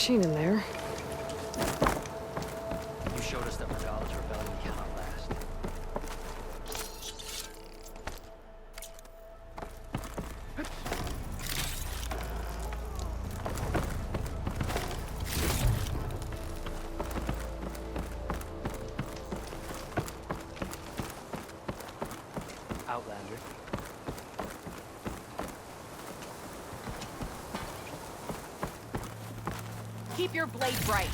machine in there. You showed us that Regalla's rebellion cannot last. Outlander. Keep your blade bright.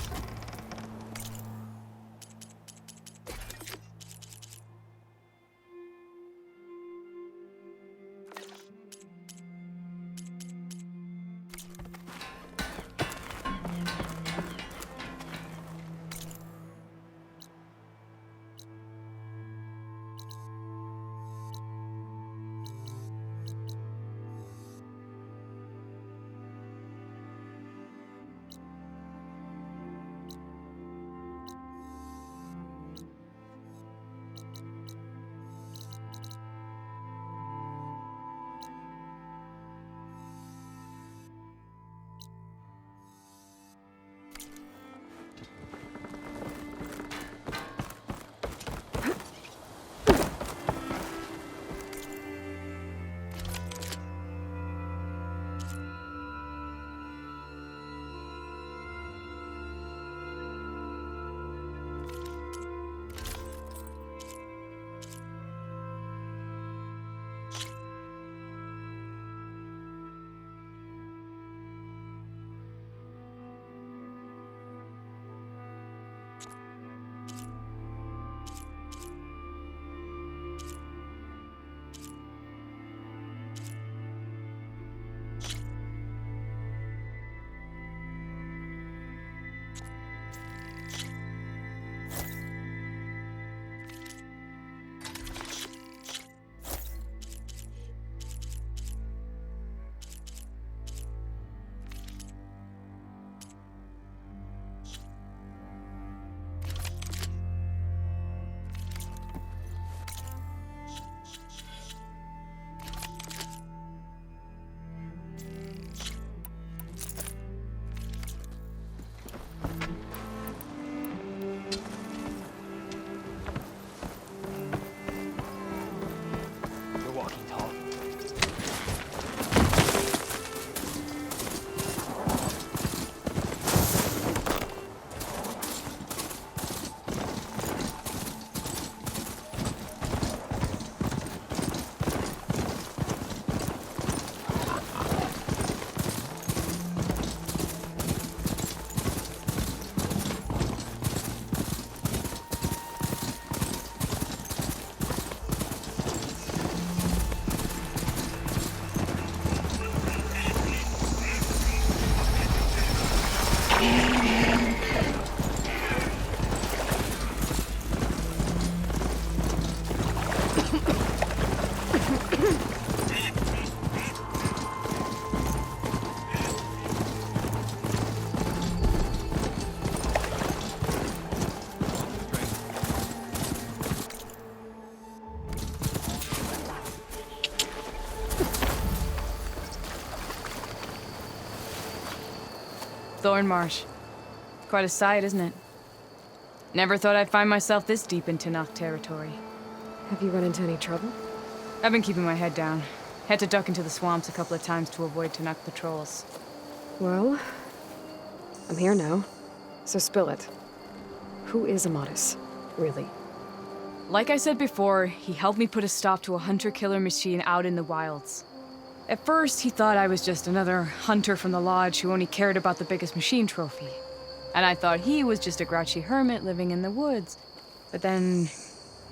You're walking tall. Thornmarsh. Quite a sight, isn't it? Never thought I'd find myself this deep into Noct territory. Have you run into any trouble? I've been keeping my head down. Had to duck into the swamps a couple of times to avoid Tenakth patrols. Well, I'm here now, so spill it. Who is Amadis, really? Like I said before, he helped me put a stop to a hunter-killer machine out in the wilds. At first, he thought I was just another hunter from the Lodge who only cared about the biggest machine trophy. And I thought he was just a grouchy hermit living in the woods. But then,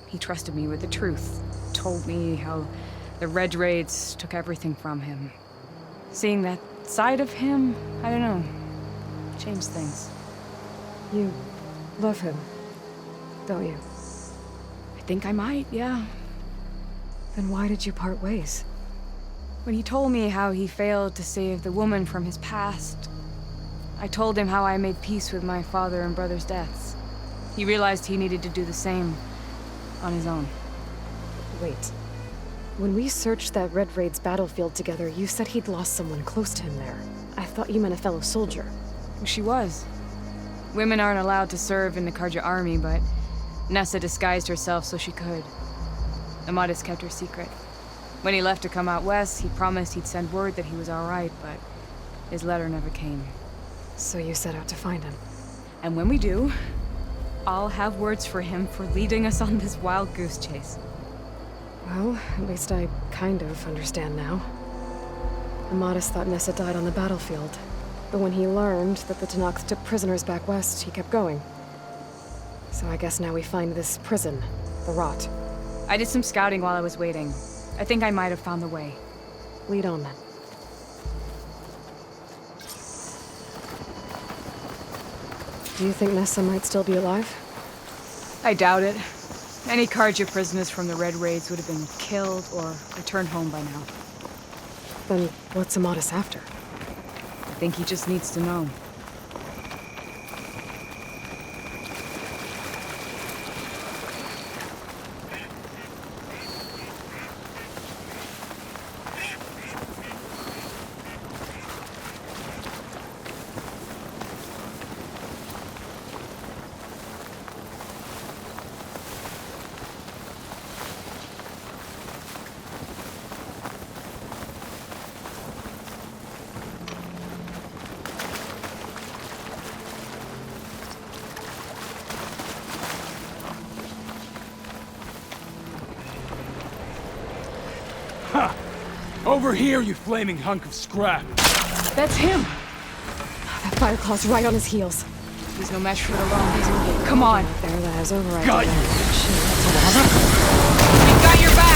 he trusted me with the truth. Told me how the Red Raids took everything from him. Seeing that side of him, I don't know, changed things. You love him, don't you? I think I might, yeah. Then why did you part ways? When he told me how he failed to save the woman from his past, I told him how I made peace with my father and brother's deaths. He realized he needed to do the same on his own. Wait. When we searched that Red Raid's battlefield together, you said he'd lost someone close to him there. I thought you meant a fellow soldier. who she was. Women aren't allowed to serve in the Carja army, but Nessa disguised herself so she could. Amadis kept her secret. When he left to come out west, he promised he'd send word that he was alright, but his letter never came. So you set out to find him. And when we do, I'll have words for him for leading us on this wild goose chase. Well, at least I kind of understand now. Amadis thought Nessa died on the battlefield, but when he learned that the Tenakth took prisoners back west, he kept going. So I guess now we find this prison, the Rot. I did some scouting while I was waiting. I think I might have found the way. Lead on then. Do you think Nessa might still be alive? I doubt it. Any Carja prisoners from the Red Raids would have been killed or returned home by now. Then what's Amadis after? I think he just needs to know. Over here, you flaming hunk of scrap! That's him! That Fireclaw's right on his heels. He's no match for the long. Come on! There, that has override. Got you. We got your back!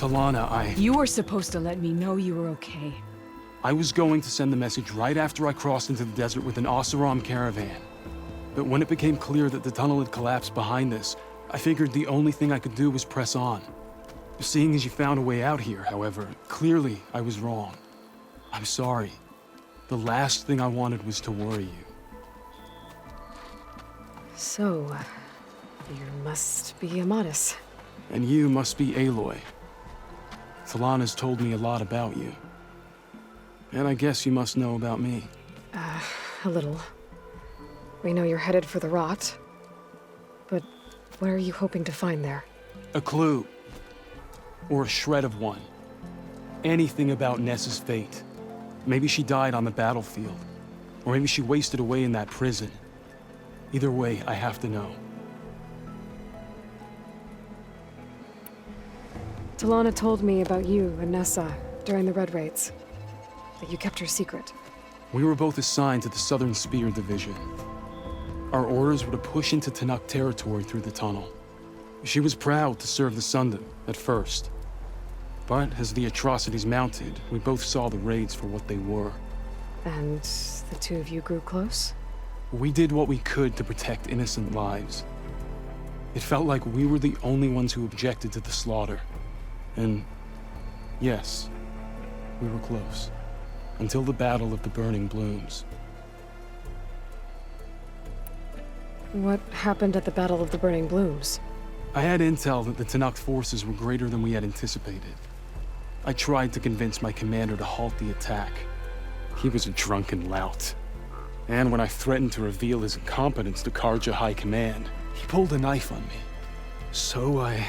Talana, You were supposed to let me know you were okay. I was going to send the message right after I crossed into the desert with an Oseram caravan. But when it became clear that the tunnel had collapsed behind us, I figured the only thing I could do was press on. Seeing as you found a way out here, however, clearly I was wrong. I'm sorry. The last thing I wanted was to worry you. So, you must be Amadis. And you must be Aloy. Talana's told me a lot about you. And I guess you must know about me. A little. We know you're headed for the rot. But what are you hoping to find there? A clue. Or a shred of one. Anything about Nessa's fate. Maybe she died on the battlefield. Or maybe she wasted away in that prison. Either way, I have to know. Talana told me about you and Nessa during the Red Raids. That you kept her secret. We were both assigned to the Southern Spear Division. Our orders were to push into Tenakth territory through the tunnel. She was proud to serve the Sundom at first. But as the atrocities mounted, we both saw the raids for what they were. And the two of you grew close? We did what we could to protect innocent lives. It felt like we were the only ones who objected to the slaughter. And yes, we were close. Until the Battle of the Burning Blooms. What happened at the Battle of the Burning Blooms? I had intel that the Tenakth forces were greater than we had anticipated. I tried to convince my commander to halt the attack. He was a drunken lout. And when I threatened to reveal his incompetence to Karja High Command, he pulled a knife on me. So I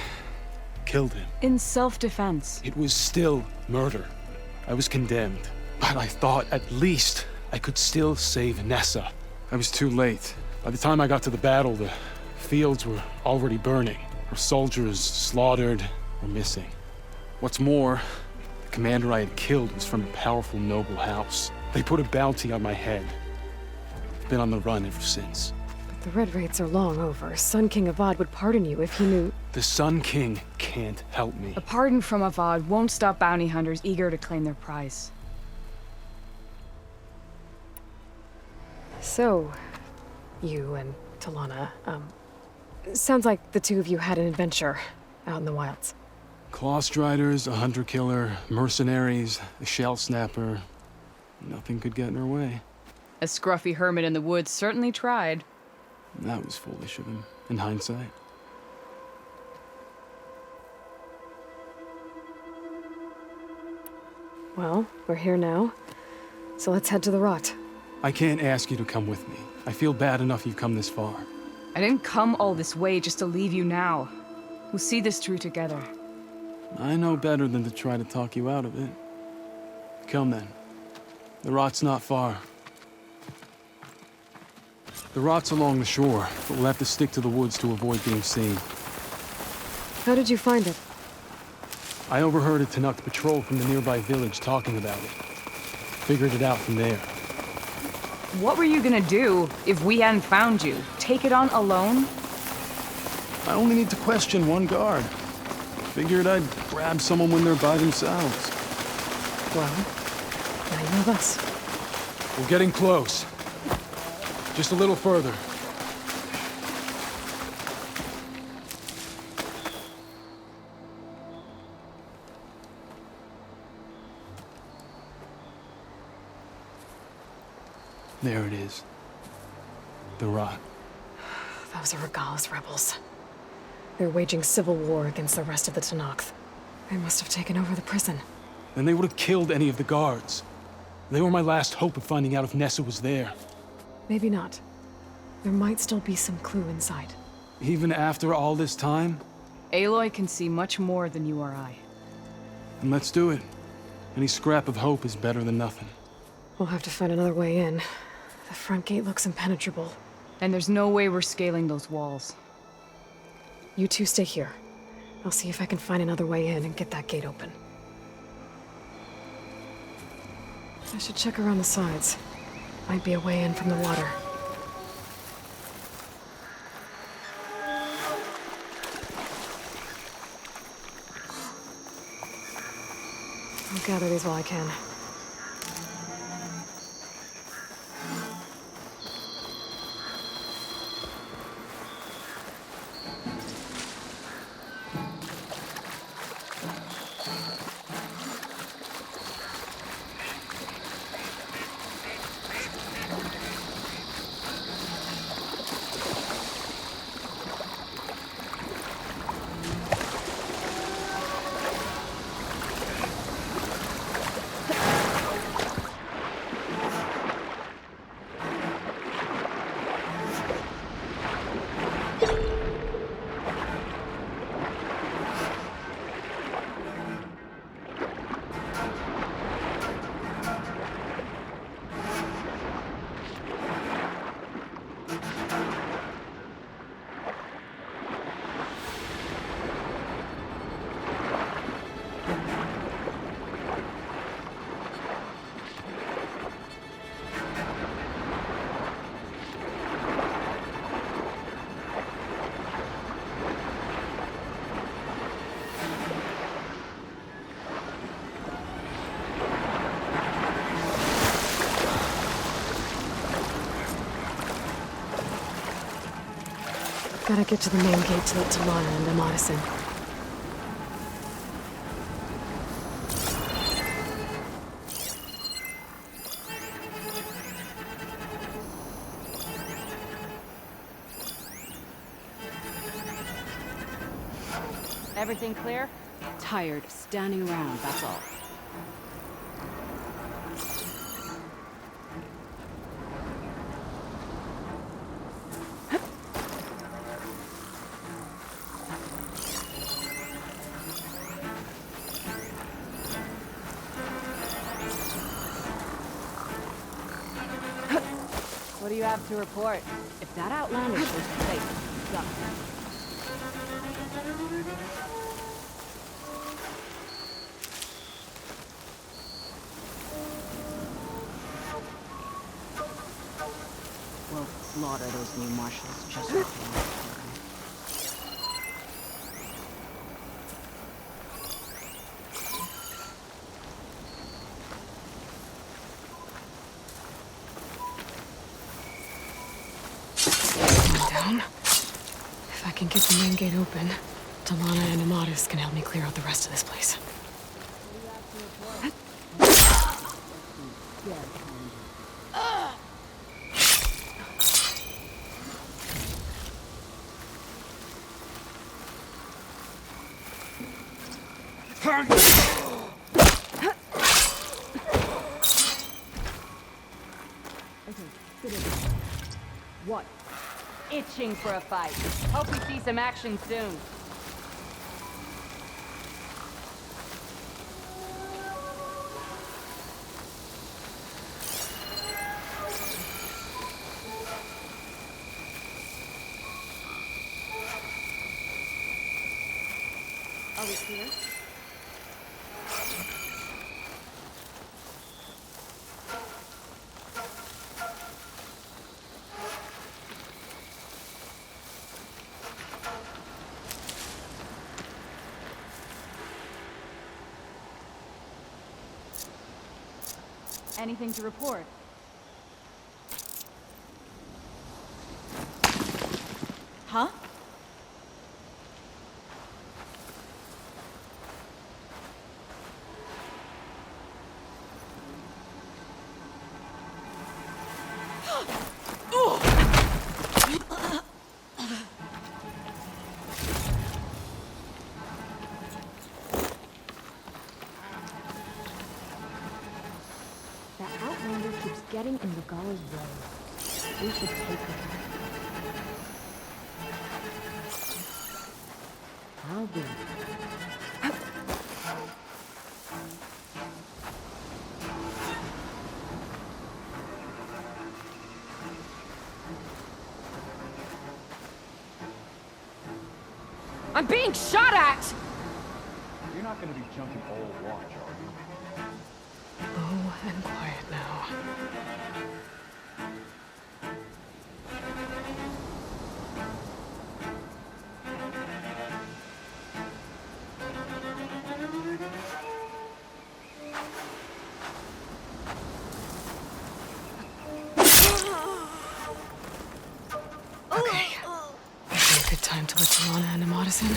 killed him. In self-defense. It was still murder. I was condemned. But I thought at least I could still save Nessa. I was too late. By the time I got to the battle, the fields were already burning. Our soldiers slaughtered or missing. What's more, the commander I had killed was from a powerful noble house. They put a bounty on my head. I've been on the run ever since. But the Red Raids are long over. Sun King Avad would pardon you if he knew... The Sun King can't help me. A pardon from Avad won't stop bounty hunters eager to claim their prize. So, you and Talana, sounds like the two of you had an adventure out in the wilds. Clawstriders, a hunter-killer, mercenaries, a shell snapper. Nothing could get in her way. A scruffy hermit in the woods certainly tried. That was foolish of him, in hindsight. Well, we're here now, so let's head to the rot. I can't ask you to come with me. I feel bad enough you've come this far. I didn't come all this way just to leave you now. We'll see this through together. I know better than to try to talk you out of it. Come then. The rot's not far. The rot's along the shore, but we'll have to stick to the woods to avoid being seen. How did you find it? I overheard a Tenakth patrol from the nearby village talking about it. Figured it out from there. What were you gonna do if we hadn't found you? Take it on alone? I only need to question one guard. Figured I'd grab someone when they're by themselves. Well, now you have us. We're getting close. Just a little further. There it is. The rot. Those are Regalla's rebels. They're waging civil war against the rest of the Tenakth. They must have taken over the prison. Then they would have killed any of the guards. They were my last hope of finding out if Nessa was there. Maybe not. There might still be some clue inside. Even after all this time? Aloy can see much more than you or I. And let's do it. Any scrap of hope is better than nothing. We'll have to find another way in. The front gate looks impenetrable. And there's no way we're scaling those walls. You two stay here. I'll see if I can find another way in and get that gate open. I should check around the sides. Might be a way in from the water. I'll gather these while I can. Gotta get to the main gate to let Talana and Amatis in. Everything clear? Tired, standing around, that's all. What do you have to report? If that Outlander was fake, suck. We'll slaughter those new marshals just like they want. Down. If I can get the main gate open, Talana and Amatis can help me clear out the rest of this place. What? Itching for a fight. Hope we see some action soon. Are we clear? Anything to report? Huh? That Outlander keeps getting in Regalla's way. We should take her back. I'll do it. I'm being shot at! You're not gonna be jumping old watch, are you? Oh, and quiet now. time to let Talana and Amadas in.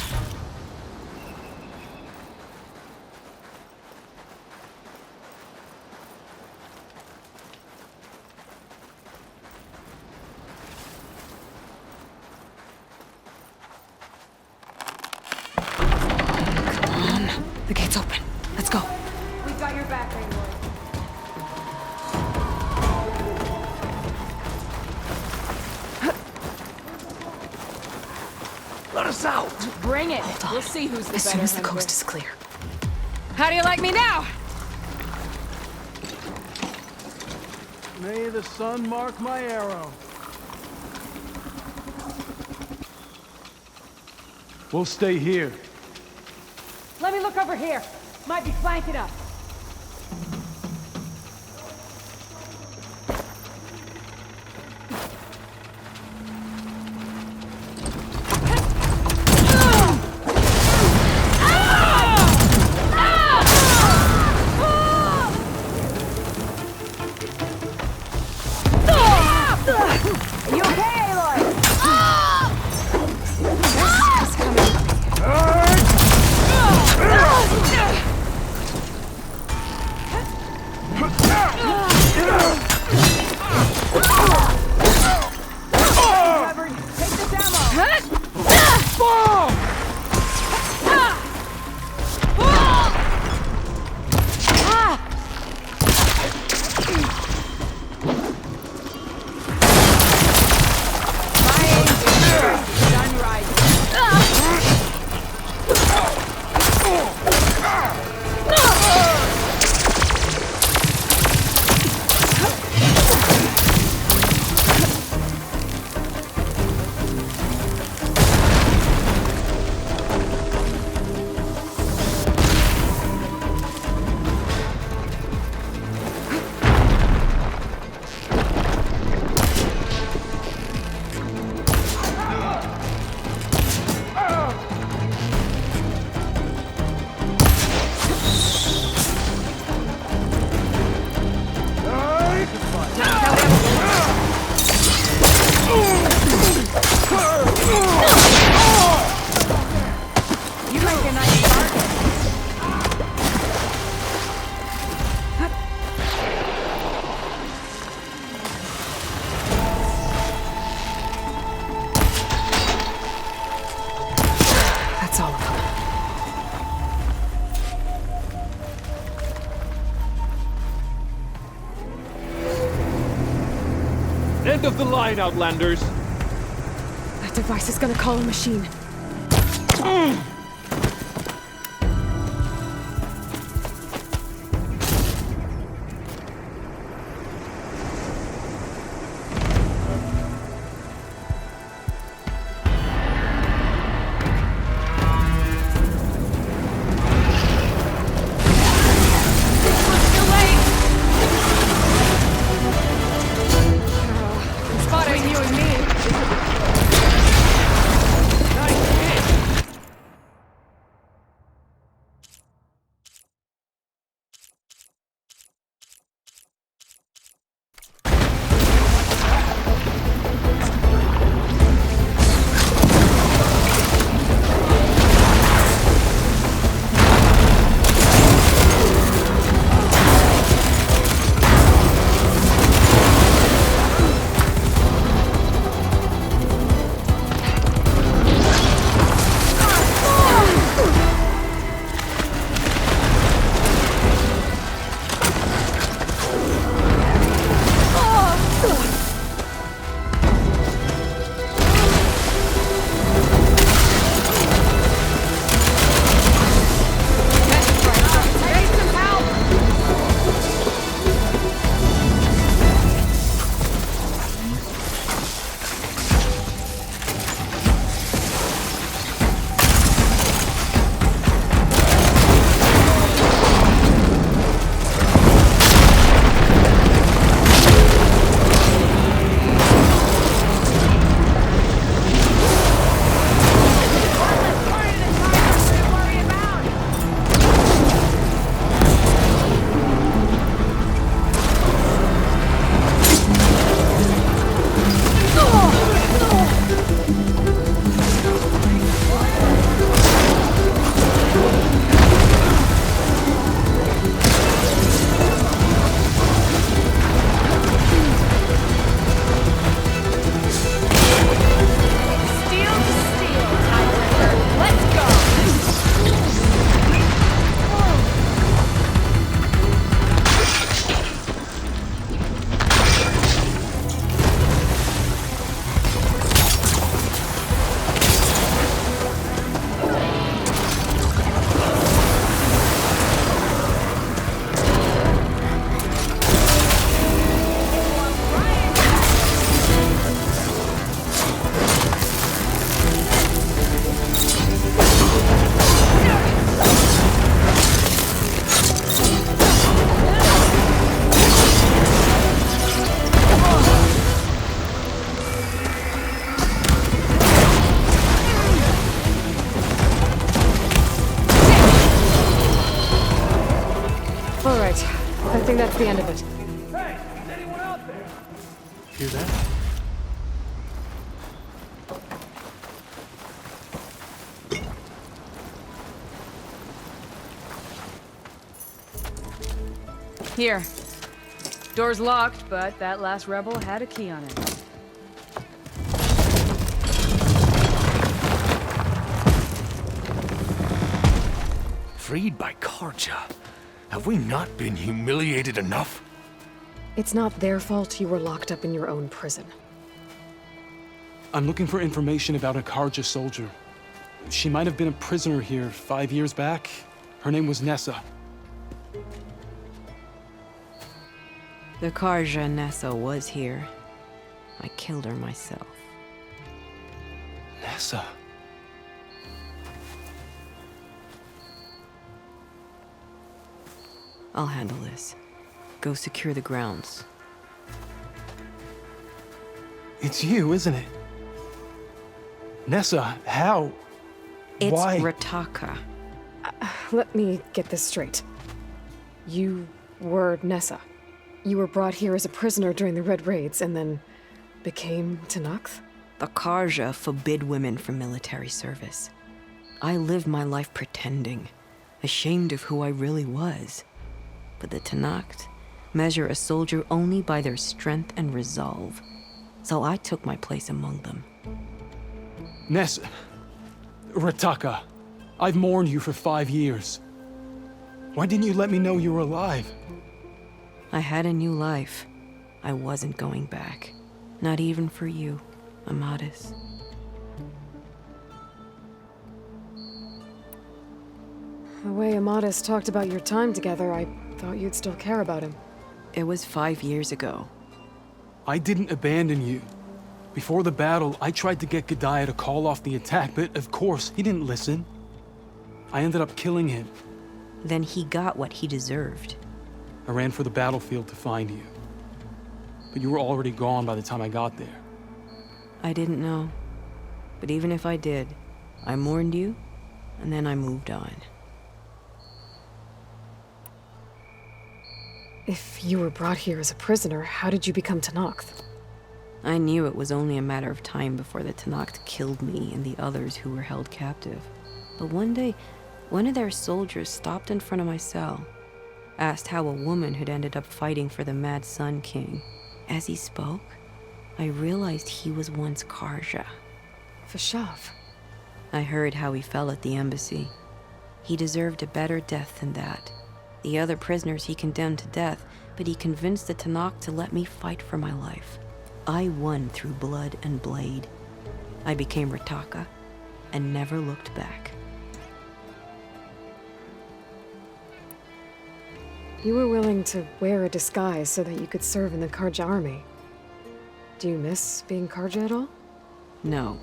The gate's open. Let's go. We've got your back, Aloy. Let us out! Bring it. Hold on. We'll see who's the As better soon as the hunter. coast is clear. How do you like me now? May the sun mark my arrow. We'll stay here. Let me look over here. Might be flanking us. You okay, Aloy? Covered. Take this ammo. My aim is done right. You make a nice target. That's all of them. End of the line, Outlanders. That device is gonna call a machine. Spotting you and me. think that's the end of it. Hey, is anyone out there? Hear that? Here. Door's locked, but that last rebel had a key on it. Freed by Karja. Have we not been humiliated enough? It's not their fault you were locked up in your own prison. I'm looking for information about a Karja soldier. She might have been a prisoner here 5 years back. Her name was Nessa. The Karja Nessa was here. I killed her myself. Nessa? I'll handle this. Go secure the grounds. It's you, isn't it? Nessa, how? It's Why? Rataka. Let me get this straight. You were Nessa. You were brought here as a prisoner during the Red Raids and then became Tenakth? The Karja forbid women from military service. I lived my life pretending, ashamed of who I really was. But the Tenakth measure a soldier only by their strength and resolve. So I took my place among them. Nessa. Rataka. I've mourned you for 5 years. Why didn't you let me know you were alive? I had a new life. I wasn't going back. Not even for you, Amadis. The way Amadis talked about your time together, I thought you'd still care about him. It was 5 years ago. I didn't abandon you. Before the battle, I tried to get Gudaya to call off the attack, but of course, he didn't listen. I ended up killing him. Then he got what he deserved. I ran for the battlefield to find you. But you were already gone by the time I got there. I didn't know. But even if I did, I mourned you, and then I moved on. If you were brought here as a prisoner, how did you become Tenakth? I knew it was only a matter of time before the Tenakth killed me and the others who were held captive. But one day, one of their soldiers stopped in front of my cell, asked how a woman had ended up fighting for the Mad Sun King. As he spoke, I realized he was once Karja. Vashav. I heard how he fell at the embassy. He deserved a better death than that. The other prisoners he condemned to death, but he convinced the Tenakth to let me fight for my life. I won through blood and blade. I became Rataka and never looked back. You were willing to wear a disguise so that you could serve in the Karja army. Do you miss being Karja at all? No.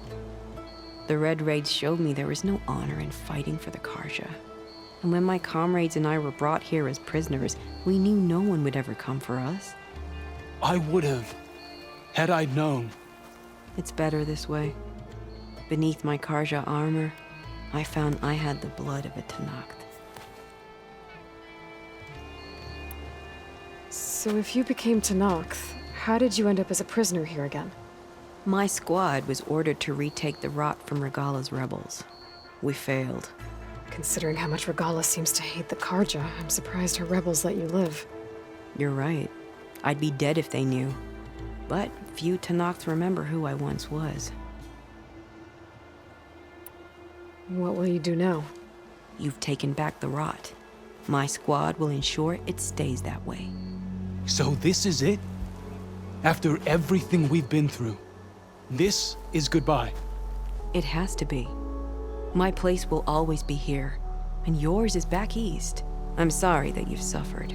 The Red Raids showed me there was no honor in fighting for the Karja. And when my comrades and I were brought here as prisoners, we knew no one would ever come for us. I would have, had I known. It's better this way. Beneath my Karja armor, I found I had the blood of a Tenakth. So if you became Tenakth, how did you end up as a prisoner here again? My squad was ordered to retake the Rot from Regala's rebels. We failed. Considering how much Regala seems to hate the Karja, I'm surprised her rebels let you live. You're right. I'd be dead if they knew. But few Tenakth remember who I once was. What will you do now? You've taken back the Rot. My squad will ensure it stays that way. So this is it? After everything we've been through, this is goodbye. It has to be. My place will always be here, and yours is back east. I'm sorry that you've suffered.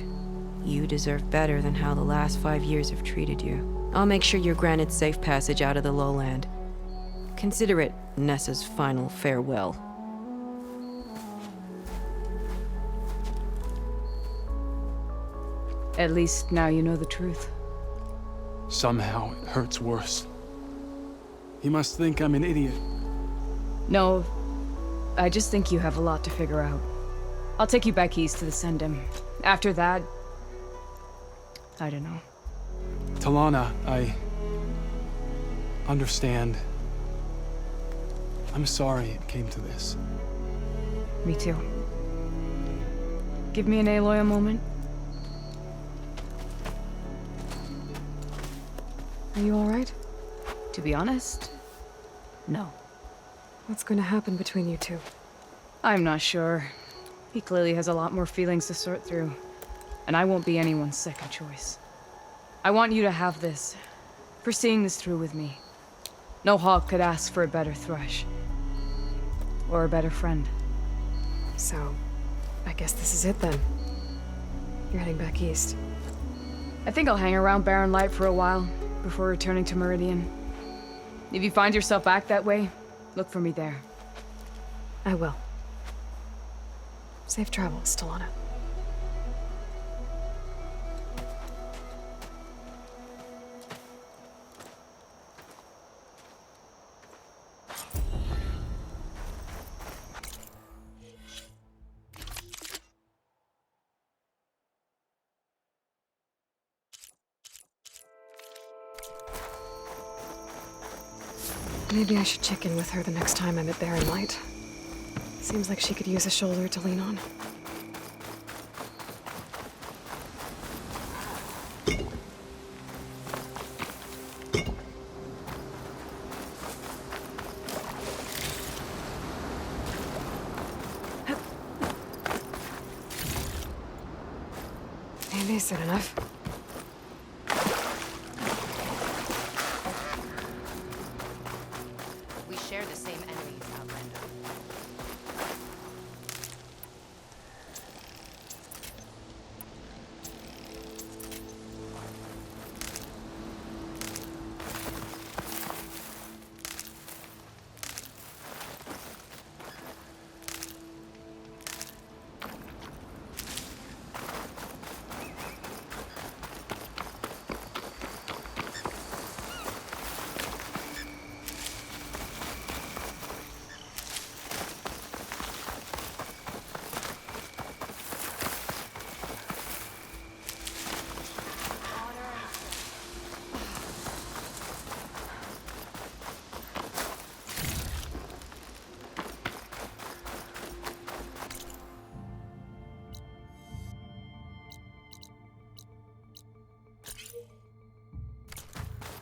You deserve better than how the last 5 years have treated you. I'll make sure you're granted safe passage out of the lowland. Consider it Nessa's final farewell. At least now you know the truth. Somehow it hurts worse. He must think I'm an idiot. No, I just think you have a lot to figure out. I'll take you back east to the Sendem. After that, I don't know. Talana, I understand. I'm sorry it came to this. Me too. Give me an Aloy a moment. Are you alright? To be honest, no. What's going to happen between you two? I'm not sure. He clearly has a lot more feelings to sort through. And I won't be anyone's second choice. I want you to have this, for seeing this through with me. No hawk could ask for a better thrush. Or a better friend. So, I guess this is it then. You're heading back east. I think I'll hang around Barren Light for a while, before returning to Meridian. If you find yourself back that way, look for me there. I will. Safe travels, Talana. Maybe I should check in with her the next time I'm at Barren Light. Seems like she could use a shoulder to lean on. Maybe soon enough. We share the same enemies, Outlander.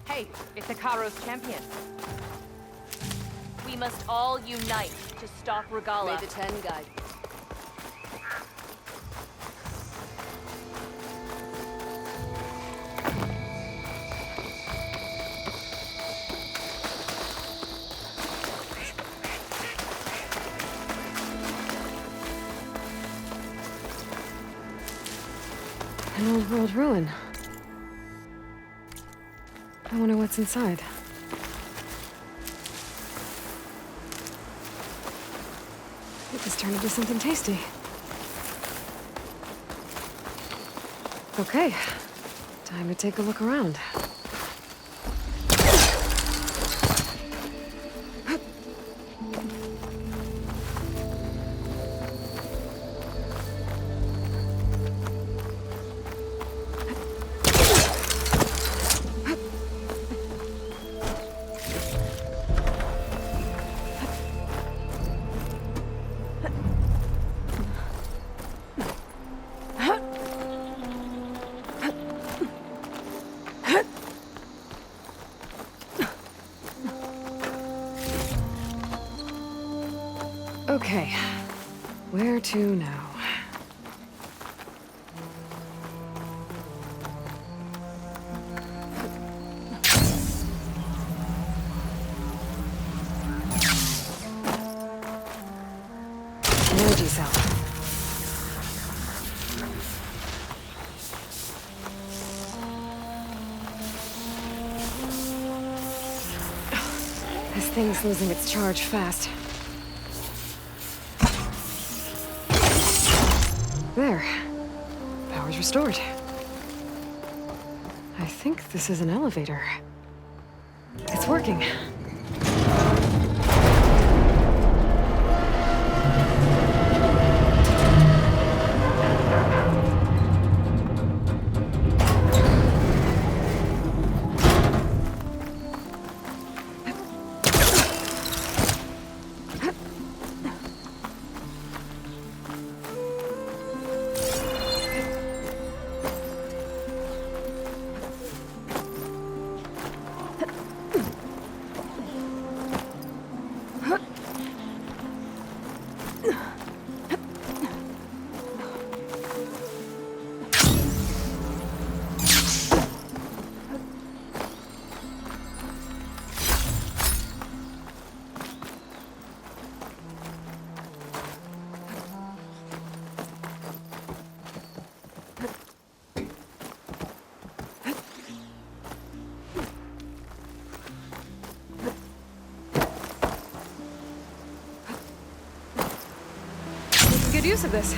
Hey, it's Ikaro's champion. We must all unite to stop Regala. May the Ten guide. An old world ruin. I wonder what's inside. It just turned into something tasty. Okay, time to take a look around. Okay, where to now? Energy cell. This thing's losing its charge fast. There. Power's restored. I think this is an elevator. It's working. Good use of this.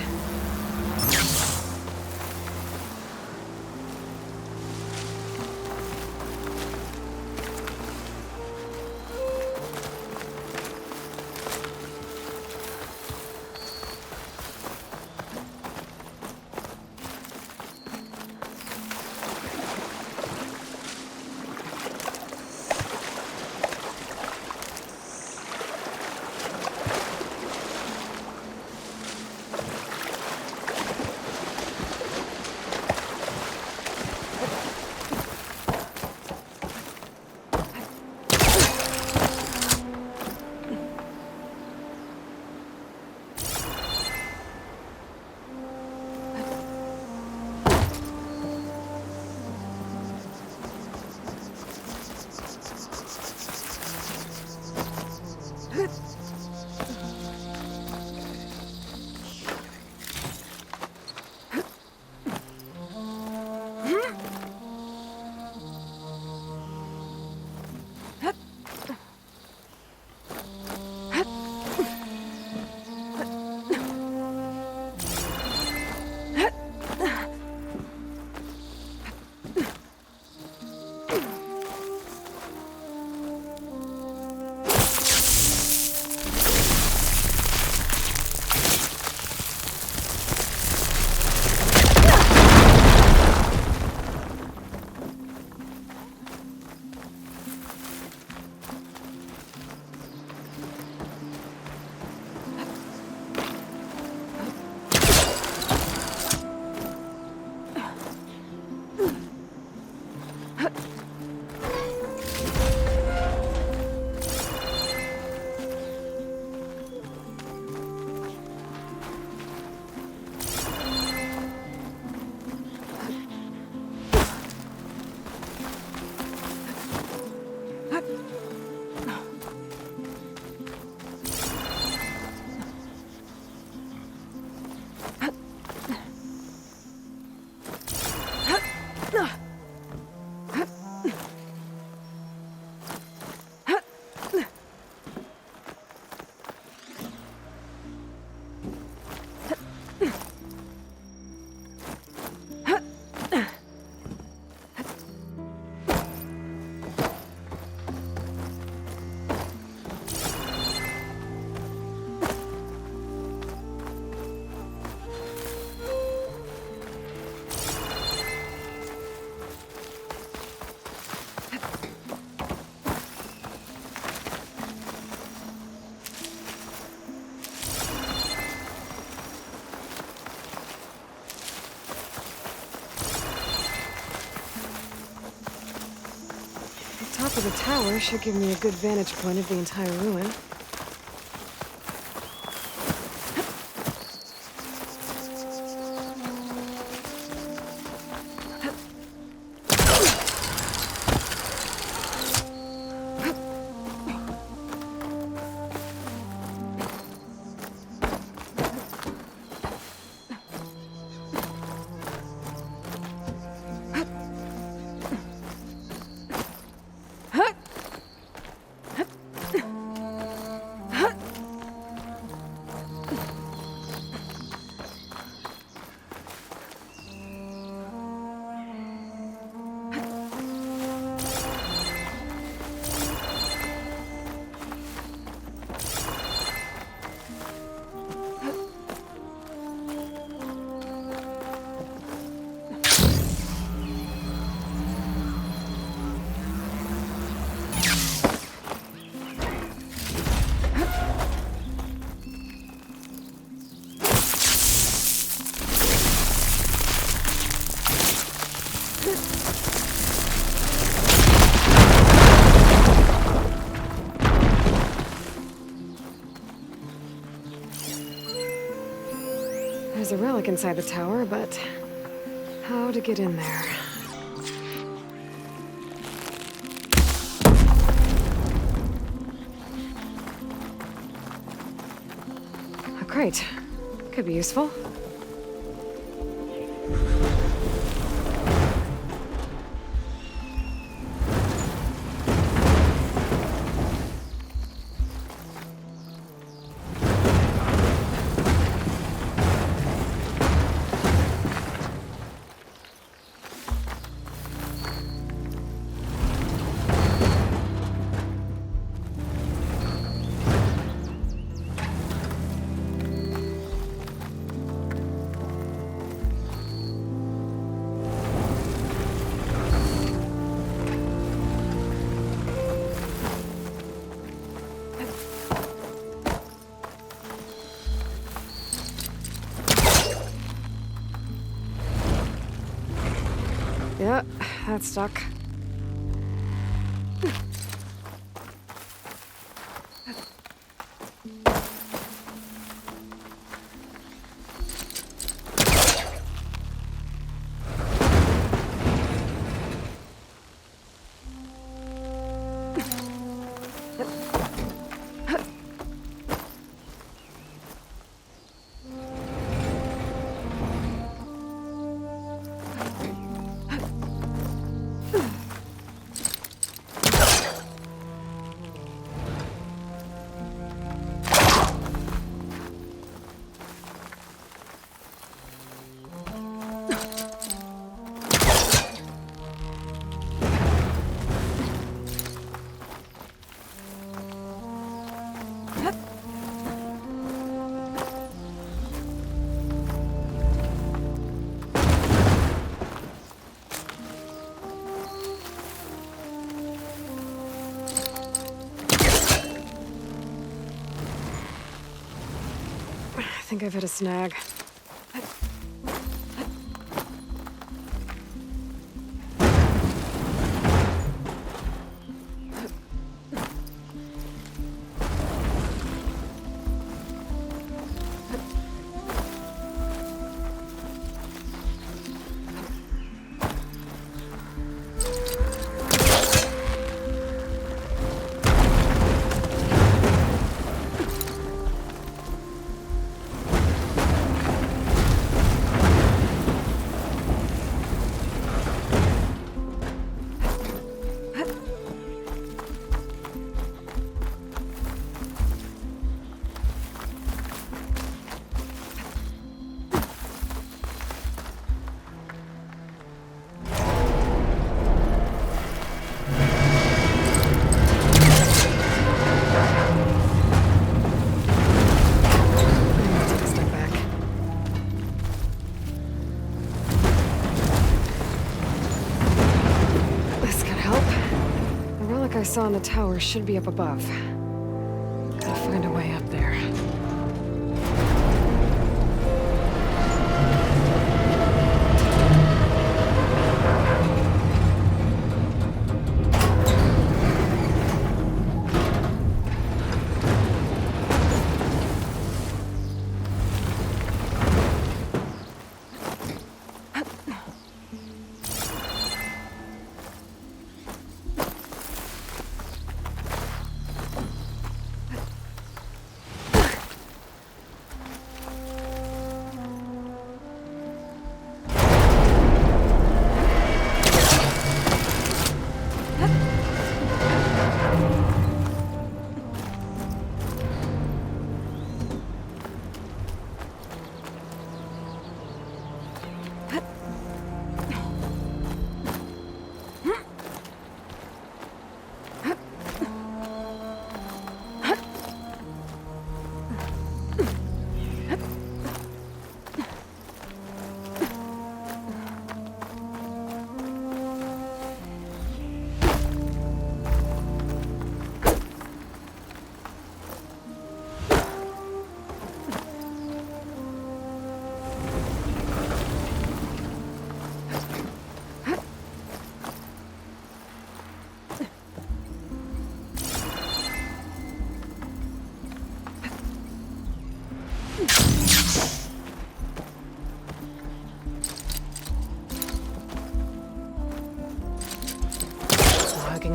Top of the tower should give me a good vantage point of the entire ruin. There's a relic inside the tower, but how to get in there? A crate. Could be useful. Yeah, that's stuck. I think I've hit a snag. I saw in the tower should be up above. Gotta find a way up there.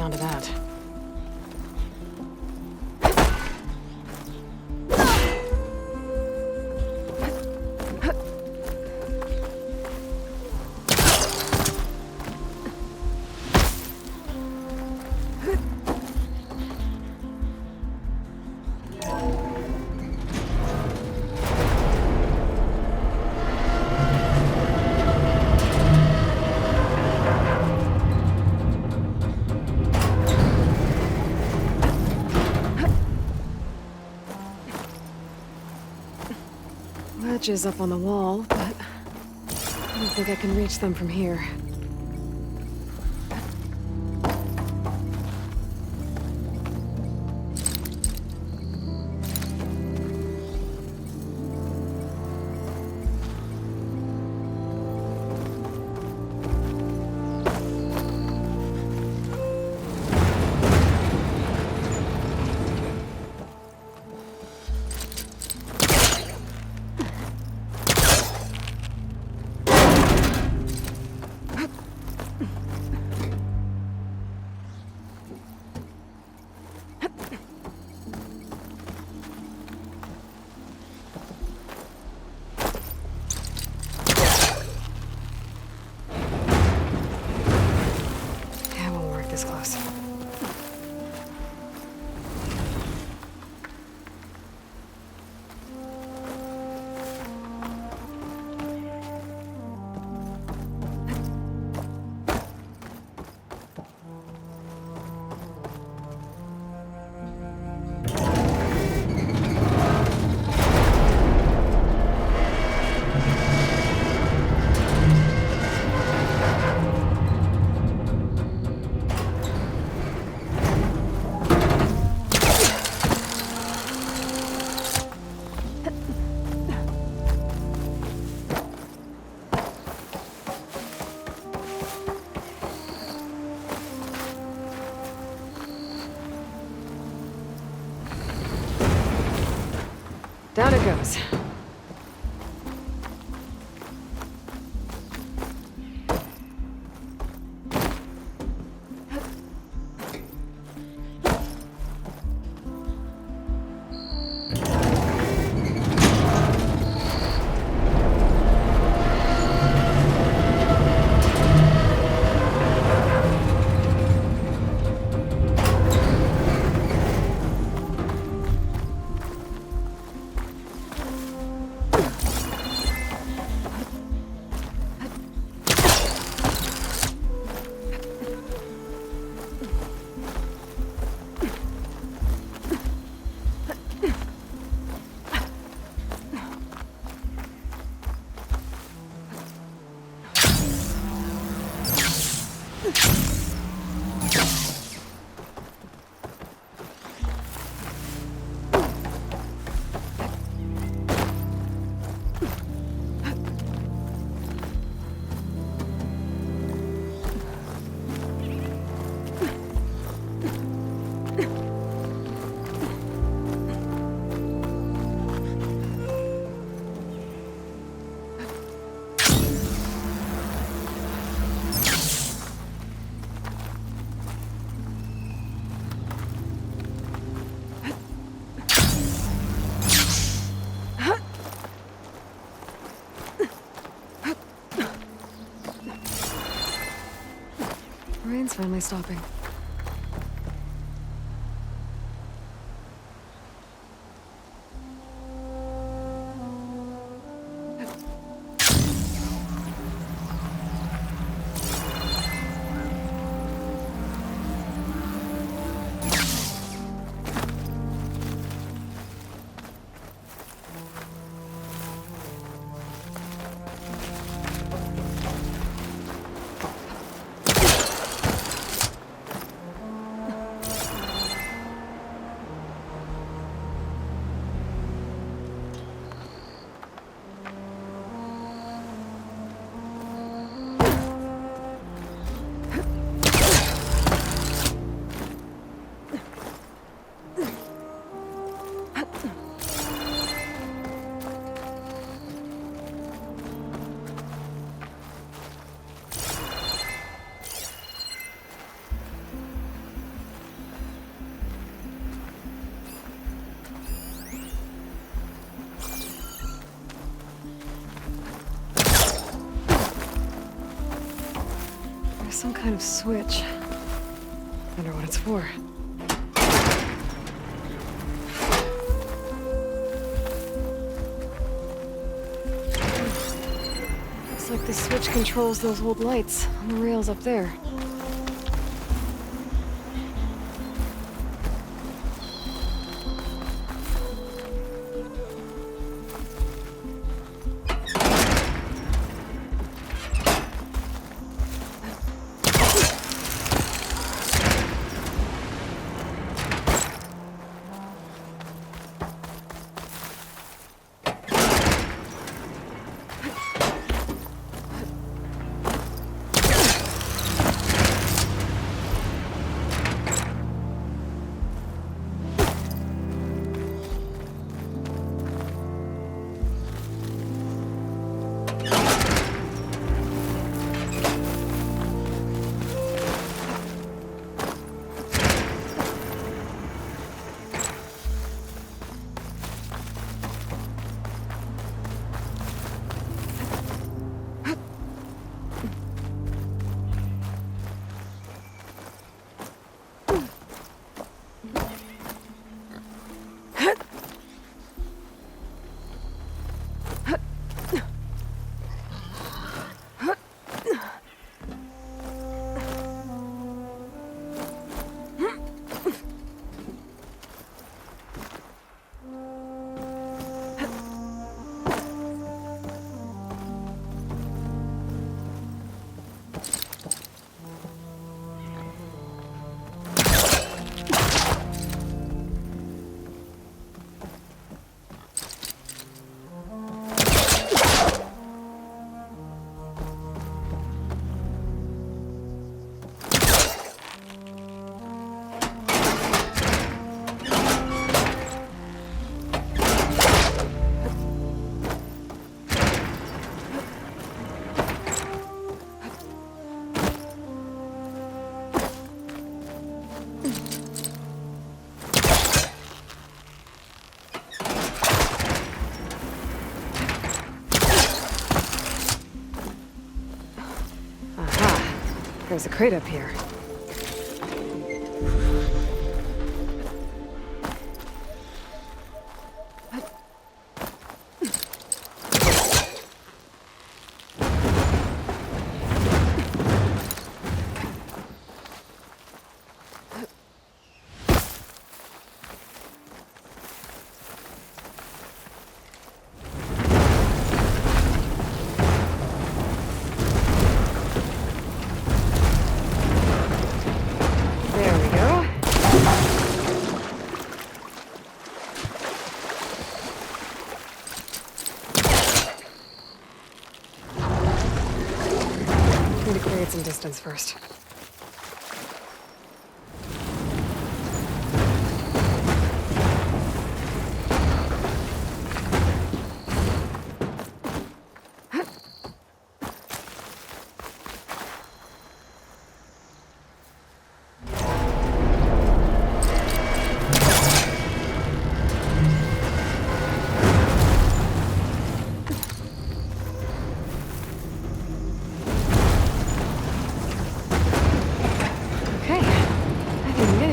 hang on to that. Ledges up on the wall, but I don't think I can reach them from here. This close. Down it goes. Rain's finally stopping. Some kind of switch. Wonder what it's for. Looks like the switch controls those old lights on the rails up there. There's a crate up here. Some distance first.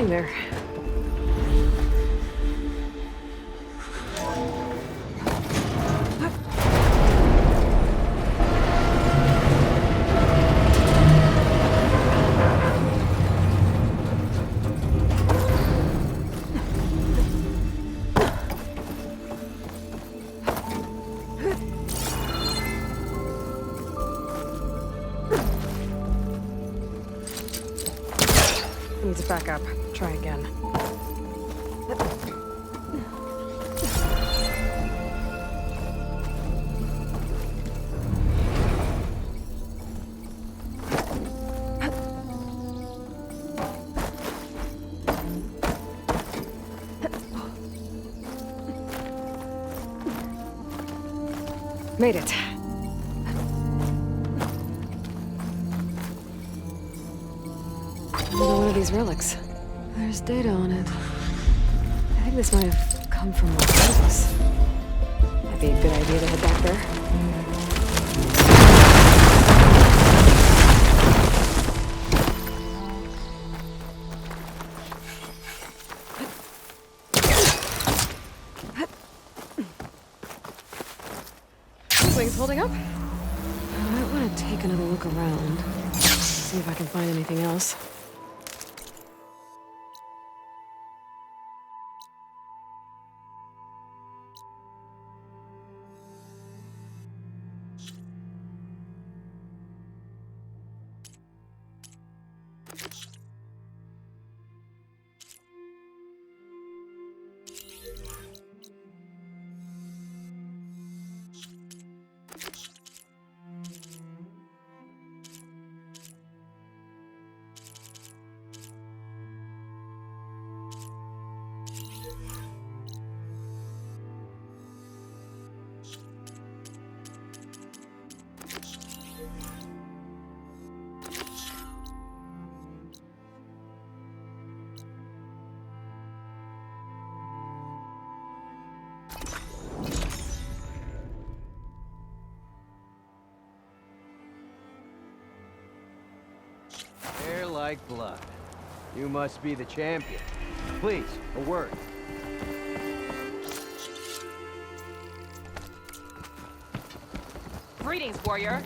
There. Needs to back up. Try again. Made it. Another one of these relics. There's data on it. I think this might have come from Los Angeles. Might be a good idea to head back there. Wings holding up? I might want to take another look around. See if I can find anything else. Hair like blood. You must be the champion. Please, a word. Greetings, warrior.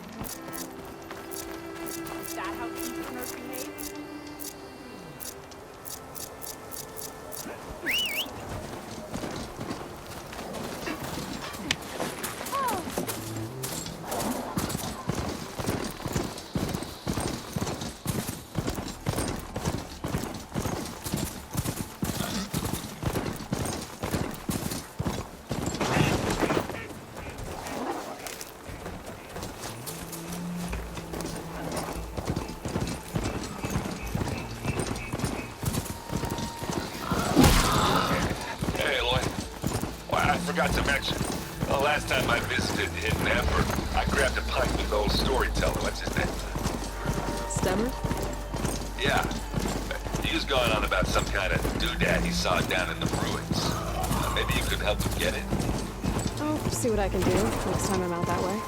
Is that how Easterners behave? Forgot to mention, the last time I visited Hidden Ember, I grabbed a pint with the old storyteller. What's his name? Stemmer? Yeah. He was going on about some kind of doodad he saw down in the ruins. Maybe you could help him get it? I'll see what I can do next time I'm out that way.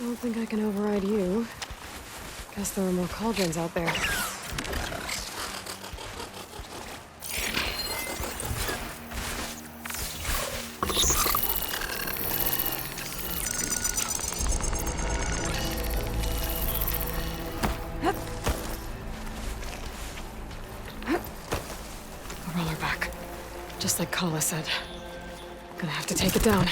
Don't think I can override you. Guess there are more cauldrons out there. A roller back. Just like Kala said. Gonna have to take it down.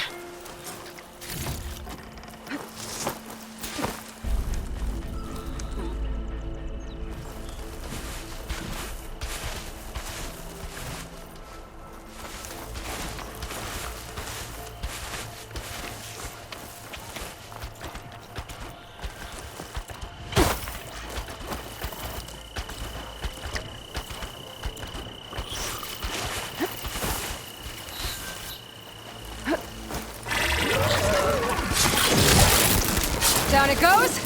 Down it goes!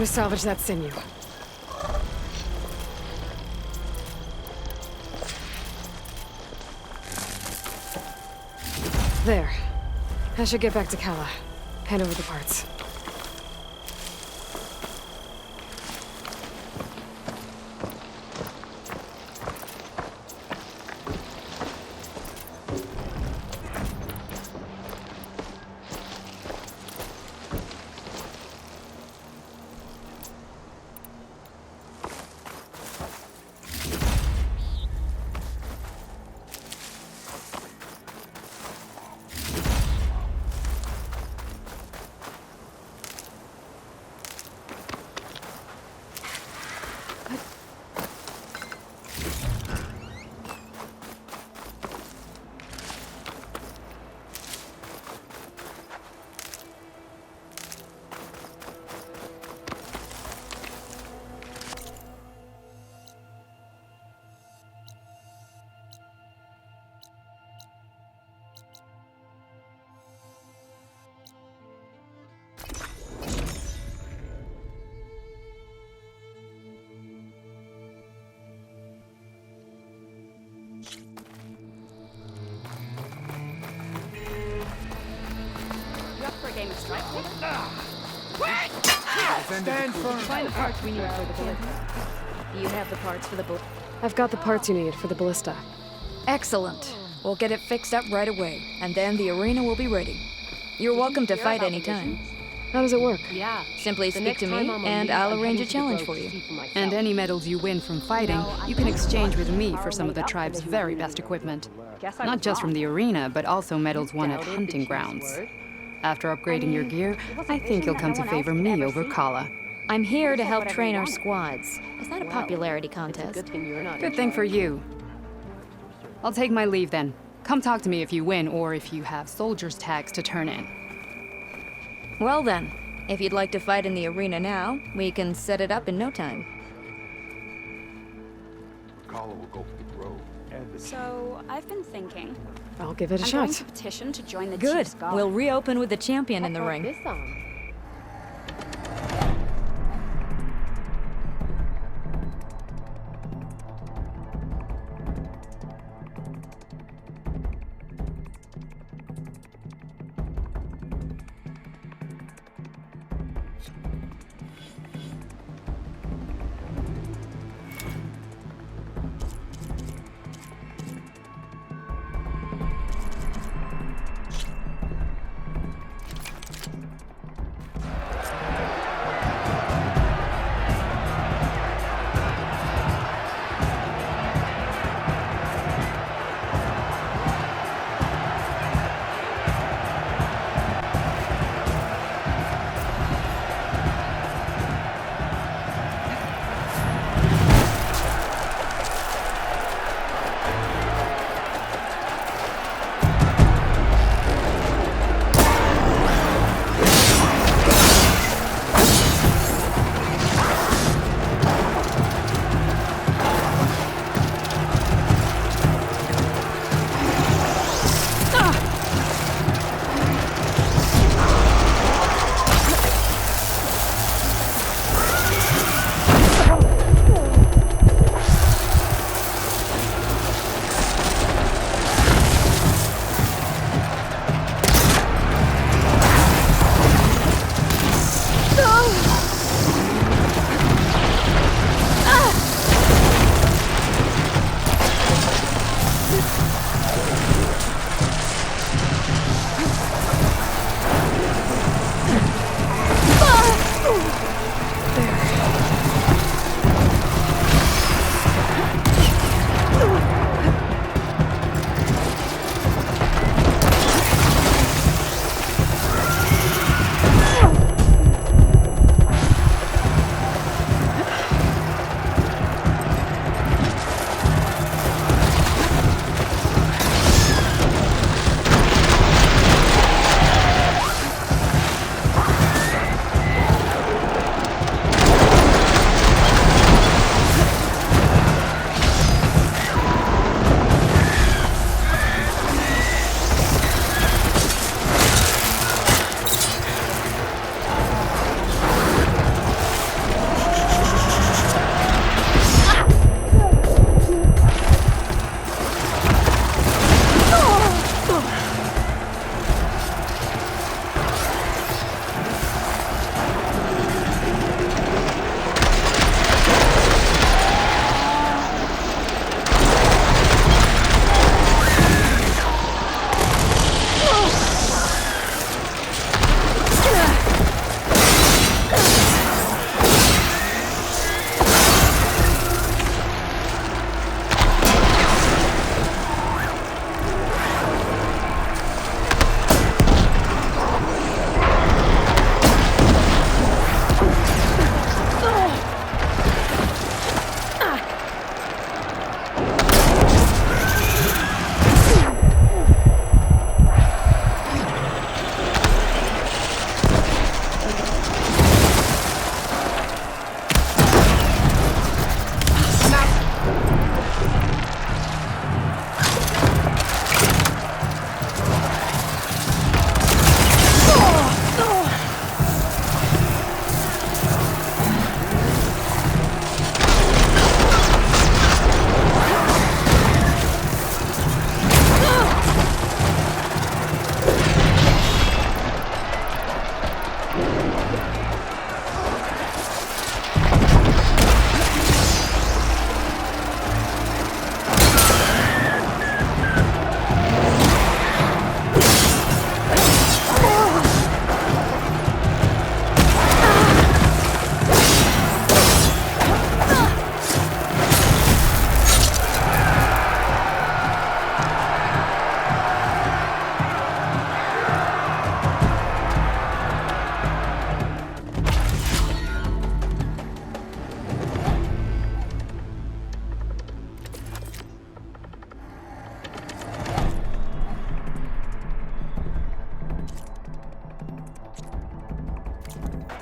to salvage that sinew. There. I should get back to Kala. Hand over the parts. Game of strike. Stand firm. Find the parts we need for the ballista. You have the parts for the ballista. I've got the parts you need for the ballista. Excellent. We'll get it fixed up right away, and then the arena will be ready. You're welcome to fight anytime. How does it work? Yeah. Simply speak to me, and I'll arrange a challenge for you. And any medals you win from fighting, you can exchange with me for some of the tribe's very best equipment. Not just from the arena, but also medals won at hunting grounds. After upgrading your gear, I think you'll come to favor me over Kala. I'm here to help train our squads. It's not a popularity contest. Good thing for you. I'll take my leave then. Come talk to me if you win or if you have soldiers' tags to turn in. Well then, if you'd like to fight in the arena now, we can set it up in no time. Kala will go for the grove. So, I've been thinking. I'll give it a I'm shot. going to petition to join the Good. Chief's Guard. We'll reopen with the champion in the ring. This on.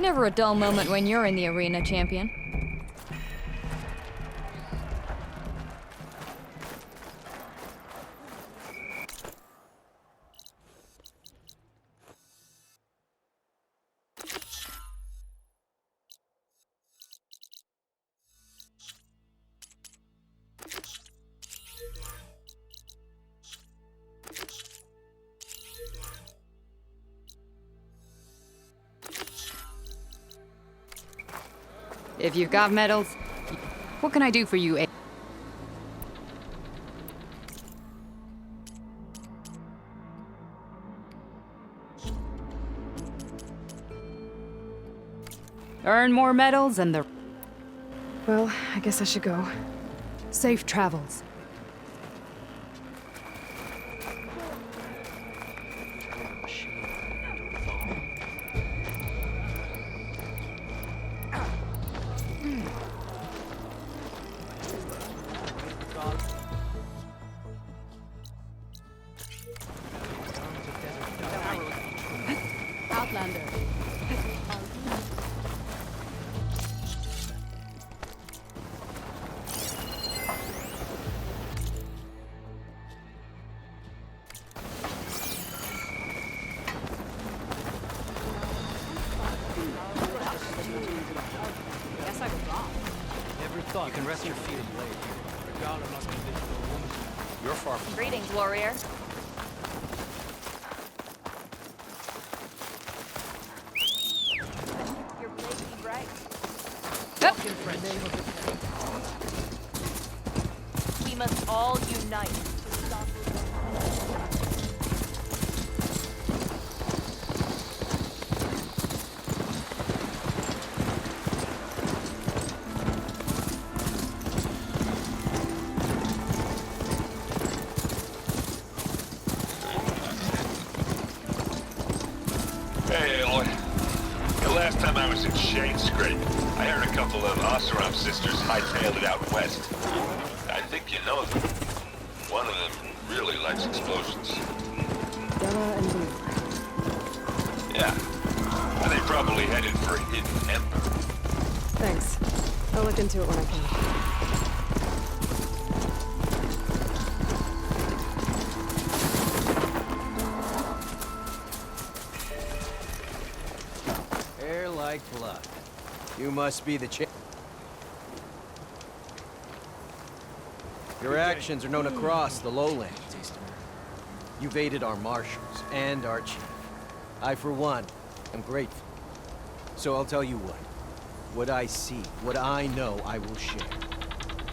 Never a dull moment when you're in the arena, champion. If you've got medals, what can I do for you? Earn more medals and the... Well, I guess I should go. Safe travels. Outlander. Guess I was wrong. Never thought. You can rest your feet and blade. Regala must be visible woman. You're far from... Greetings, warrior. Your blade be bright. Yep. We must all unite to stop Hey, Aloy. The last time I was in Shane Scrape, I heard a couple of Oseram sisters hightailed it out west. I think you know them. One of them really likes explosions. Della and Blue. Yeah. And they probably headed for a hidden ember. Thanks. I'll look into it when I can. Hair like blood. You must be the Your actions are known across the lowlands, Easterner. You've aided our marshals and our chief. I, for one, am grateful. So I'll tell you what. What I see, what I know, I will share.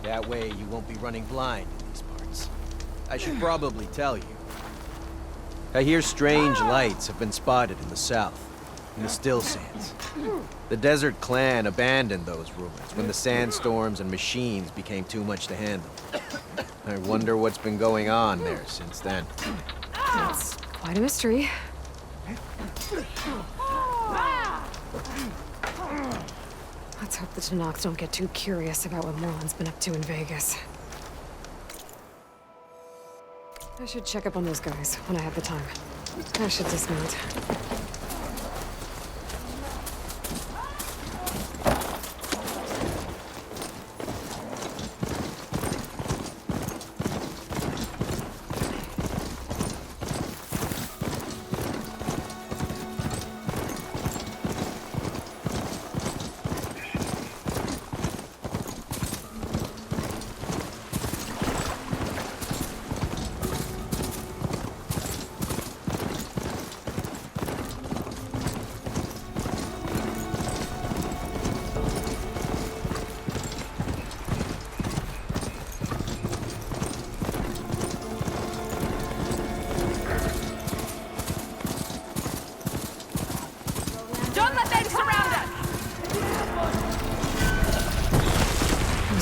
That way you won't be running blind in these parts. I should probably tell you. I hear strange lights have been spotted in the south, in the Still Sands. The Desert Clan abandoned those ruins when the sandstorms and machines became too much to handle. I wonder what's been going on there since then. It's quite a mystery. Let's hope the Tennocs don't get too curious about what Morland's been up to in Vegas. I should check up on those guys when I have the time. I should dismount.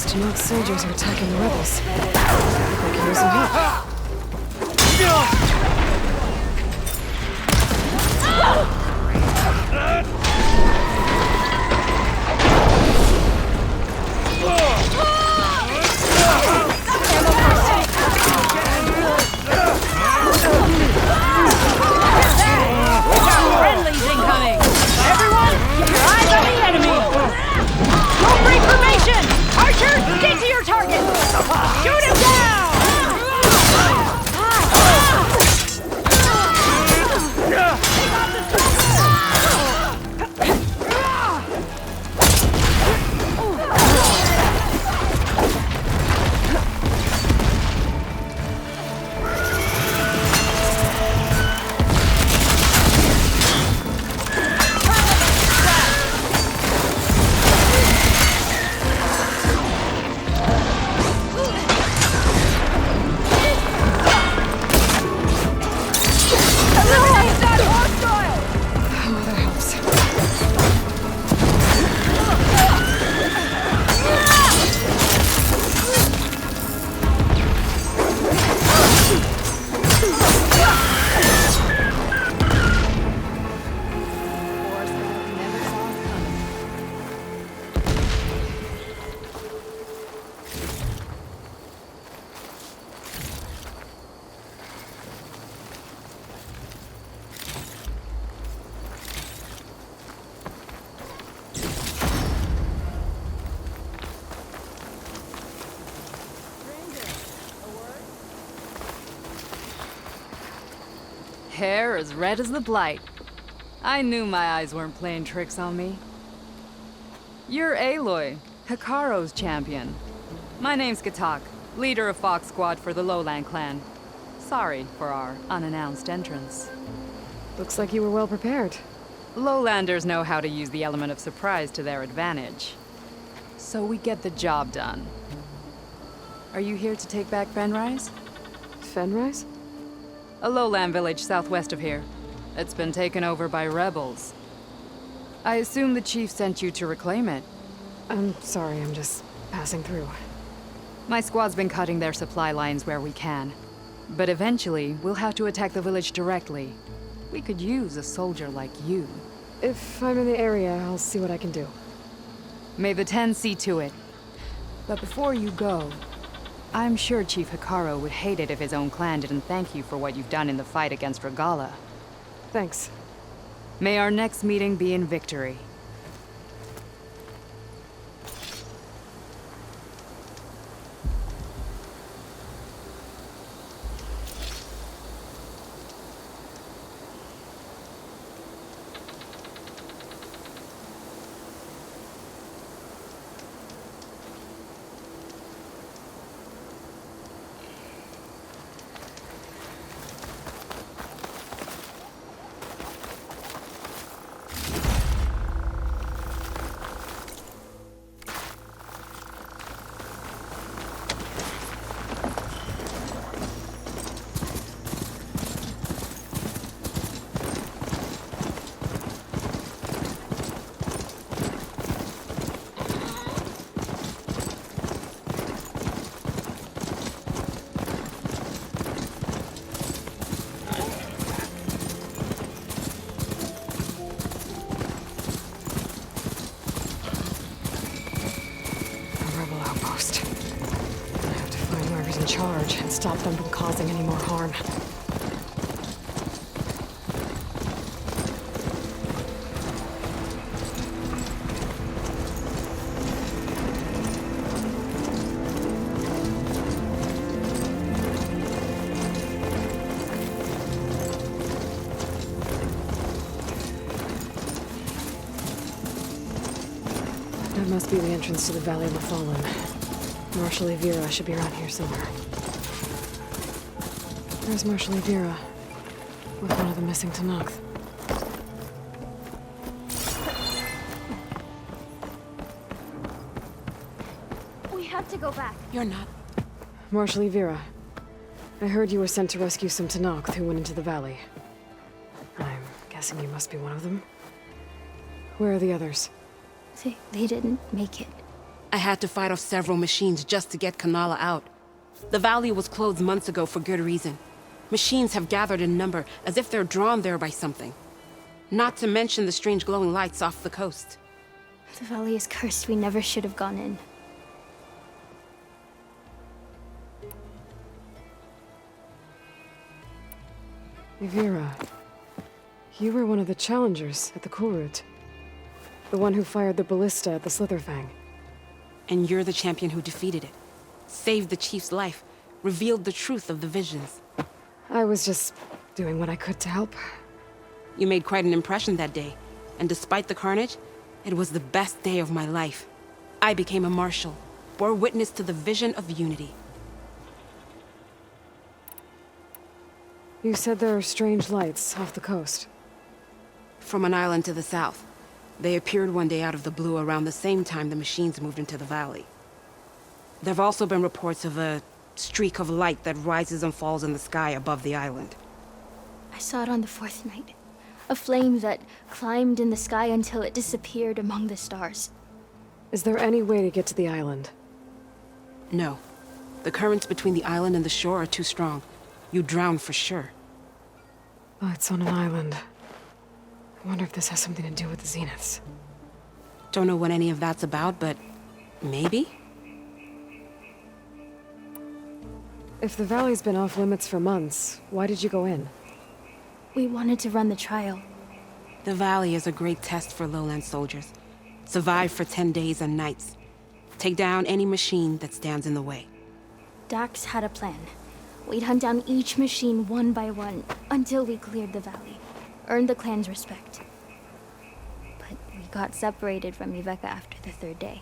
Tennoc soldiers are attacking the rebels. Look like you're using help. Friendlies incoming! Everyone, keep your eyes hair as red as the Blight. I knew my eyes weren't playing tricks on me. You're Aloy, Hikaro's champion. My name's Katak, leader of Fox Squad for the Lowland clan. Sorry for our unannounced entrance. Looks like you were well prepared. Lowlanders know how to use the element of surprise to their advantage. So we get the job done. Are you here to take back Fenrise? Fenrise? A lowland village southwest of here. It's been taken over by rebels. I assume the chief sent you to reclaim it. I'm sorry, I'm just passing through. My squad's been cutting their supply lines where we can. But eventually, we'll have to attack the village directly. We could use a soldier like you. If I'm in the area, I'll see what I can do. May the Ten see to it. But before you go, I'm sure Chief Hikaro would hate it if his own clan didn't thank you for what you've done in the fight against Regalla. Thanks. May our next meeting be in victory. Charge and stop them from causing any more harm. That must be the entrance to the Valley of the Fallen. Marshal Evira should be around here somewhere. There's Marshal Evira, with one of the missing Tenakth. We have to go back. You're not. Marshal Evira, I heard you were sent to rescue some Tenakth who went into the valley. I'm guessing you must be one of them. Where are the others? They didn't make it. I had to fight off several machines just to get Kanala out. The valley was closed months ago for good reason. Machines have gathered in number, as if they're drawn there by something. Not to mention the strange glowing lights off the coast. The valley is cursed. We never should have gone in. Evira, you were one of the challengers at the Kulrut. The one who fired the ballista at the Slitherfang. And you're the champion who defeated it. Saved the chief's life. Revealed the truth of the visions. I was just doing what I could to help. You made quite an impression that day. And despite the carnage, it was the best day of my life. I became a marshal. Bore witness to the vision of unity. You said there are strange lights off the coast. From an island to the south. They appeared one day out of the blue around the same time the machines moved into the valley. There have also been reports of a streak of light that rises and falls in the sky above the island. I saw it on the fourth night. A flame that climbed in the sky until it disappeared among the stars. Is there any way to get to the island? No. The currents between the island and the shore are too strong. You'd drown for sure. Oh, it's on an island. I wonder if this has something to do with the Zeniths. Don't know what any of that's about, but maybe? If the valley's been off limits for months, why did you go in? We wanted to run the trial. The valley is a great test for lowland soldiers. Survive for 10 days and nights. Take down any machine that stands in the way. Dax had a plan. We'd hunt down each machine one by one until we cleared the valley, earned the clan's respect. But we got separated from Iveka after the third day.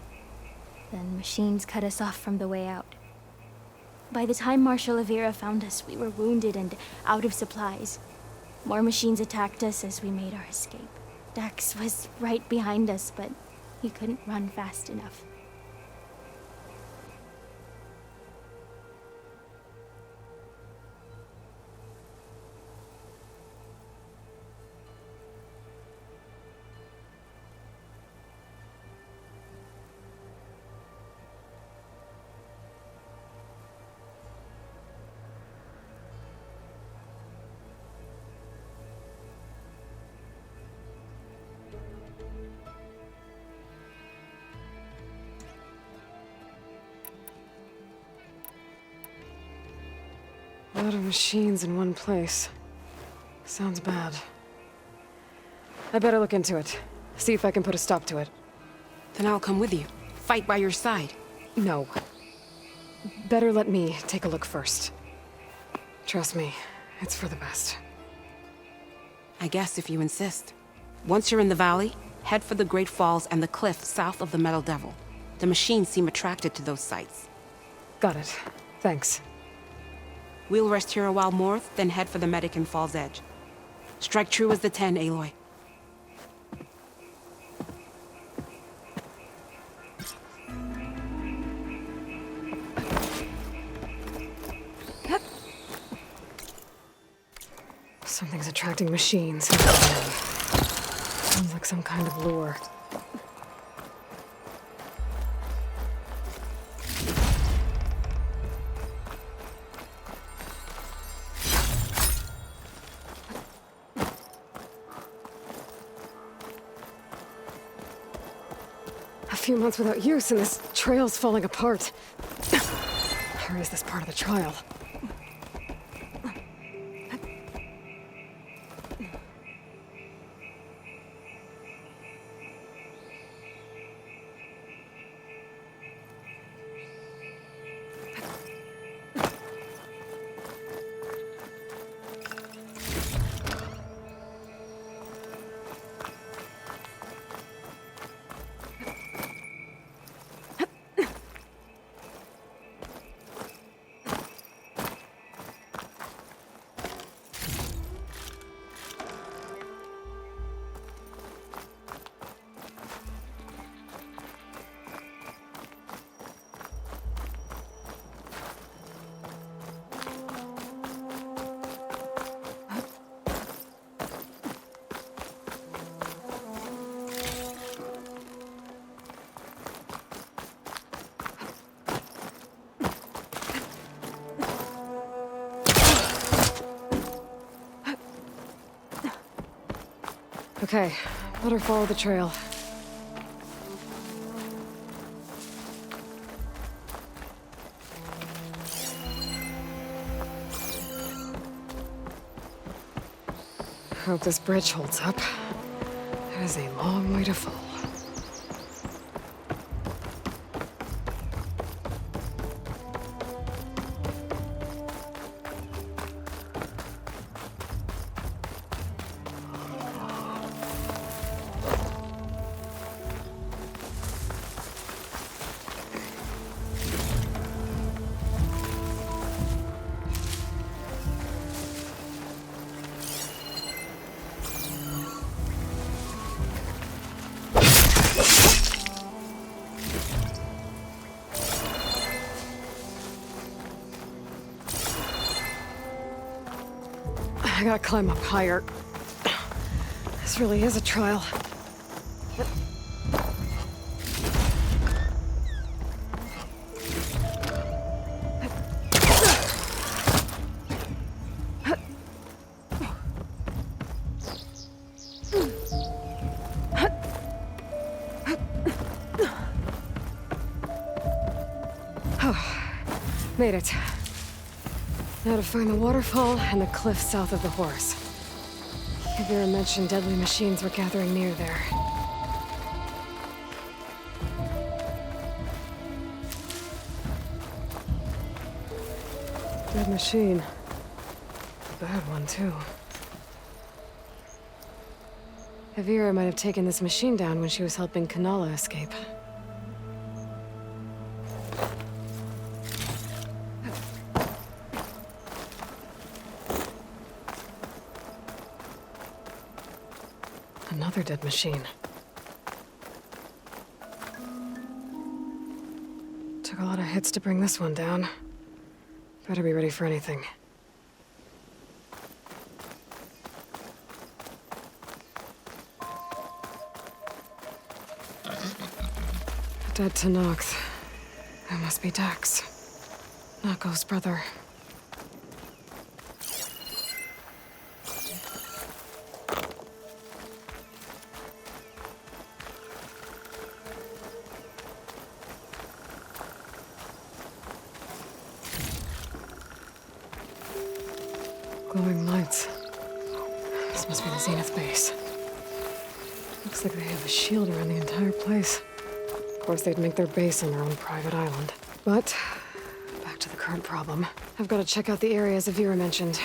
Then machines cut us off from the way out. By the time Marshal Avira found us, we were wounded and out of supplies. More machines attacked us as we made our escape. Dax was right behind us, but he couldn't run fast enough. A lot of machines in one place. Sounds bad. I better look into it. See if I can put a stop to it. Then I'll come with you. Fight by your side. No. Better let me take a look first. Trust me, it's for the best. I guess if you insist. Once you're in the valley, head for the Great Falls and the cliff south of the Metal Devil. The machines seem attracted to those sites. Got it. Thanks. We'll rest here a while more, then head for the medic in Fall's Edge. Strike true as the 10, Aloy. Something's attracting machines. Sounds like some kind of lure. A few months without use and this trail's falling apart. Or is this part of the trial? Okay, better follow the trail. Hope this bridge holds up. That is a long way to fall. I gotta climb up higher. This really is a trial. Oh, made it. Now to find the waterfall and the cliff south of the horse. Avira mentioned deadly machines were gathering near there. Dead machine. A bad one, too. Avira might have taken this machine down when she was helping Kanala escape. Another dead machine. Took a lot of hits to bring this one down. Better be ready for anything. Dead to Nox. That must be Dax. Nako's brother. Glowing lights. This must be the Zenith base. Looks like they have a shield around the entire place. Of course, they'd make their base on their own private island. But, back to the current problem. I've got to check out the areas Avira mentioned.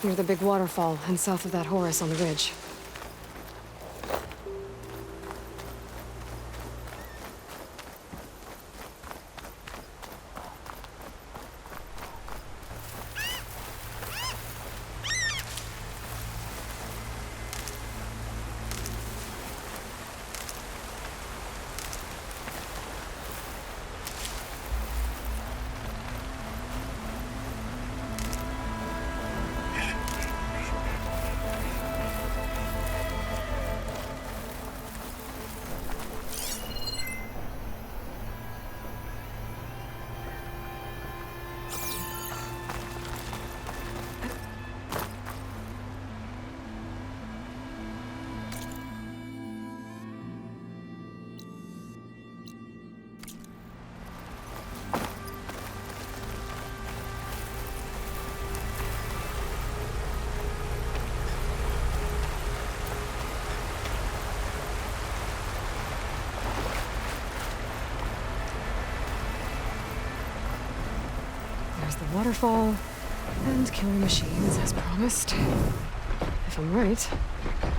Near the big waterfall and south of that Horus on the ridge. There's the waterfall, and killer machines, as promised. If I'm right,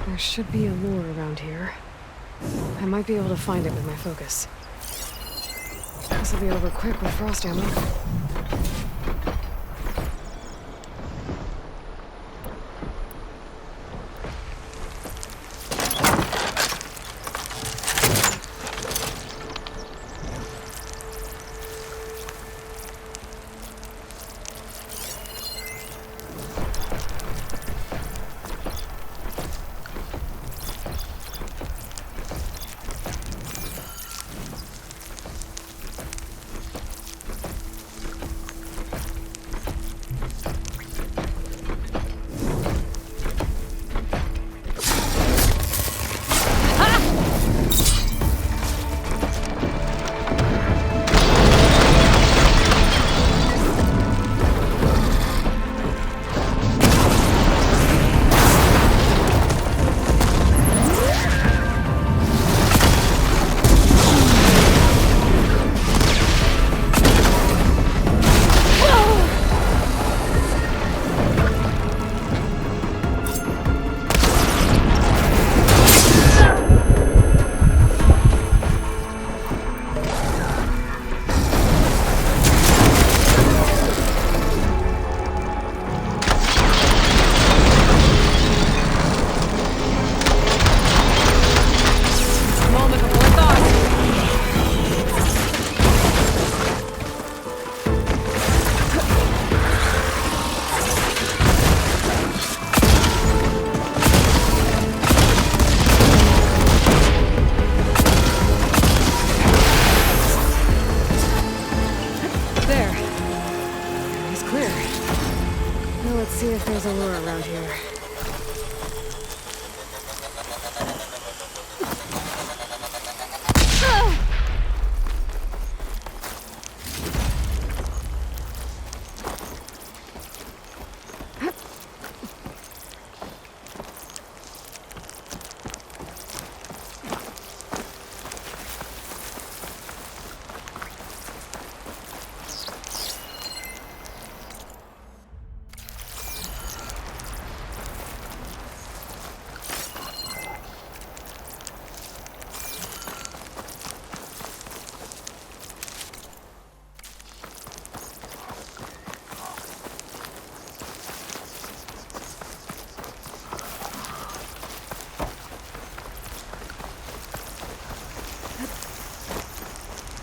there should be a lure around here. I might be able to find it with my focus. This will be over quick with frost ammo. See if there's a lure around here.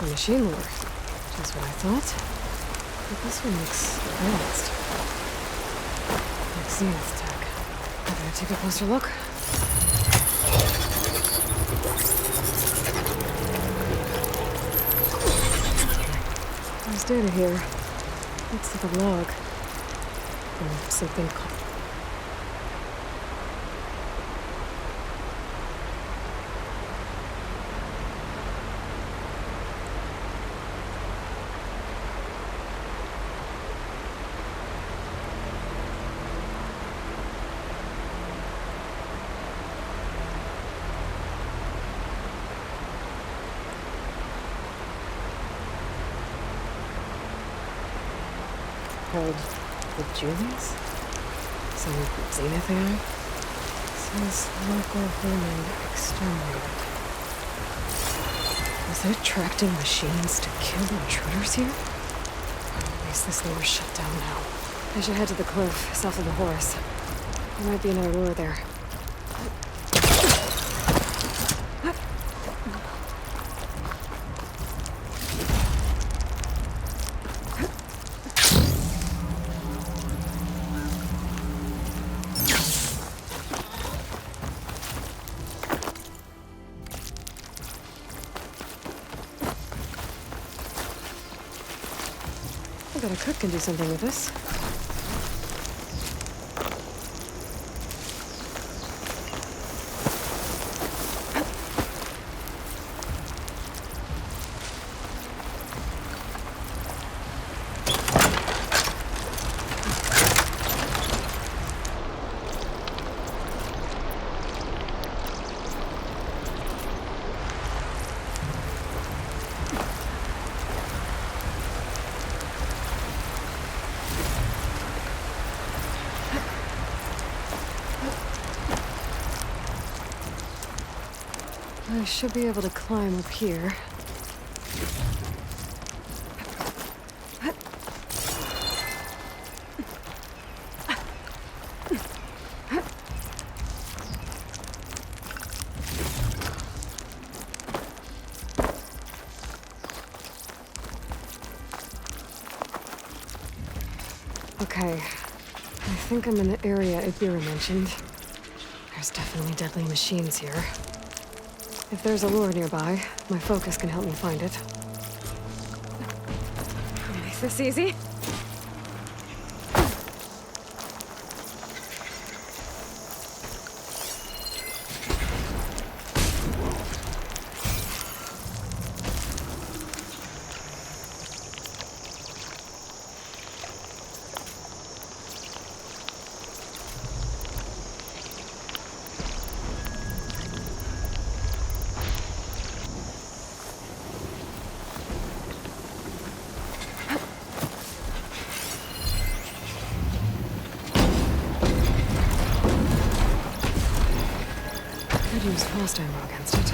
for machine lore, which is what I thought. But this one looks advanced. Like Zenith tech. I better take a closer look. There's data here. Looks like a log. Or something called... called the Julies? Some Zenith AI? Says local human exterminated. Was it attracting machines to kill intruders here? At least this lore's shut down now. I should head to the cliff south of the Horus. There might be another lure there. I bet a cook can do something with this. I should be able to climb up here. Okay, I think I'm in the area Ibira mentioned. There's definitely deadly machines here. If there's a lure nearby, my focus can help me find it. Make this easy. Could use frost ammo against it.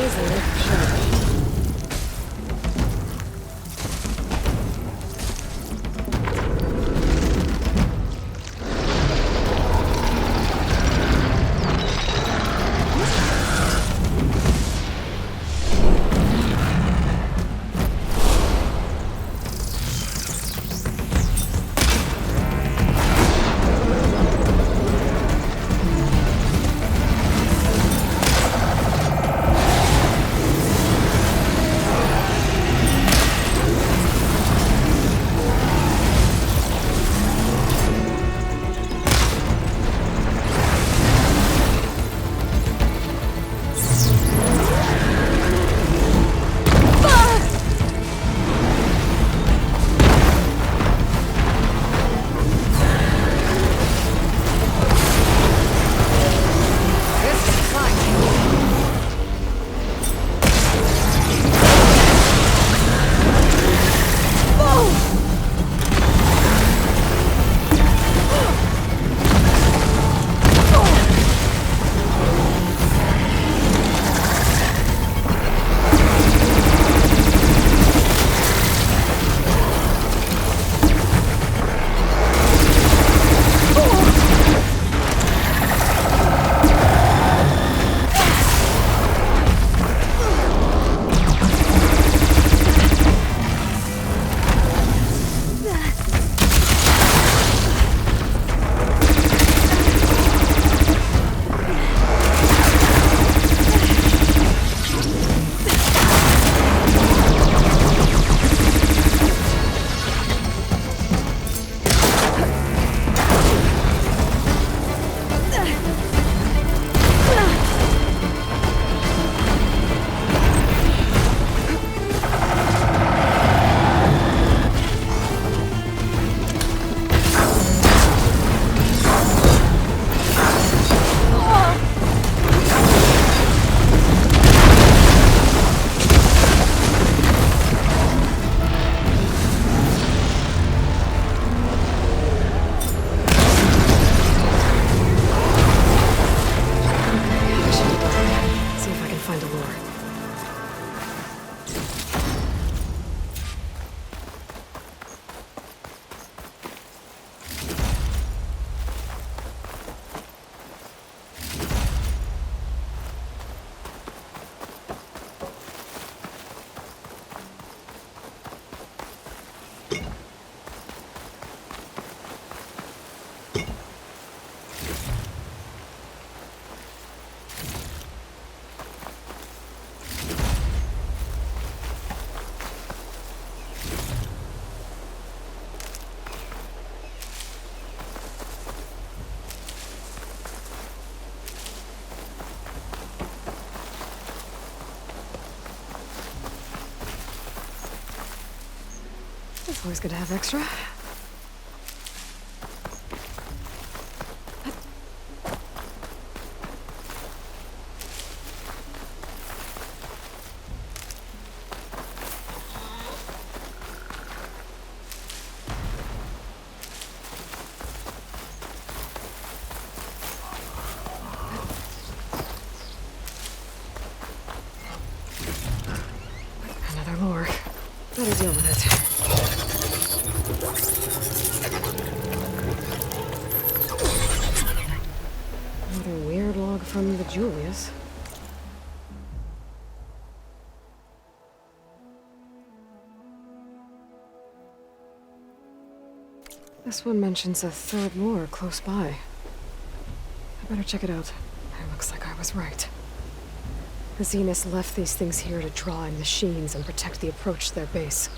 is a lift shot. It's always good to have extra. Another lure. Better deal with it. Another weird log from the Julius. This one mentions a third lure close by. I better check it out. It looks like I was right. The Zeniths left these things here to draw in machines and protect the approach to their base.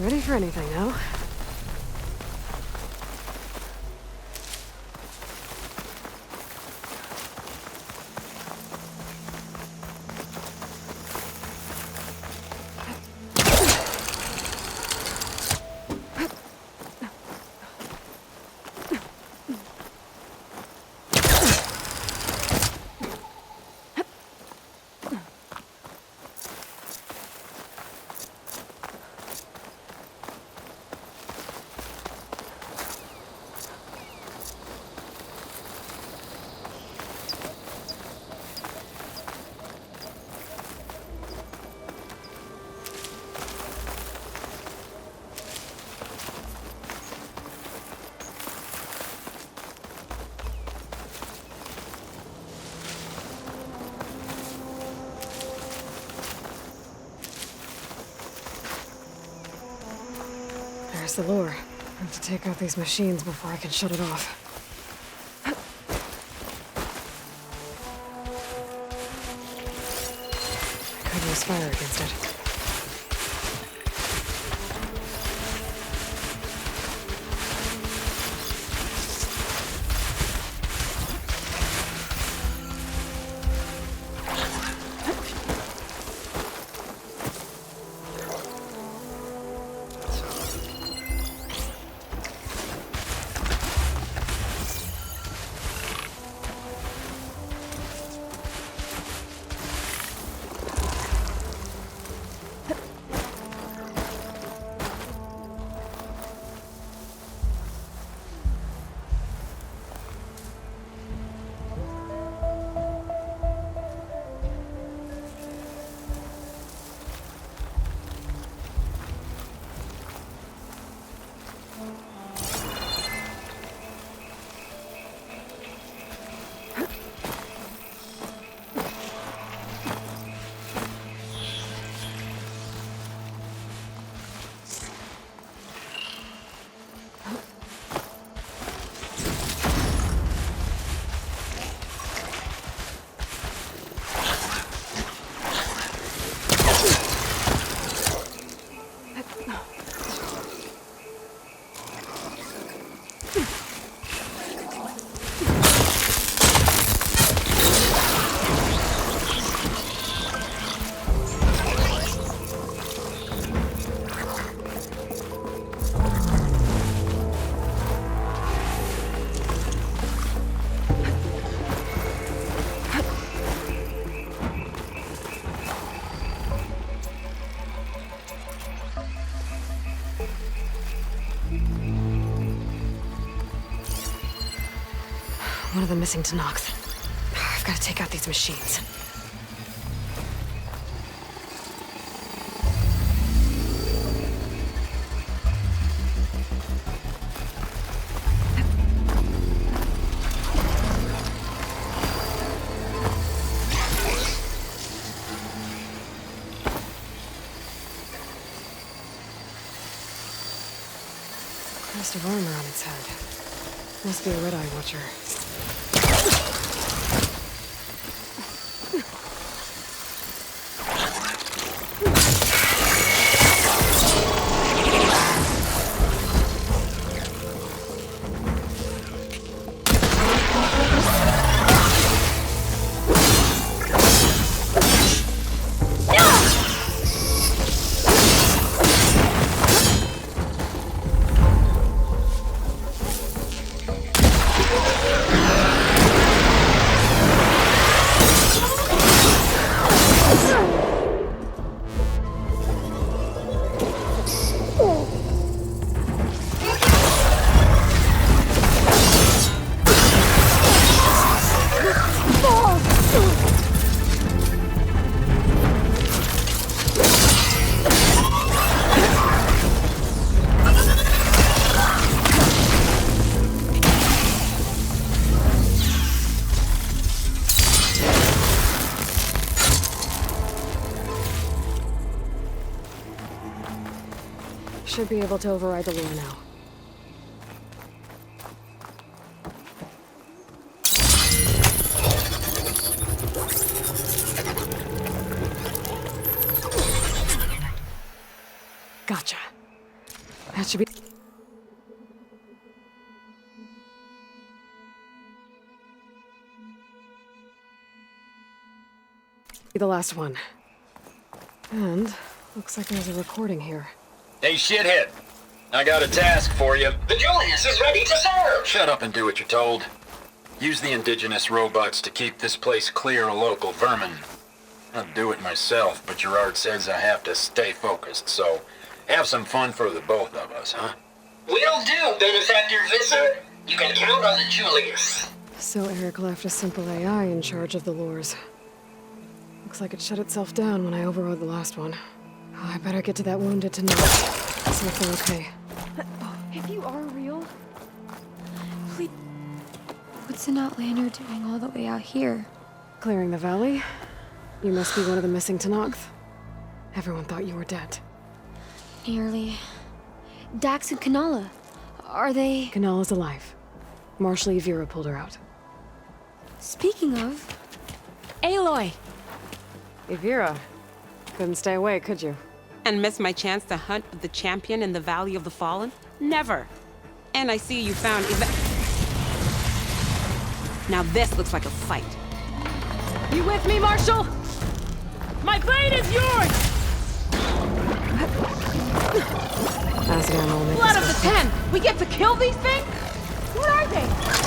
Ready for anything now. There's the lure. I have to take out these machines before I can shut it off. I could use fire against it. One of the missing Tanoks. I've got to take out these machines. Crest of armor on its head. Must be a Red-Eye Watcher. Should be able to override the lure now. Gotcha. Be the last one. And looks like there's a recording here. Hey, shithead. I got a task for you. The Julius is ready to serve! Shut up and do what you're told. Use the indigenous robots to keep this place clear of local vermin. I'd do it myself, but Gerard says I have to stay focused, so have some fun for the both of us, huh? Will do, Benefactor Visser. You can count on the Julius. So Eric left a simple AI in charge of the lures. Looks like it shut itself down when I overrode the last one. Oh, I better get to that wounded to know. See if they're okay. If you are real, please. What's an Outlander doing all the way out here? Clearing the valley? You must be one of the missing Tenakth. Everyone thought you were dead. Nearly. Dax and Kanala. Are they... Kanala's alive. Marshal Yvira pulled her out. Speaking of... Aloy! Yvira. Couldn't stay away, could you? And miss my chance to hunt with the champion in the Valley of the Fallen? Never. And I see you found Now this looks like a fight. You with me, Marshal? My blade is yours! Acid ammo will make Blood this of the go quick. 10! We get to kill these things? What are they?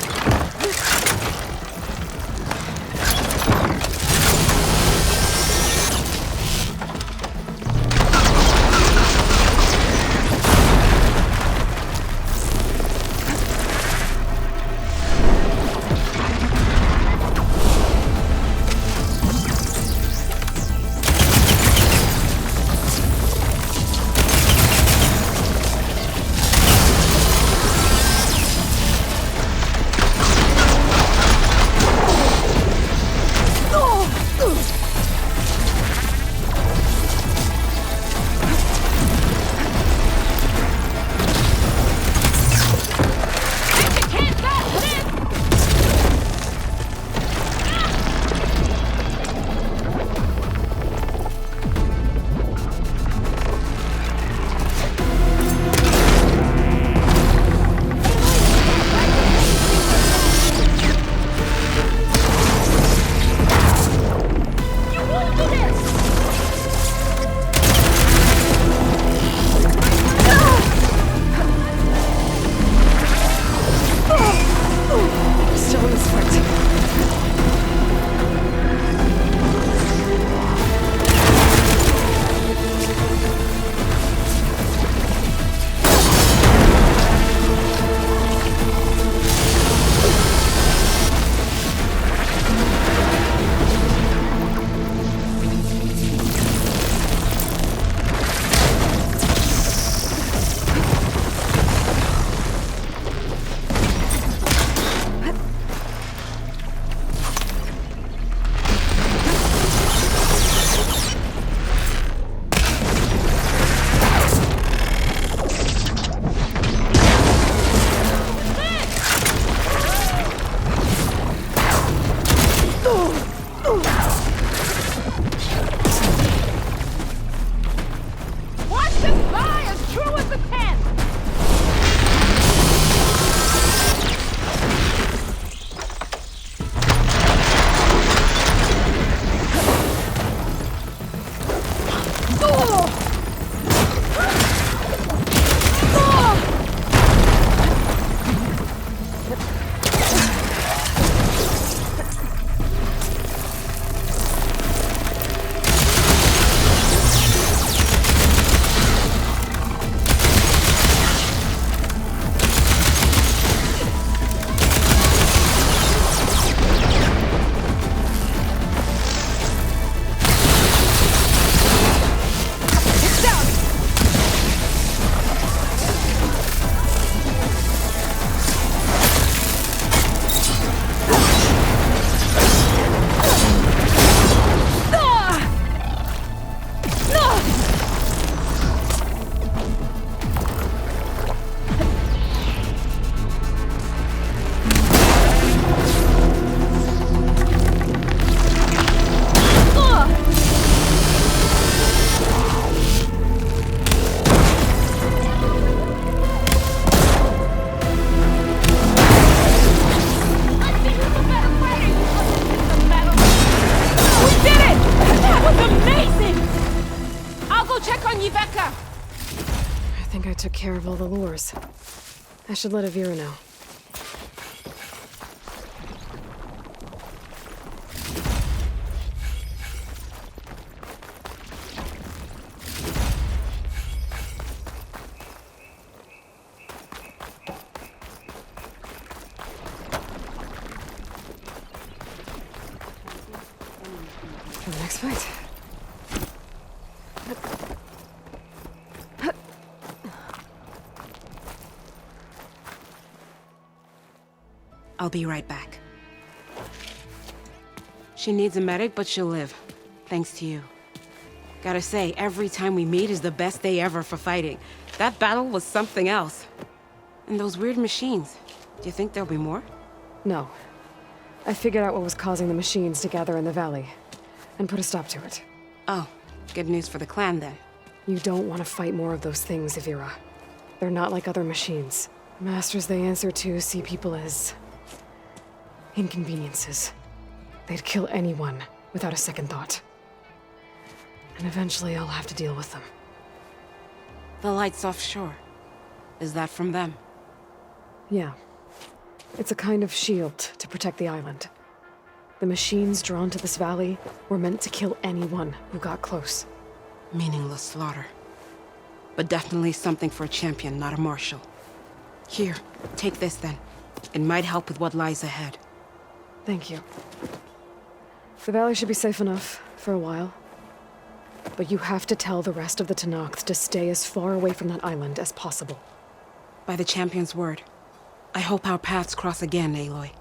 took care of all the lures. I should let Avira know. For the next fight. I'll be right back. She needs a medic, but she'll live. Thanks to you. Gotta say, every time we meet is the best day ever for fighting. That battle was something else. And those weird machines. Do you think there'll be more? No. I figured out what was causing the machines to gather in the valley, and put a stop to it. Oh, good news for the clan then. You don't want to fight more of those things, Avira. They're not like other machines. The masters they answer to see people as inconveniences. They'd kill anyone without a second thought. And eventually I'll have to deal with them. The lights offshore. Is that from them? Yeah. It's a kind of shield to protect the island. The machines drawn to this valley were meant to kill anyone who got close. Meaningless slaughter. But definitely something for a champion, not a marshal. Here, take this then. It might help with what lies ahead. Thank you. The valley should be safe enough for a while. But you have to tell the rest of the Tenakth to stay as far away from that island as possible. By the champion's word. I hope our paths cross again, Aloy.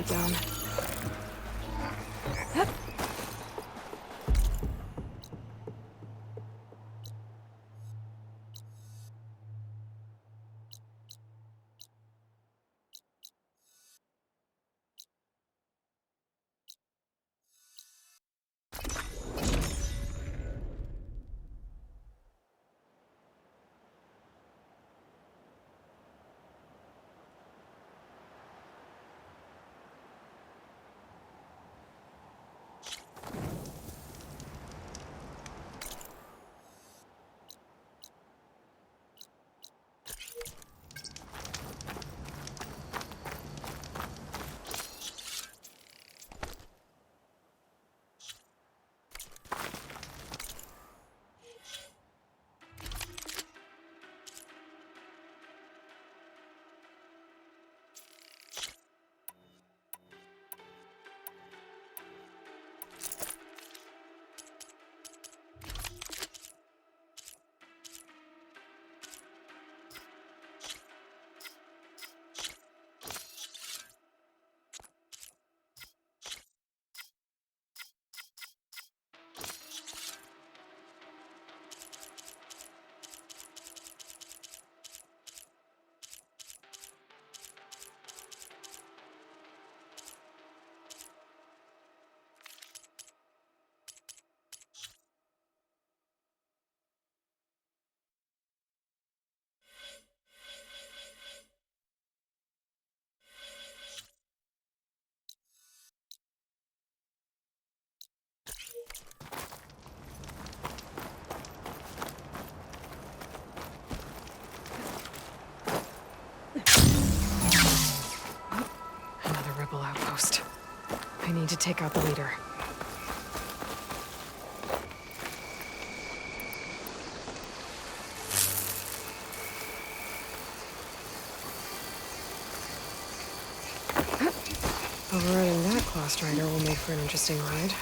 it down. Another rebel outpost. I need to take out the leader. Overriding that Claw Strider will make for an interesting ride.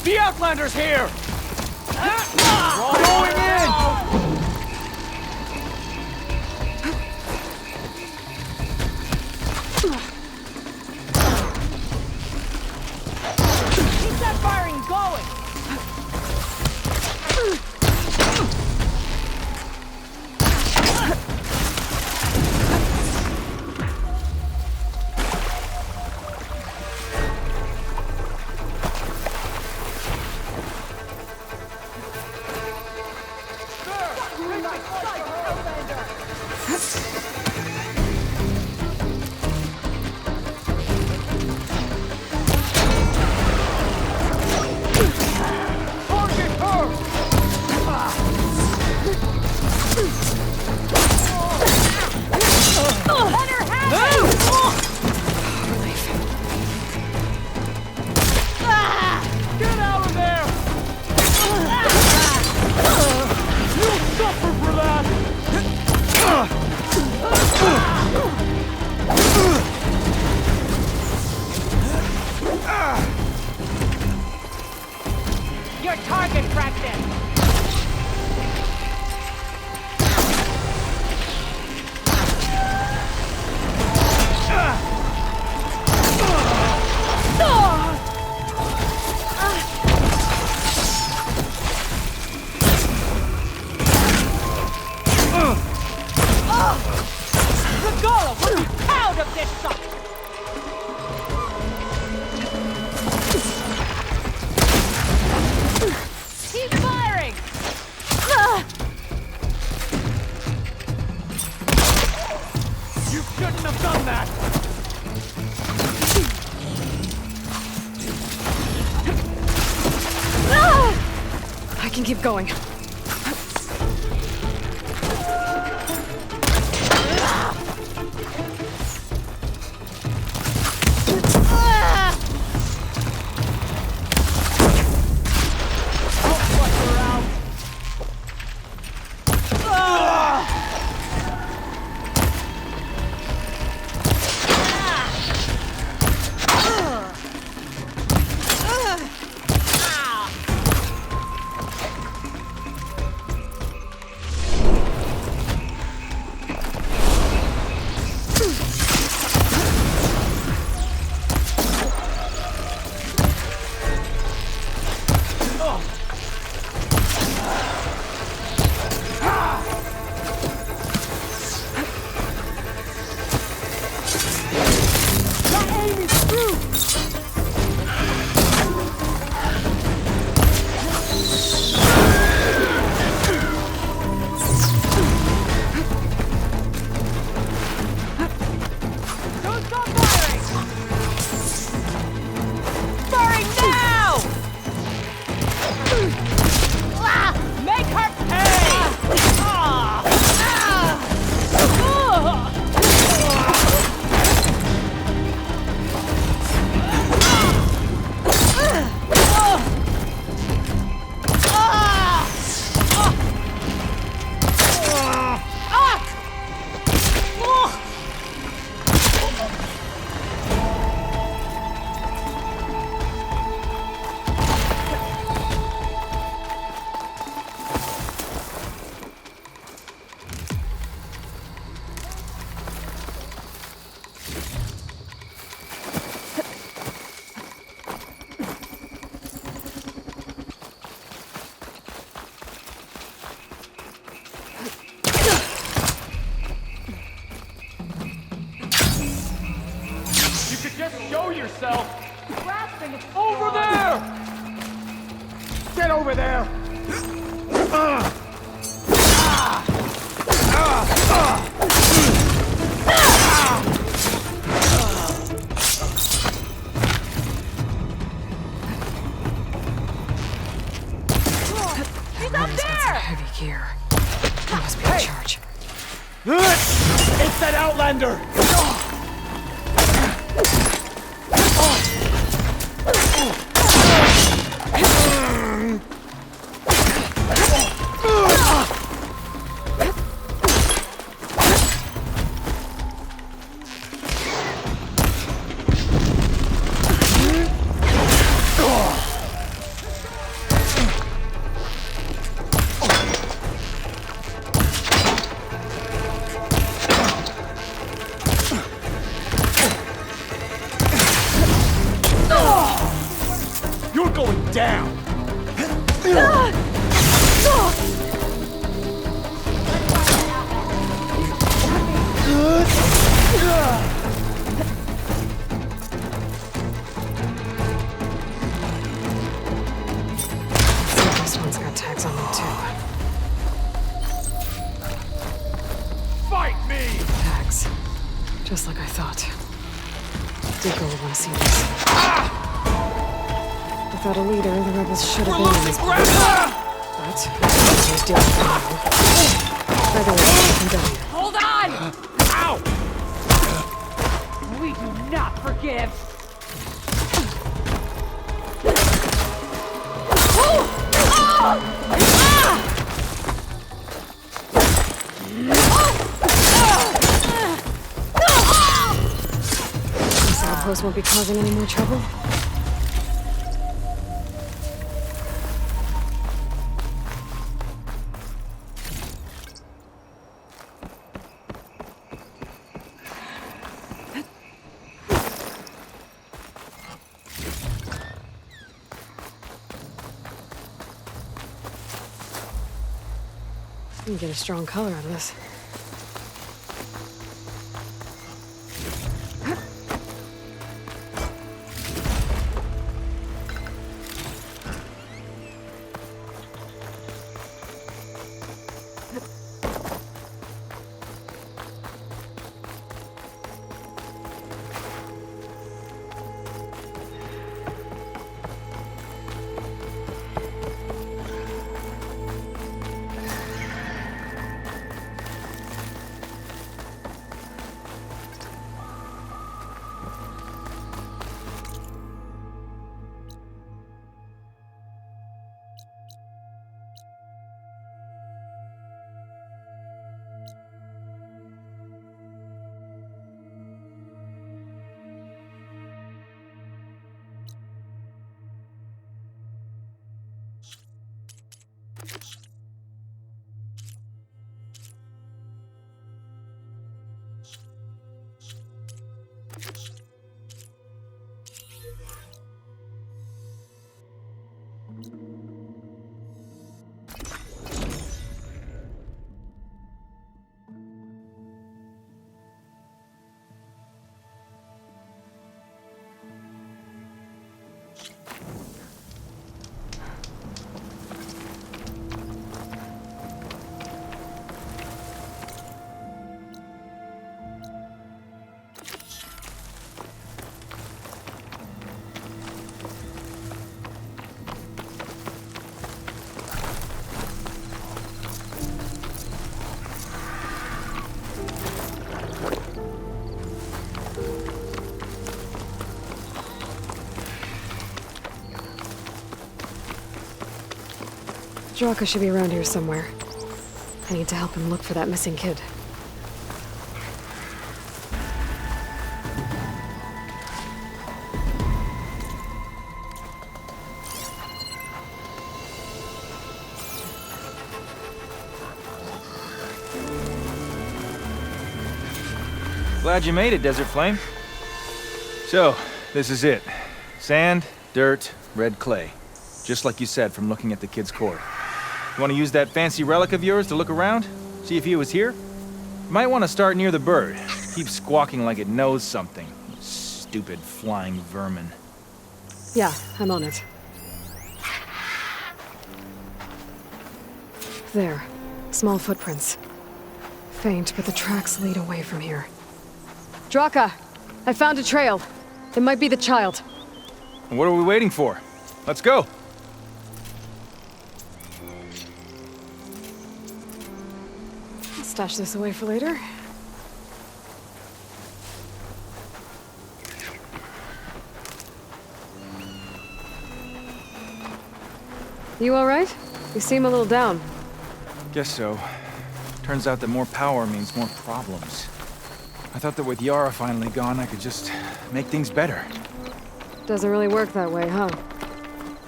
The Outlander's here! Going in! Keep that firing going! Your target practice! Regala will be proud of this shot! Keep firing! You shouldn't have done that! I can keep going. yourself! Grasping it Over there! Get over there! He's up there! Heavy gear. That must be a charge. It's that Outlander! You're going down! This one's got tags on them too. Fight me! Tags. Just like I thought. Deco will want to see this. Without a leader, the rebels should have been in this place. But he's dealing with them now. Either way, I'm done. Hold on! Ow! We do not forgive! This outpost won't be causing any more trouble. You can get a strong color out of this. Draka should be around here somewhere. I need to help him look for that missing kid. Glad you made it, Desert Flame. So, this is it. Sand, dirt, red clay. Just like you said from looking at the kid's core. You want to use that fancy relic of yours to look around? See if he was here? You might want to start near the bird. Keeps squawking like it knows something. Stupid flying vermin. Yeah, I'm on it. There. Small footprints. Faint, but the tracks lead away from here. Draka! I found a trail. It might be the child. What are we waiting for? Let's go! I'll stash this away for later. You alright? You seem a little down. Guess so. Turns out that more power means more problems. I thought that with Yara finally gone, I could just make things better. Doesn't really work that way, huh?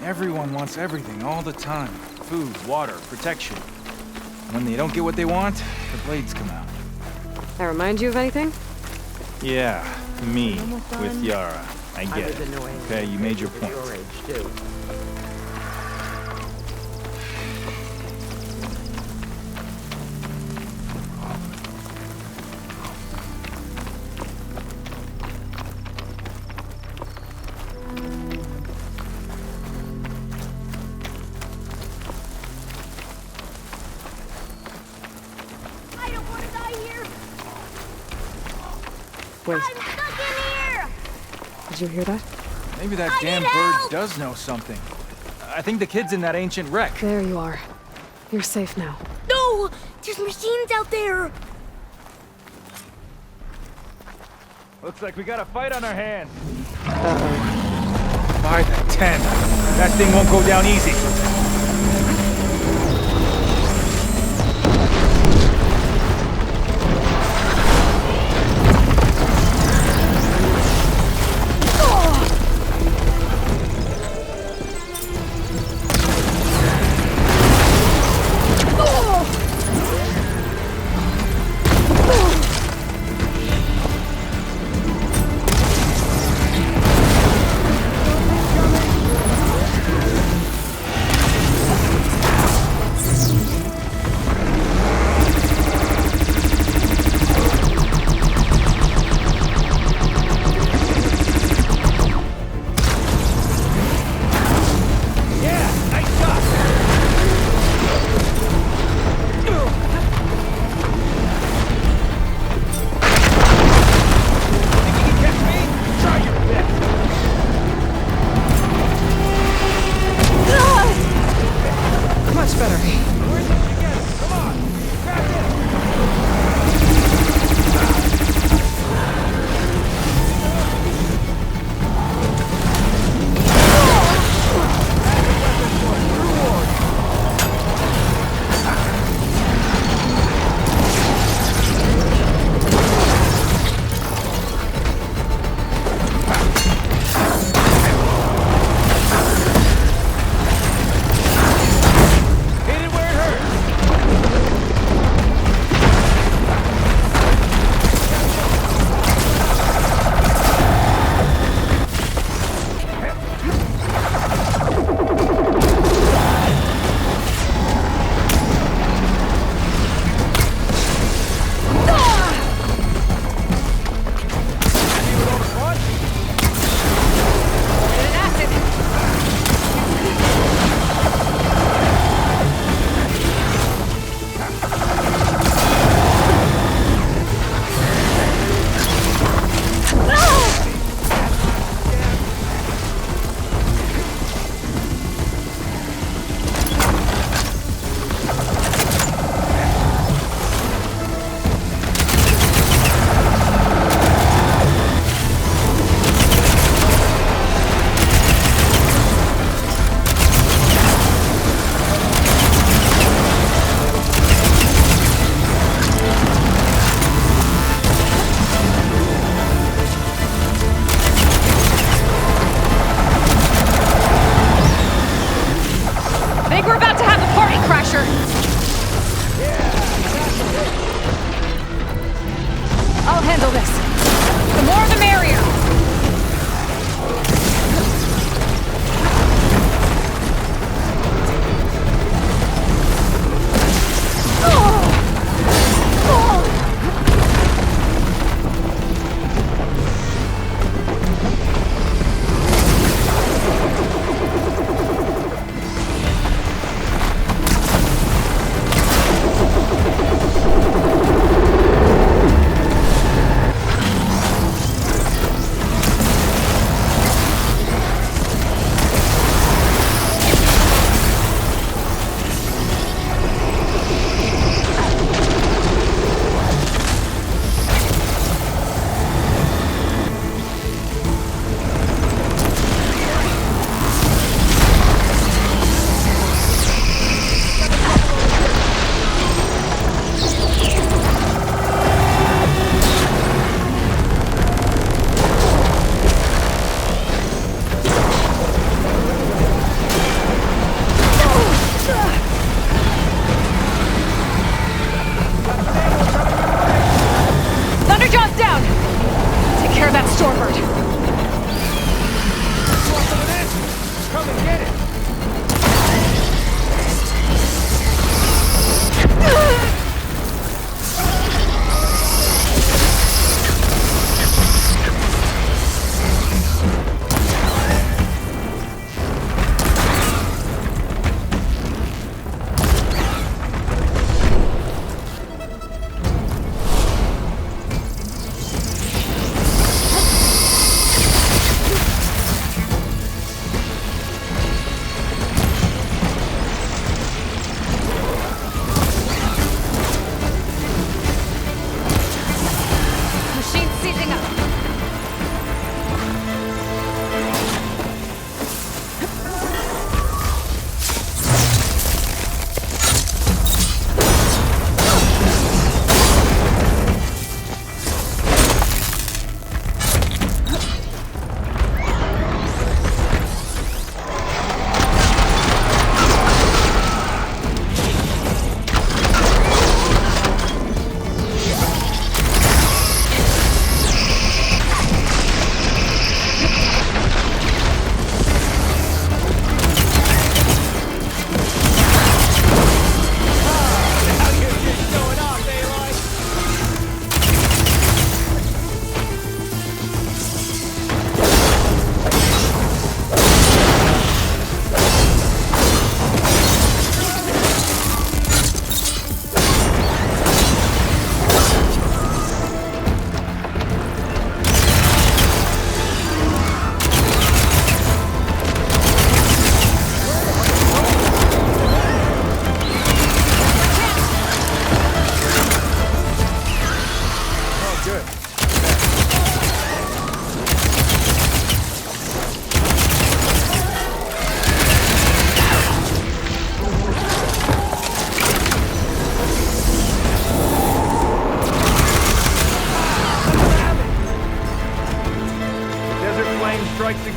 Everyone wants everything all the time. Food, water, protection. When they don't get what they want, the blades come out. That remind you of anything? Yeah, me with Yara. I get it. Okay, you made your point. Wait. I'm stuck in here! Did you hear that? Maybe that damn bird does know something. I think the kid's in that ancient wreck. There you are. You're safe now. No! There's machines out there! Looks like we got a fight on our hands. Uh-oh. By the 10. That thing won't go down easy.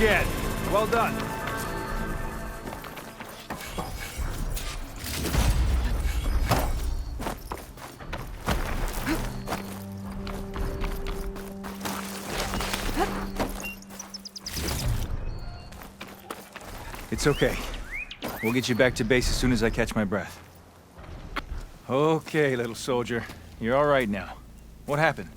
again. Well done. It's okay. We'll get you back to base as soon as I catch my breath. Okay, little soldier. You're all right now. What happened?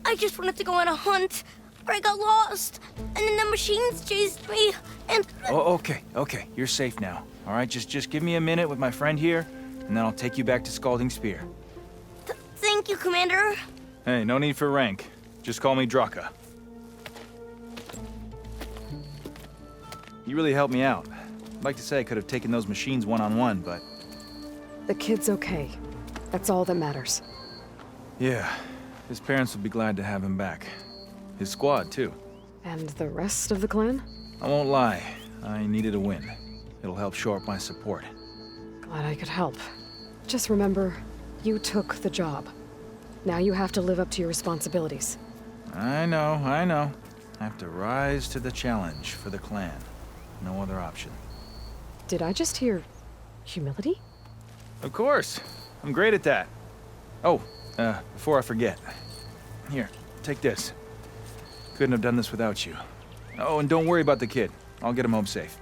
I just wanted to go on a hunt, but I got lost, and then the machines chased me, and... Oh, okay. You're safe now. All right, just give me a minute with my friend here, and then I'll take you back to Scalding Spear. Thank you, Commander. Hey, no need for rank. Just call me Draka. You really helped me out. I'd like to say I could have taken those machines one-on-one, but... The kid's okay. That's all that matters. Yeah, his parents will be glad to have him back. His squad, too. And the rest of the clan? I won't lie. I needed a win. It'll help shore up my support. Glad I could help. Just remember, you took the job. Now you have to live up to your responsibilities. I know. I have to rise to the challenge for the clan. No other option. Did I just hear humility? Of course. I'm great at that. Oh, before I forget. Here, take this. Couldn't have done this without you. Oh, and don't worry about the kid. I'll get him home safe.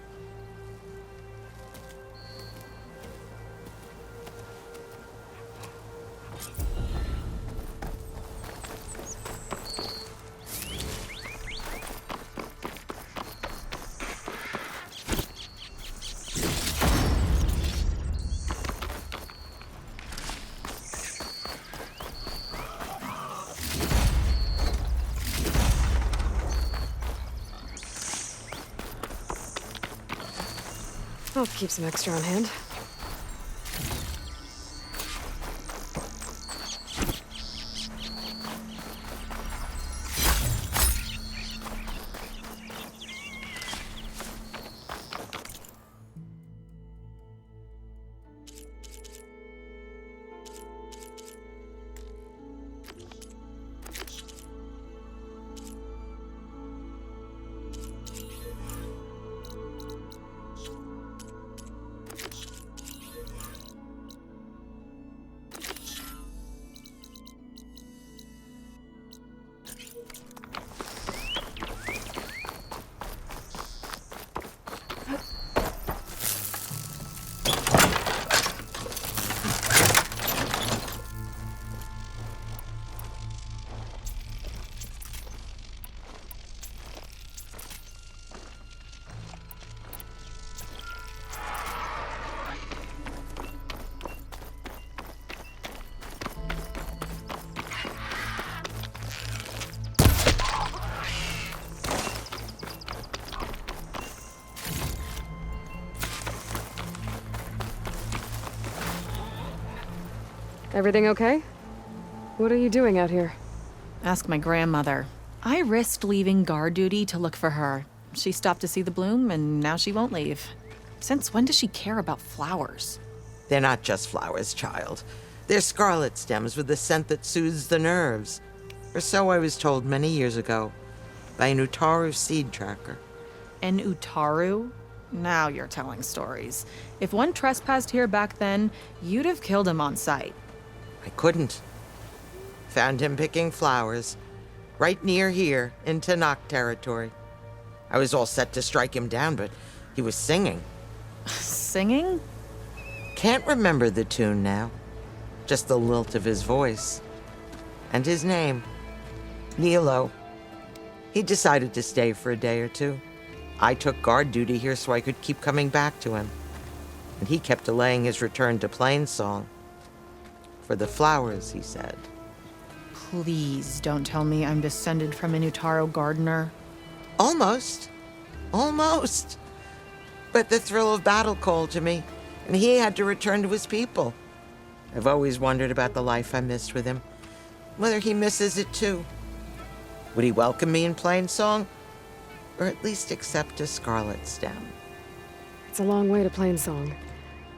I'll keep some extra on hand. Everything okay? What are you doing out here? Ask my grandmother. I risked leaving guard duty to look for her. She stopped to see the bloom, and now she won't leave. Since when does she care about flowers? They're not just flowers, child. They're scarlet stems with a scent that soothes the nerves. Or so I was told many years ago by an Utaru seed tracker. An Utaru? Now you're telling stories. If one trespassed here back then, you'd have killed him on sight. I couldn't. Found him picking flowers, right near here in Tenakth territory. I was all set to strike him down, but he was singing. Singing? Can't remember the tune now. Just the lilt of his voice. And his name. Nilo. He decided to stay for a day or two. I took guard duty here so I could keep coming back to him. And he kept delaying his return to Plainsong. For the flowers, he said. Please don't tell me I'm descended from an Utaru gardener. Almost. But the thrill of battle called to me, and he had to return to his people. I've always wondered about the life I missed with him, whether he misses it too. Would he welcome me in Plainsong, or at least accept a scarlet stem? It's a long way to Plainsong,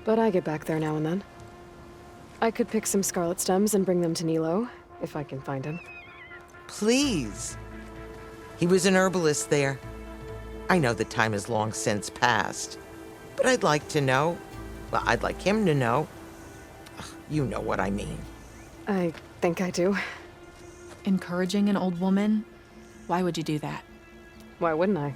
but I get back there now and then. I could pick some scarlet stems and bring them to Nilo, if I can find him. Please. He was an herbalist there. I know the time has long since passed, but I'd like to know. Well, I'd like him to know. Ugh, you know what I mean. I think I do. Encouraging an old woman? Why would you do that? Why wouldn't I?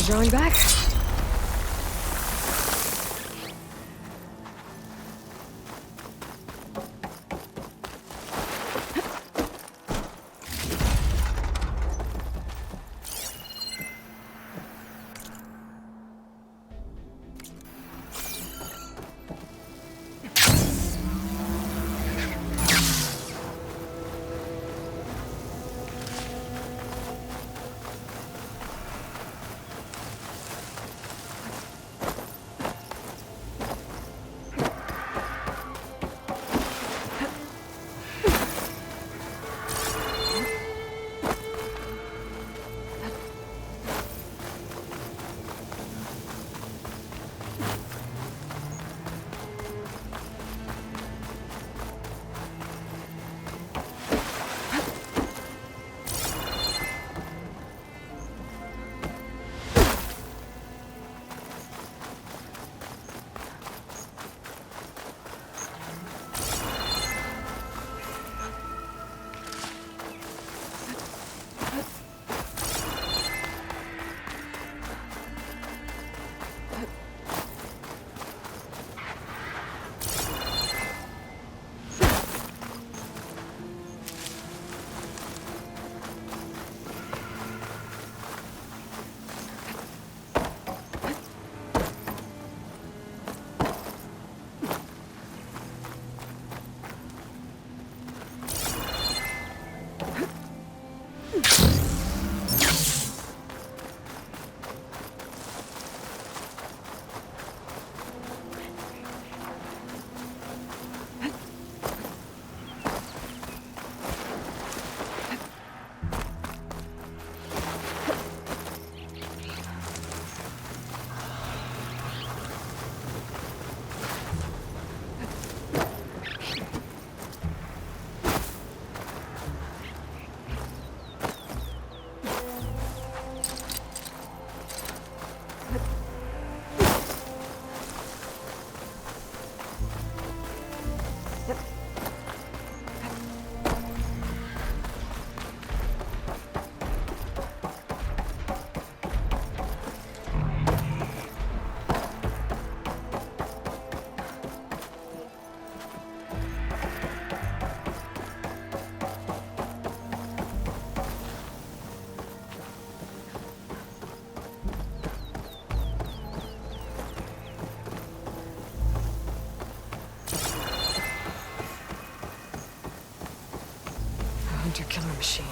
Drawing back. Hunter-killer machine.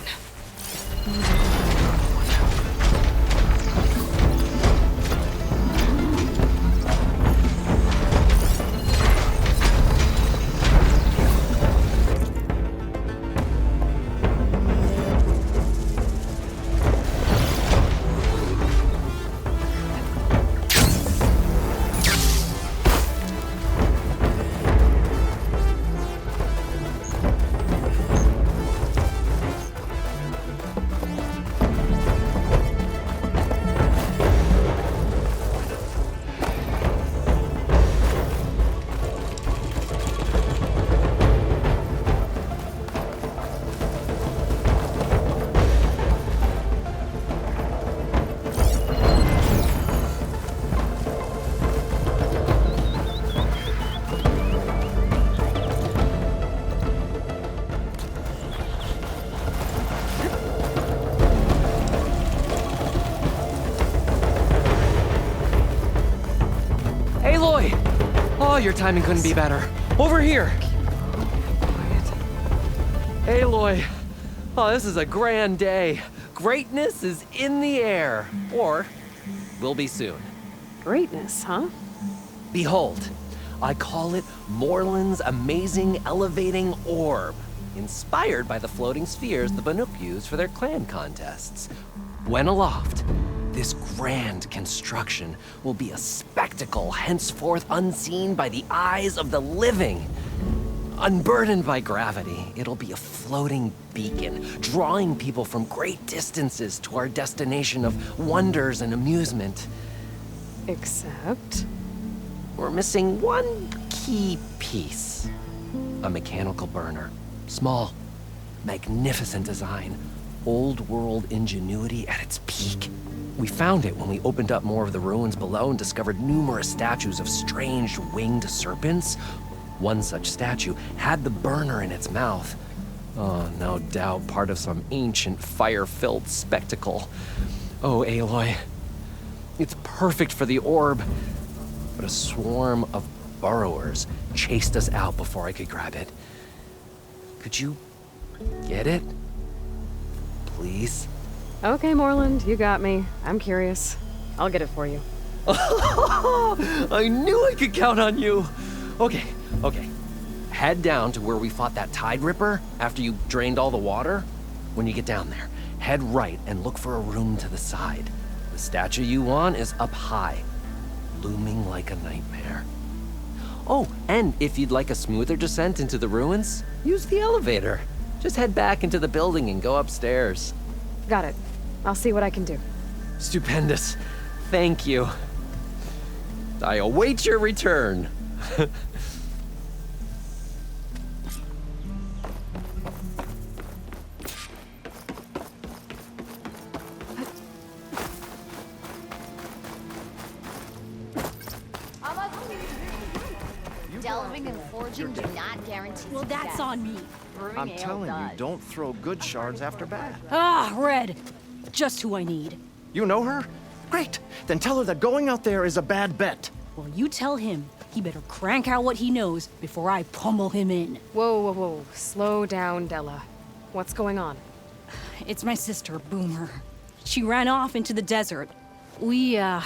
your timing couldn't be better. Over here! Aloy! Oh, this is a grand day. Greatness is in the air. Or, will be soon. Greatness, huh? Behold, I call it Morland's amazing elevating orb, inspired by the floating spheres the Banuk use for their clan contests. When aloft, this grand construction will be a spectacle henceforth unseen by the eyes of the living. Unburdened by gravity, it'll be a floating beacon, drawing people from great distances to our destination of wonders and amusement. Except? We're missing one key piece. A mechanical burner. Small, magnificent design. Old world ingenuity at its peak. We found it when we opened up more of the ruins below and discovered numerous statues of strange winged serpents. One such statue had the burner in its mouth. Oh, no doubt part of some ancient fire-filled spectacle. Oh, Aloy. It's perfect for the orb. But a swarm of burrowers chased us out before I could grab it. Could you get it? Please? Okay, Morland, you got me. I'm curious. I'll get it for you. I knew I could count on you. Okay. Head down to where we fought that Tide Ripper after you drained all the water. When you get down there, head right and look for a room to the side. The statue you want is up high, looming like a nightmare. Oh, and if you'd like a smoother descent into the ruins, use the elevator. Just head back into the building and go upstairs. Got it. I'll see what I can do. Stupendous. Thank you. I await your return. Delving and forging do not guarantee Well, that's on me. Brewing I'm ale telling you, does. don't throw good shards after bad. Ah, Red. Just who I need. You know her? Great. Then tell her that going out there is a bad bet. Well, you tell him he better crank out what he knows before I pummel him in. Whoa. Slow down, Della. What's going on? It's my sister, Boomer. She ran off into the desert. We had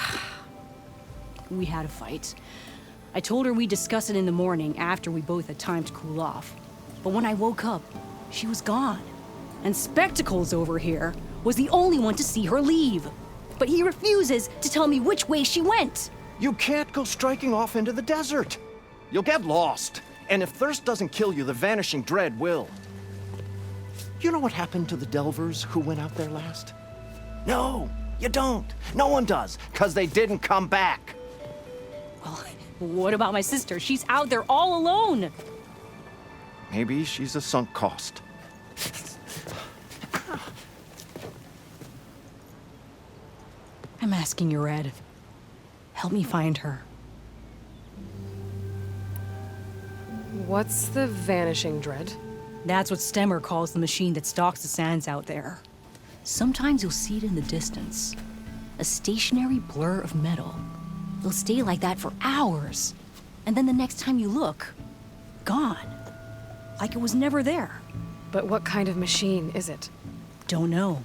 a fight. I told her we'd discuss it in the morning after we both had time to cool off. But when I woke up, she was gone. And Spectacles over here was the only one to see her leave. But he refuses to tell me which way she went. You can't go striking off into the desert. You'll get lost. And if thirst doesn't kill you, the vanishing dread will. You know what happened to the Delvers who went out there last? No, you don't. No one does, because they didn't come back. Well, what about my sister? She's out there all alone. Maybe she's a sunk cost. I'm asking you, Red. Help me find her. What's the Vanishing Dread? That's what Stemmer calls the machine that stalks the sands out there. Sometimes you'll see it in the distance. A stationary blur of metal. It'll stay like that for hours. And then the next time you look, gone. Like it was never there. But what kind of machine is it? Don't know.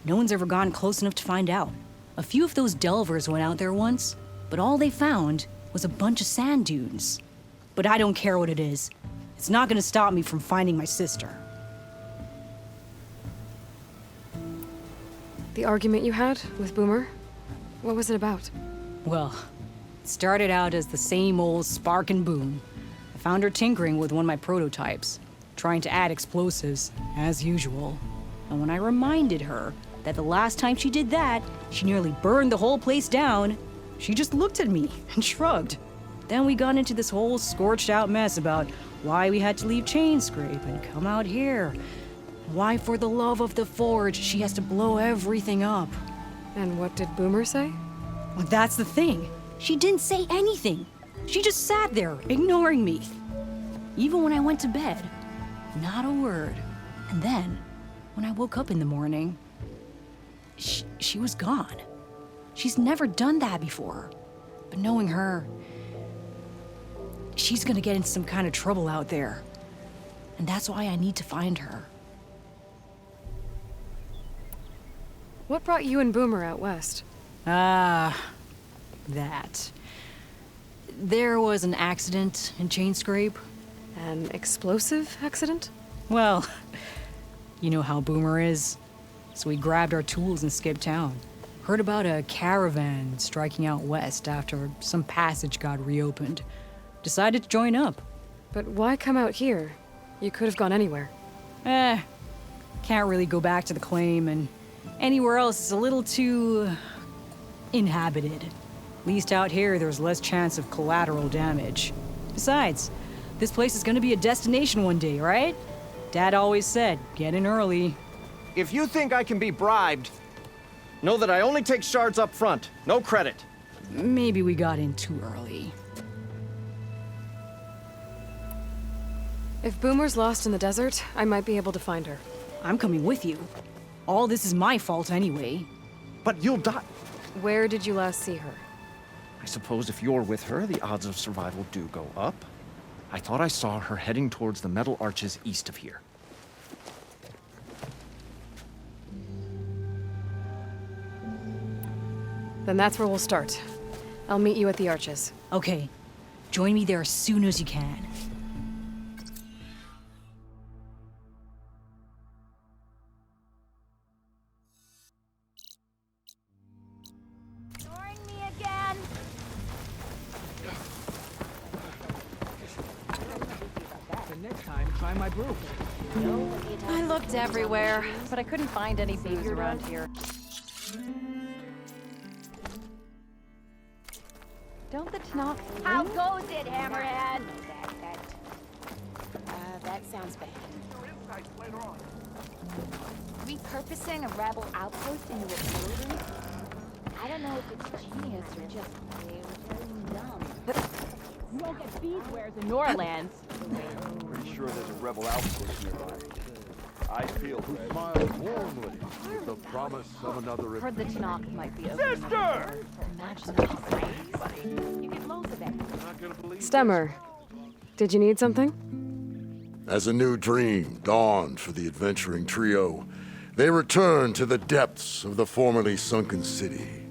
No one's ever gone close enough to find out. A few of those delvers went out there once, but all they found was a bunch of sand dunes. But I don't care what it is. It's not gonna stop me from finding my sister. The argument you had with Boomer? What was it about? Well, it started out as the same old spark and boom. I found her tinkering with one of my prototypes, trying to add explosives, as usual. And when I reminded her that the last time she did that, she nearly burned the whole place down, she just looked at me and shrugged. Then we got into this whole scorched out mess about why we had to leave Chainscrape and come out here. Why, for the love of the Forge, she has to blow everything up. And what did Boomer say? Well, that's the thing. She didn't say anything. She just sat there, ignoring me. Even when I went to bed, not a word. And then, when I woke up in the morning, she was gone. She's never done that before. But knowing her, she's gonna get into some kind of trouble out there. And that's why I need to find her. What brought you and Boomer out west? That. There was an accident in Chainscrape. An explosive accident? Well, you know how Boomer is. So we grabbed our tools and skipped town. Heard about a caravan striking out west after some passage got reopened. Decided to join up. But why come out here? You could have gone anywhere. Can't really go back to the claim, and anywhere else is a little too inhabited. At least out here, there's less chance of collateral damage. Besides, this place is gonna be a destination one day, right? Dad always said, get in early. If you think I can be bribed, know that I only take shards up front, no credit. Maybe we got in too early. If Boomer's lost in the desert, I might be able to find her. I'm coming with you. All this is my fault anyway. But you'll die. Where did you last see her? I suppose if you're with her, the odds of survival do go up. I thought I saw her heading towards the metal arches east of here. Then that's where we'll start. I'll meet you at the arches. Okay. Join me there as soon as you can. Ignoring me again. The next time, try my brew. I looked everywhere, but I couldn't find any bees around here. Don't the Tenakth... How goes it, Hammerhead? That sounds bad. Repurposing a rebel outpost into a building? I don't know if it's genius or just very dumb. You won't get bees wares in Norlands. Pretty sure there's a rebel outpost nearby. I feel who smiles warmly with the promise of another Heard the adventure. Tenakth might be open. Sister! Imagine that. You get loads of it. Stemmer, did you need something? As a new dream dawned for the adventuring trio, they returned to the depths of the formerly sunken city,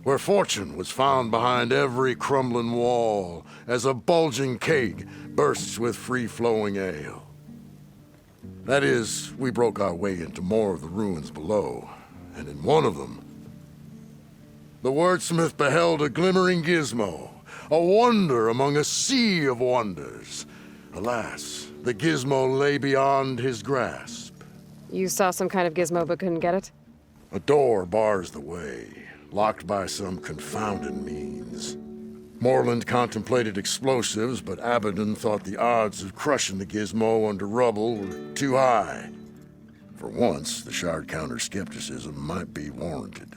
where fortune was found behind every crumbling wall as a bulging keg bursts with free-flowing ale. That is, we broke our way into more of the ruins below, and in one of them, the wordsmith beheld a glimmering gizmo, a wonder among a sea of wonders. Alas, the gizmo lay beyond his grasp. You saw some kind of gizmo but couldn't get it? A door bars the way, locked by some confounded means. Moreland contemplated explosives, but Abaddon thought the odds of crushing the gizmo under rubble were too high. For once, the shard counter's skepticism might be warranted.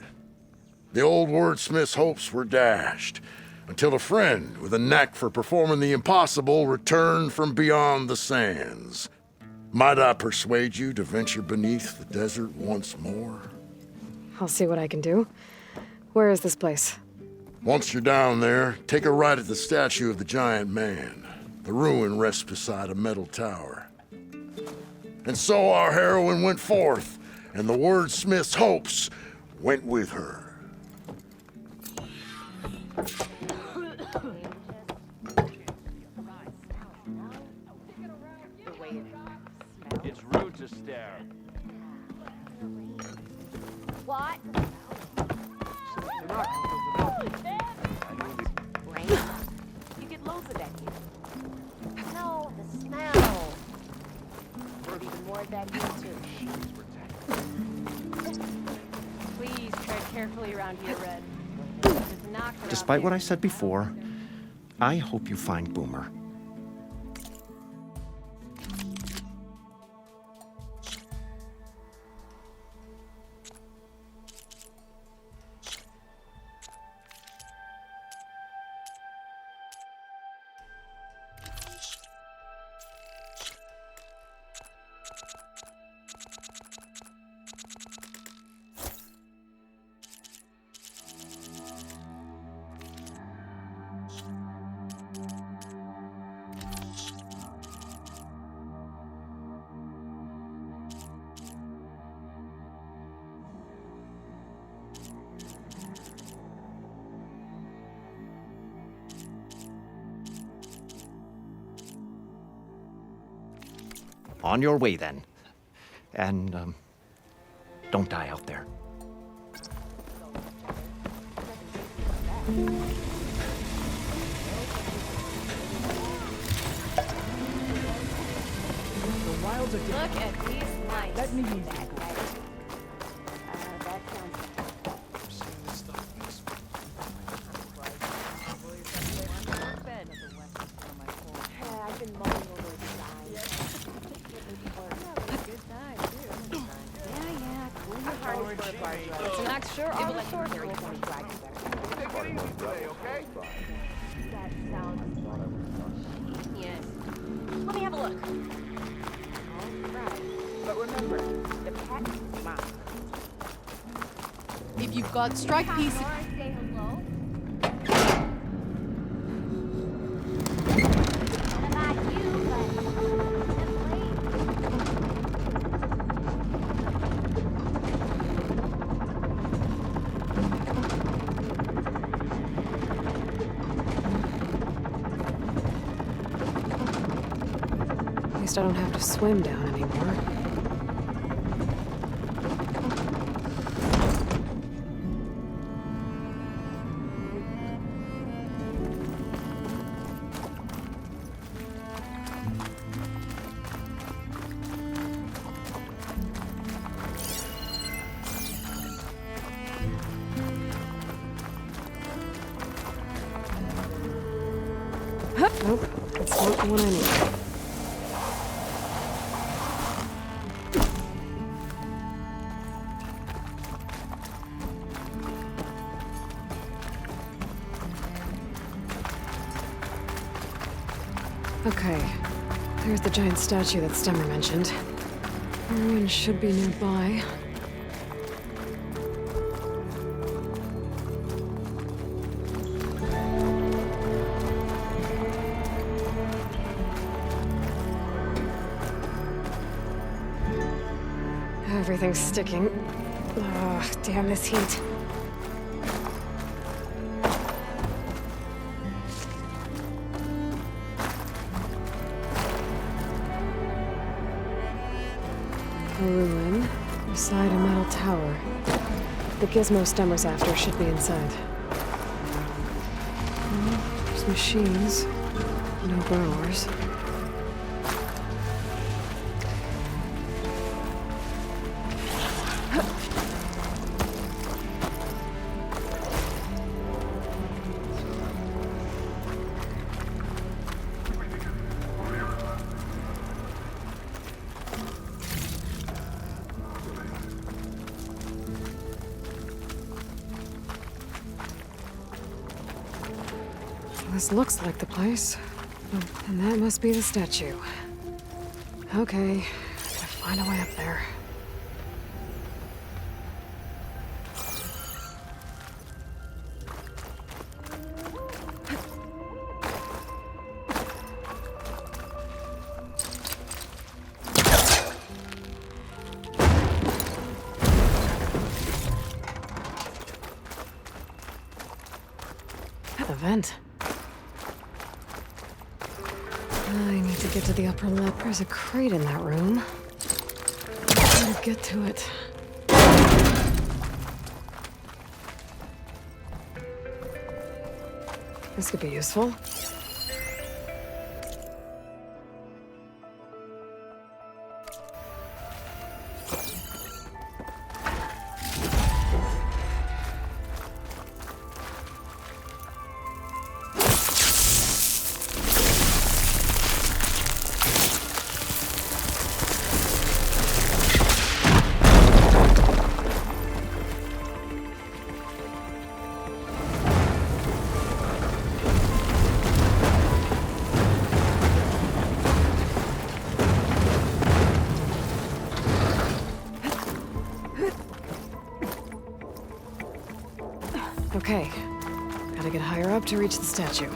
The old wordsmith's hopes were dashed, until a friend with a knack for performing the impossible returned from beyond the sands. Might I persuade you to venture beneath the desert once more? I'll see what I can do. Where is this place? Once you're down there, take a right at the statue of the giant man. The ruin rests beside a metal tower. And so our heroine went forth, and the wordsmith's hopes went with her. It's rude to stare. What? You get loads of that here. No, the smell. There's even more of that here, too. Please tread carefully around here, Red. Despite what I said before, I hope you find Boomer. On your way, then. And, don't die out there. Look at these lights. Let me use that. That sounds I've been mulling over the design. Good time, too. Yeah, cool your hard for a bar. It's an act sure all the source will be flagged there. Okay? That sounds genius. Let me have a look. Alright. But remember, the pet is mine. If you've got strike pieces... Say hello. At least I don't have to swim down anymore. Nope, it's not the one I need. Okay, there's the giant statue that Stemmer mentioned. The ruin should be nearby. Everything's sticking. Ugh, damn this heat. A ruin beside a metal tower. The gizmo Stemmer's after should be inside. Well, there's machines. No burrowers. This looks like the place. And that must be the statue. Okay, gotta find a way up there. A vent. I need to get to the upper left. There's a crate in that room. How to get to it? This could be useful. Okay, gotta get higher up to reach the statue.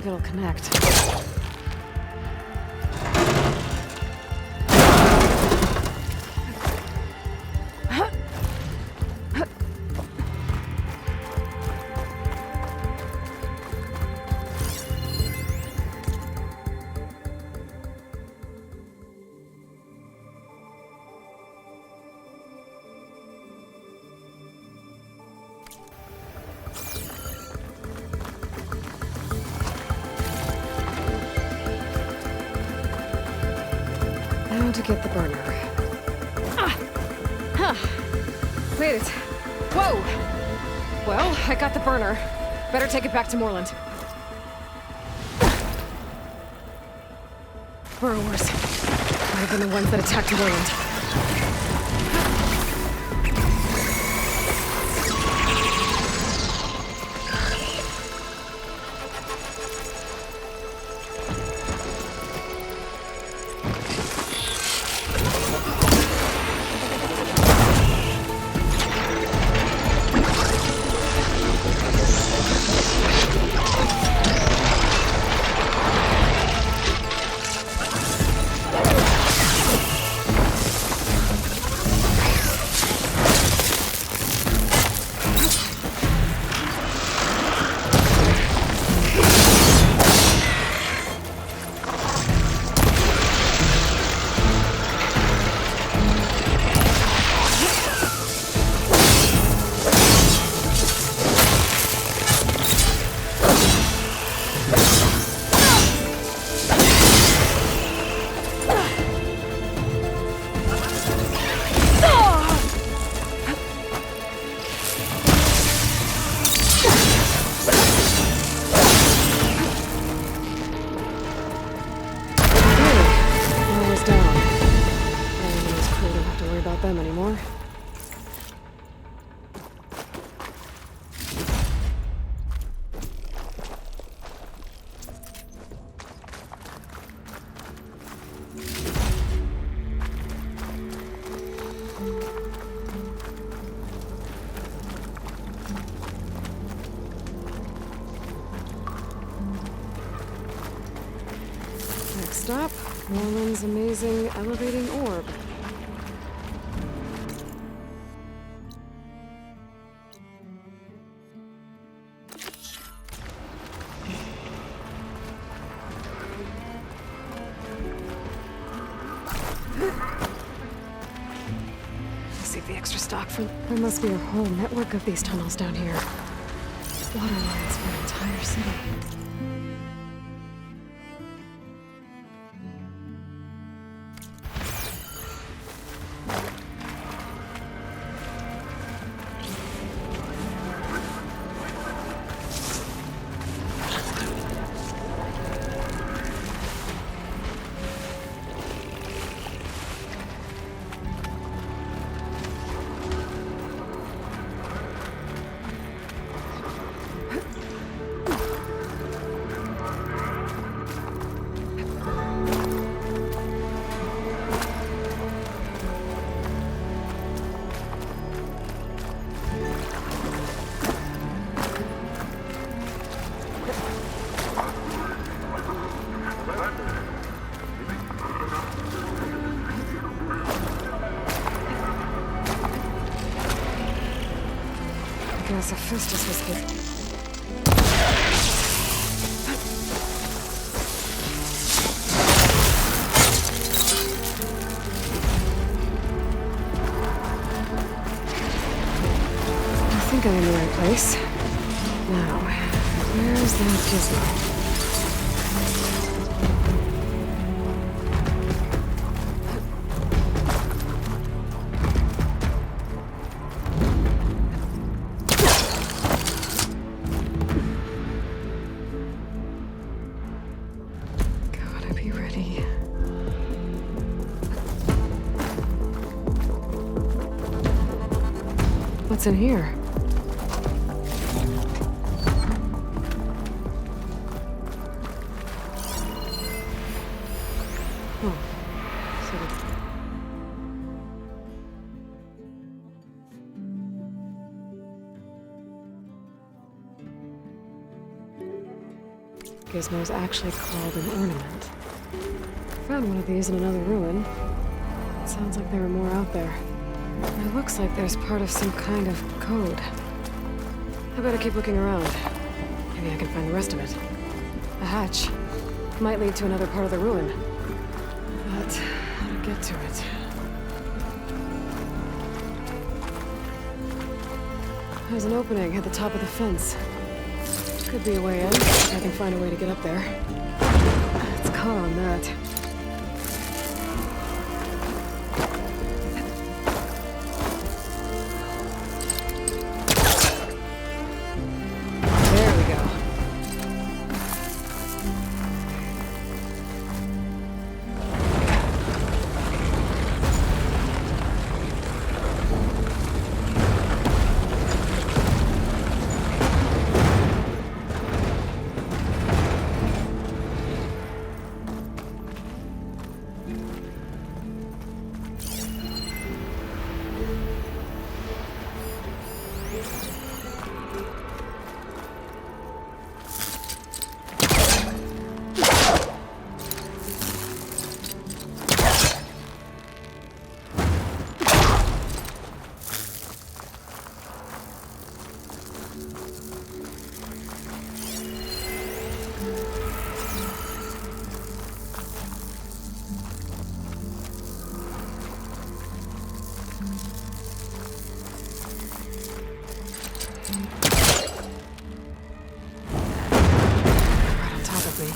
think it'll connect. Now to get the burner. Made it. Whoa! Well, I got the burner. Better take it back to Moreland. Burrowers. Might have been the ones that attacked Moreland. Them anymore. Next stop, Moreland's amazing elevating orb. Save the extra stock for... There must be a whole network of these tunnels down here. Water lines for an entire city. Guess Hephaestus was good. I think I'm in the right place. Now, where's that gizmo? What's in here? Oh, sort of. gizmo is actually called an ornament. Found one of these in another ruin. It sounds like there are more out there. It looks like there's part of some kind of code. I better keep looking around. Maybe I can find the rest of it. A hatch. Might lead to another part of the ruin. But how to get to it? There's an opening at the top of the fence. Could be a way in, if I can find a way to get up there. It's caught on that. There we go. Right on top of me.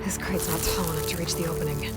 This crate's not tall enough to reach the opening.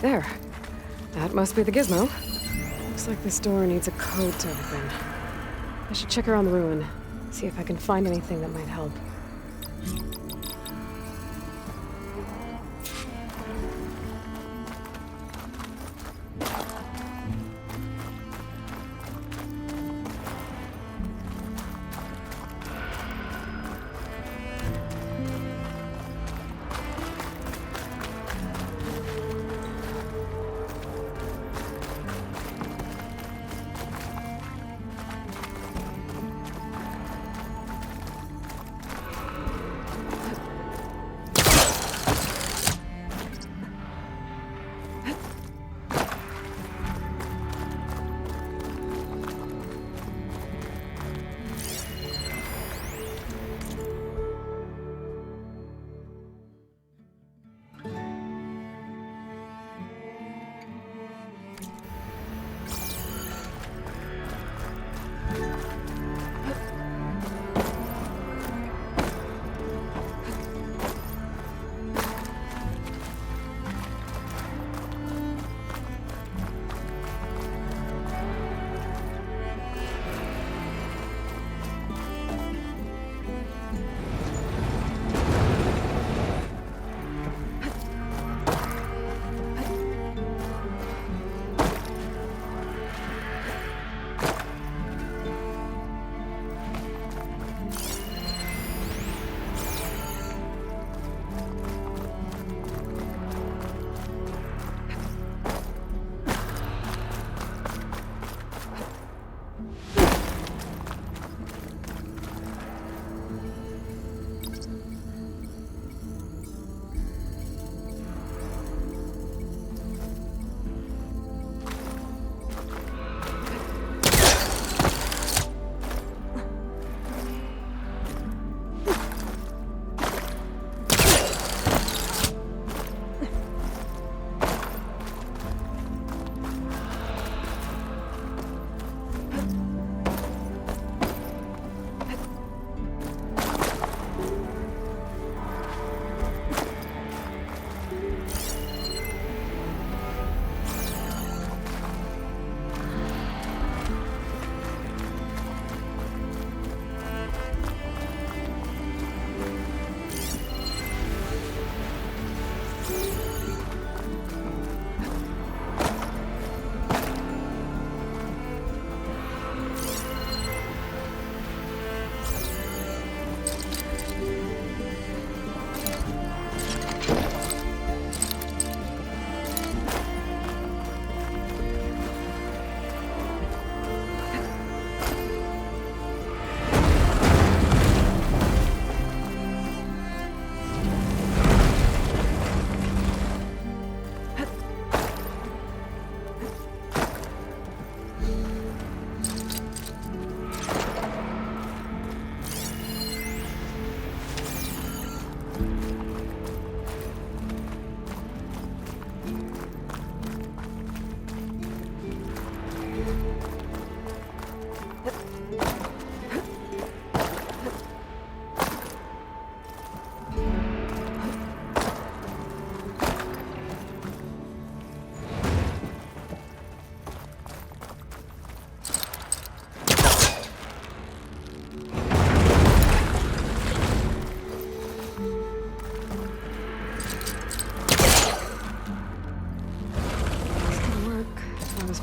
There. That must be the gizmo. Looks like this door needs a code to open. I should check around the ruin, see if I can find anything that might help.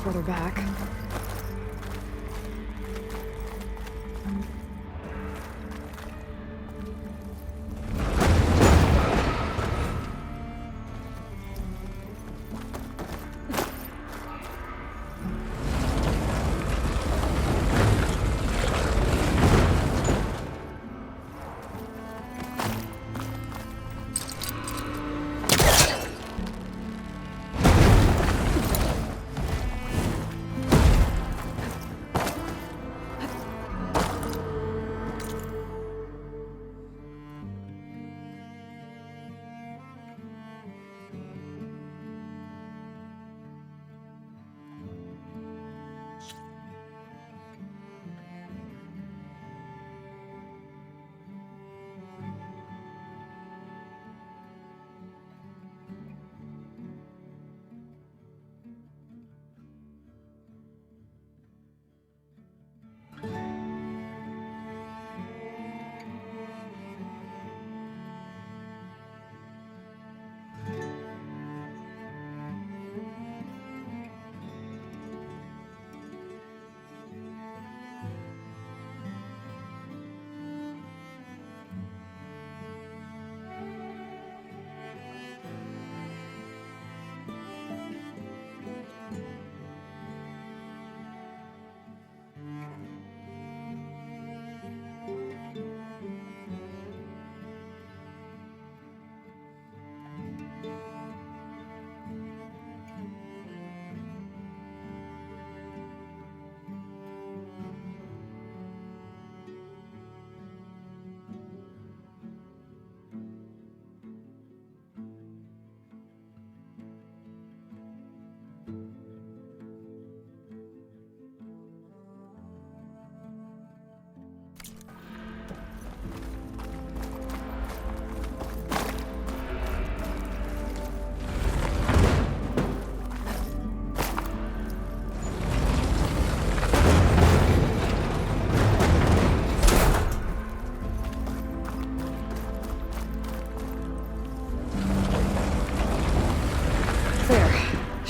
Further back.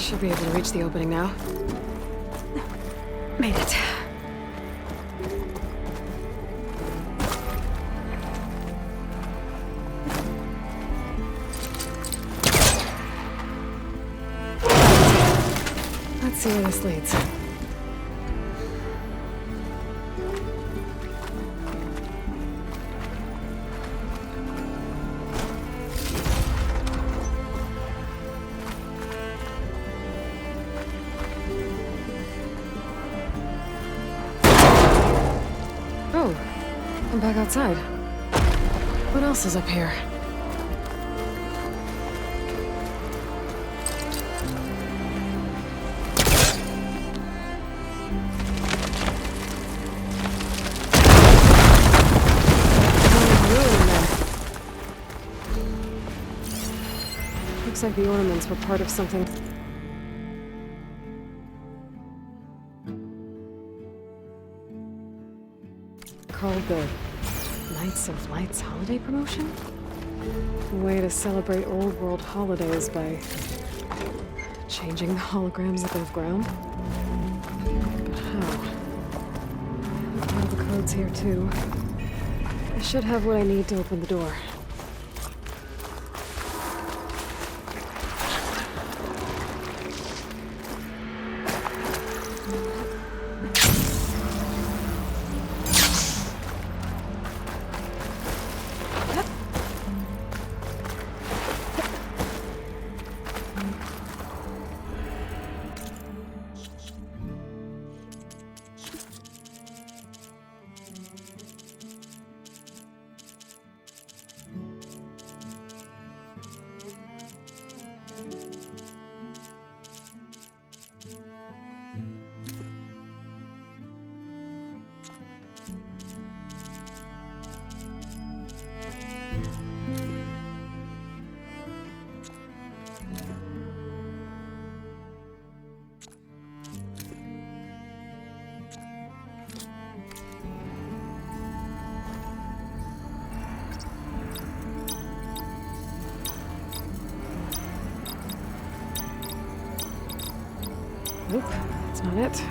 Should be able to reach the opening now. Made it. Let's see where this leads. Oh, I'm back outside. What else is up here? Looks like the ornaments were part of something. Called the Knights of Lights holiday promotion? A way to celebrate old world holidays by changing the holograms above ground. But how? All the codes here too. I should have what I need to open the door. Nope, that's not it.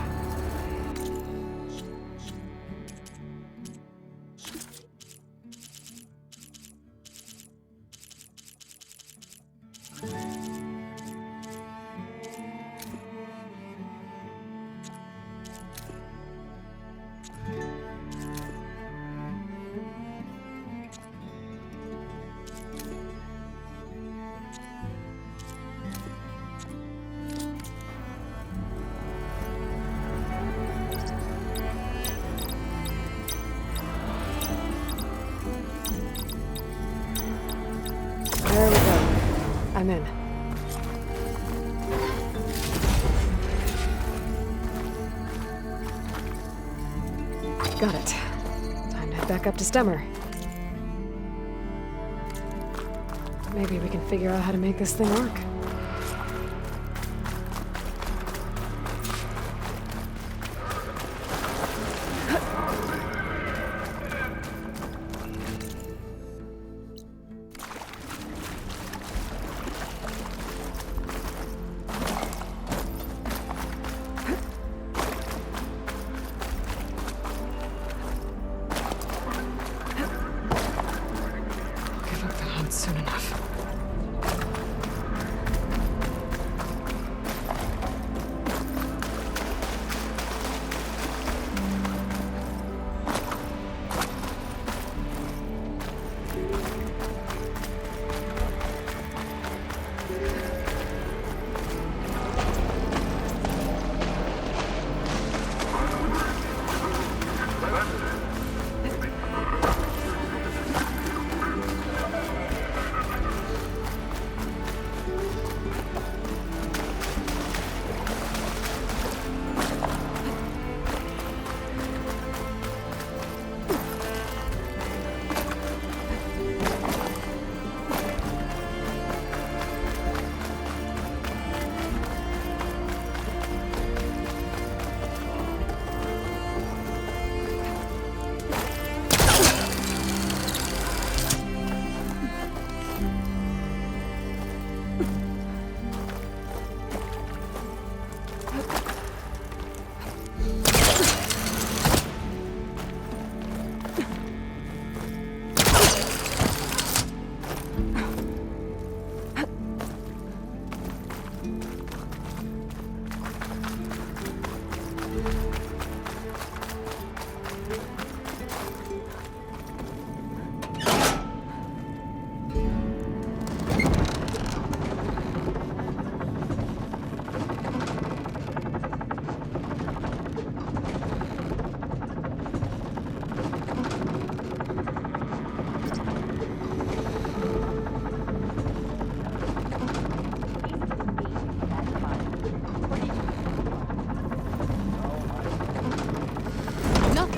There we go. I'm in. Got it. Time to head back up to Stemmer. Maybe we can figure out how to make this thing work. Soon enough.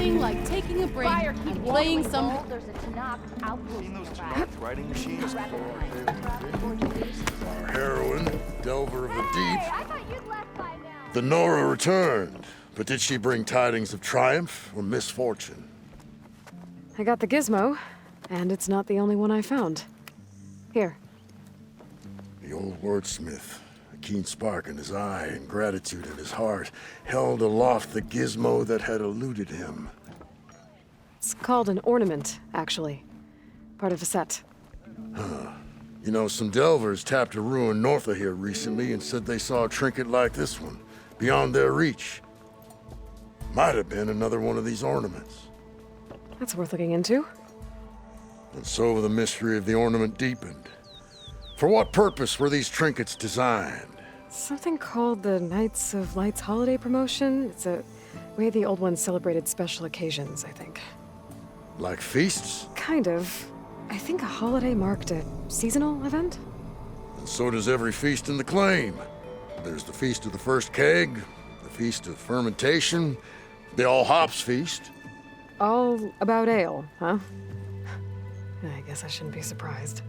nothing like taking a break and playing some. There's a Tanakh outpost Writing machines? Our heroine, Delver of the Deep. The Nora returned, but did she bring tidings of triumph or misfortune? I got the gizmo, and it's not the only one I found. Here. The old wordsmith, a keen spark in his eye and gratitude in his heart, held aloft the gizmo that had eluded him. It's called an ornament, actually. Part of a set. Huh. You know, some delvers tapped a ruin north of here recently and said they saw a trinket like this one, beyond their reach. Might have been another one of these ornaments. That's worth looking into. And so the mystery of the ornament deepened. For what purpose were these trinkets designed? Something called the Knights of Lights holiday promotion. It's a way the old ones celebrated special occasions, I think. Like feasts? Kind of. I think a holiday marked a seasonal event? And so does every feast in the claim. There's the Feast of the First Keg, the Feast of Fermentation, the All Hops Feast. All about ale, huh? I guess I shouldn't be surprised.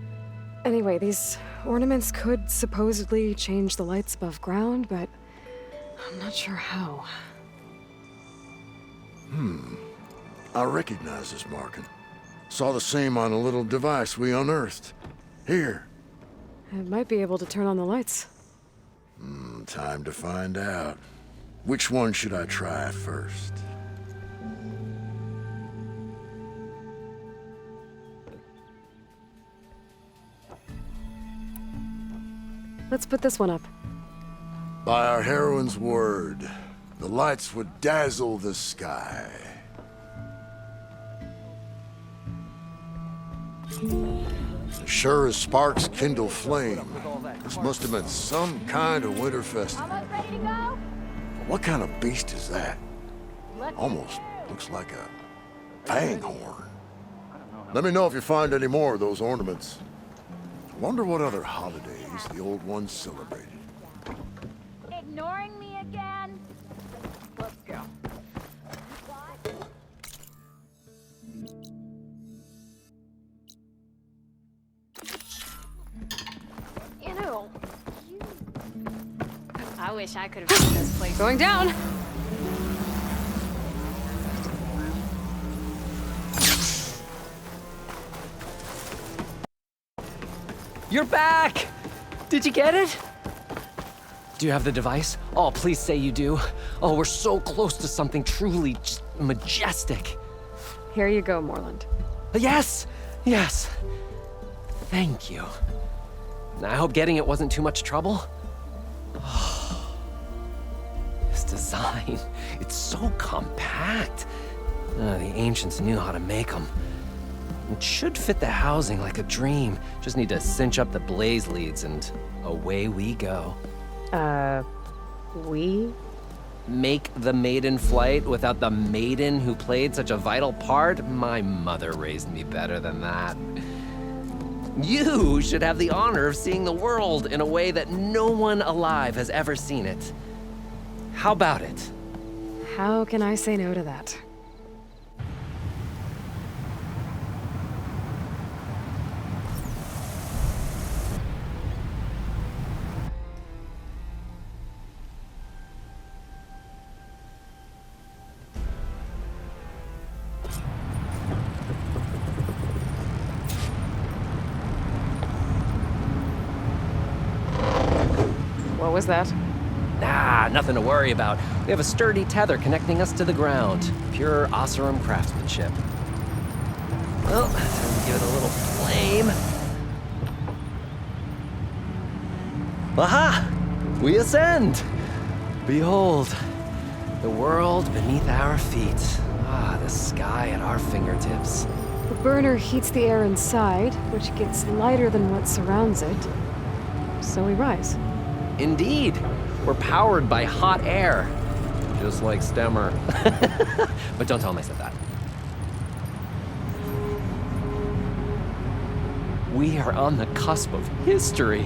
Anyway, these ornaments could supposedly change the lights above ground, but I'm not sure how. I recognize this marking. Saw the same on a little device we unearthed. Here. It might be able to turn on the lights. Time to find out. Which one should I try first? Let's put this one up. By our heroine's word, the lights would dazzle the sky. Sure as sparks kindle flame, this must have been some kind of winter festival. What kind of beast is that? Almost looks like a fang horn. Let me know if you find any more of those ornaments. Wonder what other holidays the old ones celebrated. Ignoring me again? Let's go. You know, I wish I could have seen this place. Going down! You're back! Did you get it? Do you have the device? Oh, please say you do. Oh, we're so close to something truly just majestic. Here you go, Moreland. Yes! Yes! Thank you. I hope getting it wasn't too much trouble. Oh, this design, it's so compact. The ancients knew how to make them. It should fit the housing like a dream. Just need to cinch up the blaze leads and away we go. We? Make the maiden flight without the maiden who played such a vital part? My mother raised me better than that. You should have the honor of seeing the world in a way that no one alive has ever seen it. How about it? How can I say no to that? What was that? Nah, nothing to worry about. We have a sturdy tether connecting us to the ground. Pure Oseram craftsmanship. Well, time to give it a little flame. Aha! We ascend! Behold, the world beneath our feet. Ah, the sky at our fingertips. The burner heats the air inside, which gets lighter than what surrounds it. So we rise. Indeed, we're powered by hot air. Just like Stemmer. But don't tell him I said that. We are on the cusp of history.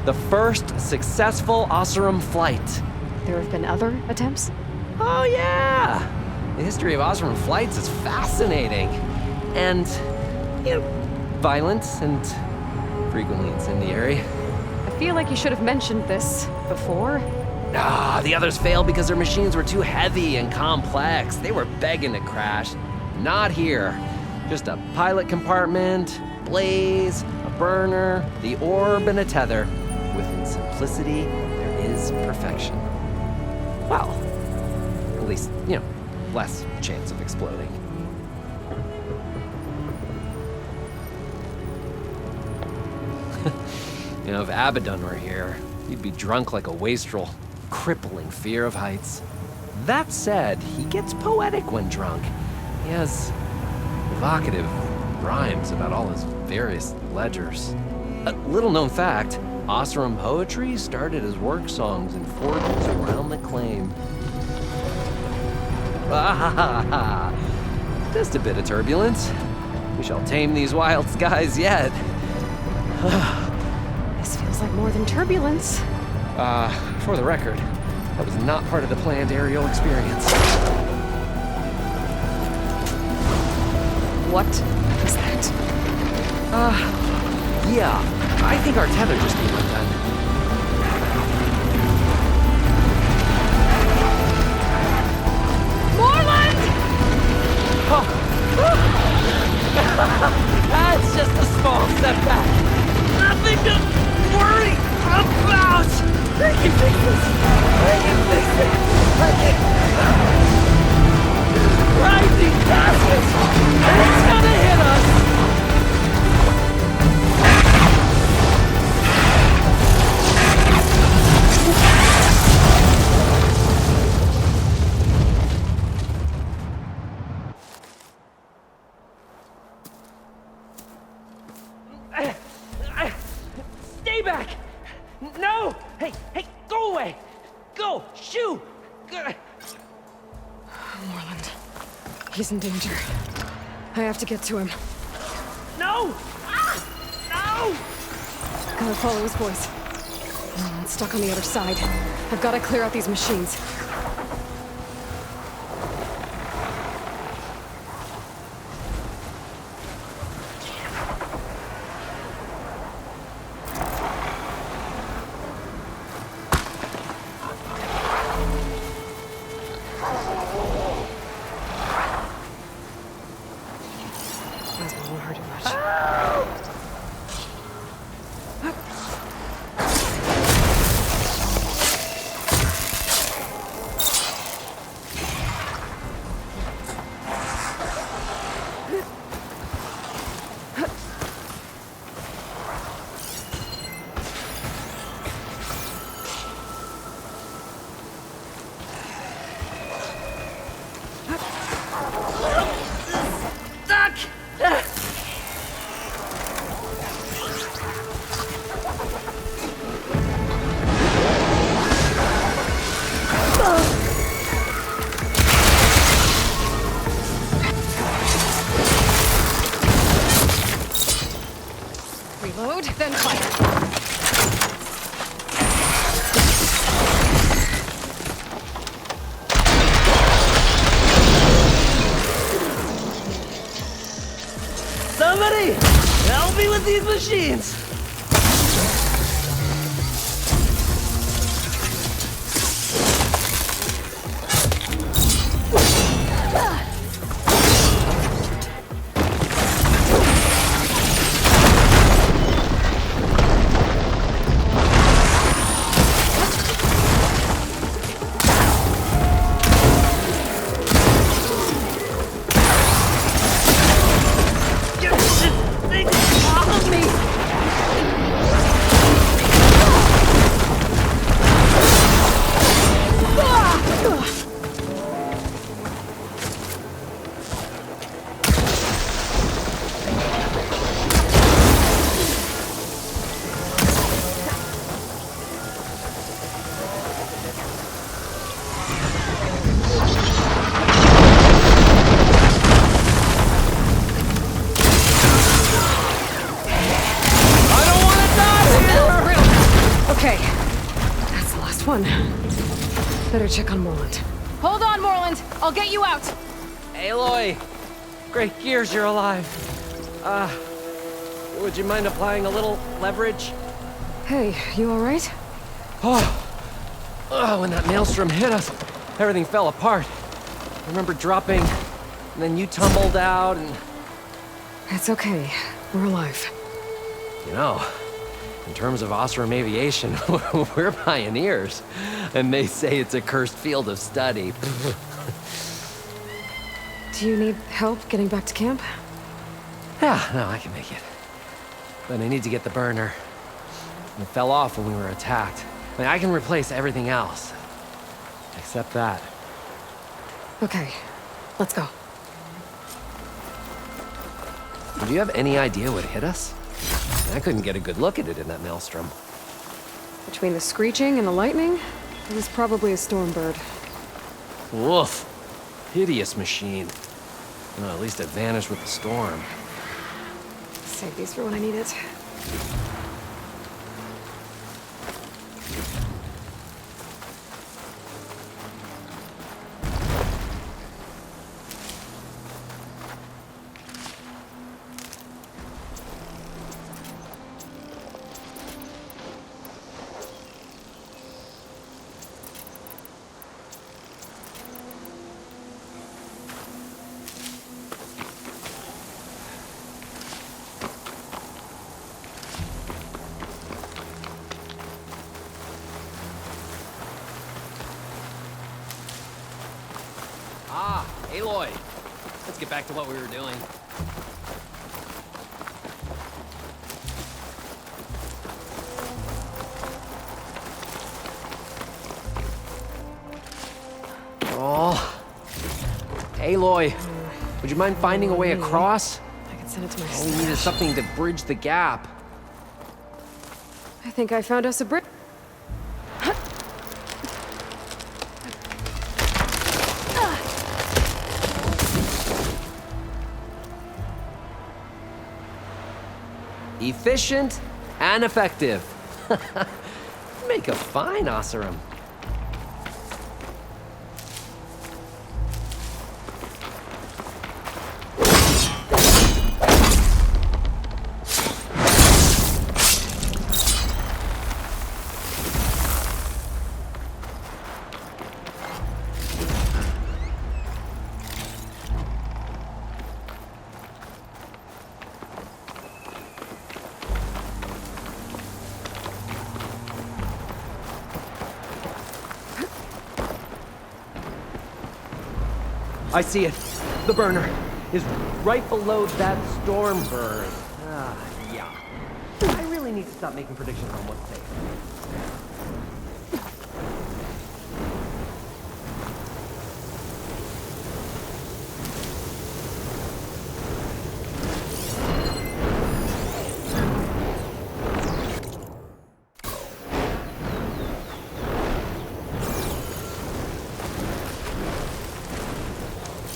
The first successful Oseram flight. There have been other attempts? Oh yeah! The history of Osram flights is fascinating. And, you know, violent and frequently incendiary. I feel like you should have mentioned this before. Ah, the others failed because their machines were too heavy and complex. They were begging to crash. Not here. Just a pilot compartment, blaze, a burner, the orb, and a tether. Within simplicity, there is perfection. Well, at least, you know, less chance of exploding. You know, if Abaddon were here, he'd be drunk like a wastrel, crippling fear of heights. That said, he gets poetic when drunk. He has evocative rhymes about all his various ledgers. A little-known fact, Osram poetry started as work songs in forges around the claim. Just a bit of turbulence. We shall tame these wild skies yet. This feels like more than turbulence. For the record, that was not part of the planned aerial experience. What is that? Yeah, I think our tether just came undone. Moreland! That's just a small setback. Nothing to worry about. I can fix this. I can fix it. I can. Rising gases. It's gonna hit us. Stay back! No! Hey, go away! Go! Shoo! Moreland. He's in danger. I have to get to him. No! No! Gotta follow his voice. It's stuck on the other side. I've gotta clear out these machines. Won't hurt him much. Reload, then fire. Somebody! Help me with these machines! Okay, that's the last one. Better check on Moreland. Hold on, Morland. I'll get you out. Aloy! Great gears you're alive. Would you mind applying a little leverage? Hey, you alright? Oh, when that maelstrom hit us, everything fell apart. I remember dropping, and then you tumbled out, and... It's okay. We're alive. You know, in terms of Osram aviation, we're pioneers. And they say it's a cursed field of study. Do you need help getting back to camp? Yeah, no, I can make it. But I need to get the burner. It fell off when we were attacked. I mean, I can replace everything else. Except that. Okay, let's go. Do you have any idea what hit us? I couldn't get a good look at it in that maelstrom. Between the screeching and the lightning, it was probably a storm bird. Woof. Hideous machine. Well, at least it vanished with the storm. Save these for when I need it. Aloy! Let's get back to what we were doing. Oh. Aloy, would you mind finding a way across? I can send it to my All we need is something to bridge the gap. I think I found us a bridge. Efficient and effective. Make a fine Oseram. I see it. The burner is right below that storm burn. Yeah. I really need to stop making predictions on what's safe.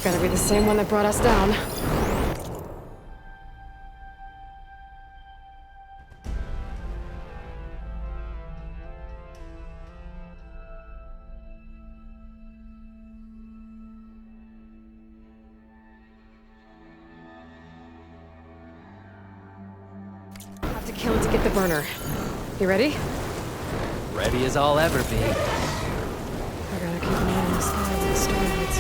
Gotta be the same one that brought us down. Have to kill it to get the burner. You ready? Ready as I'll ever be. I gotta keep an eye on the sky when the storm hits.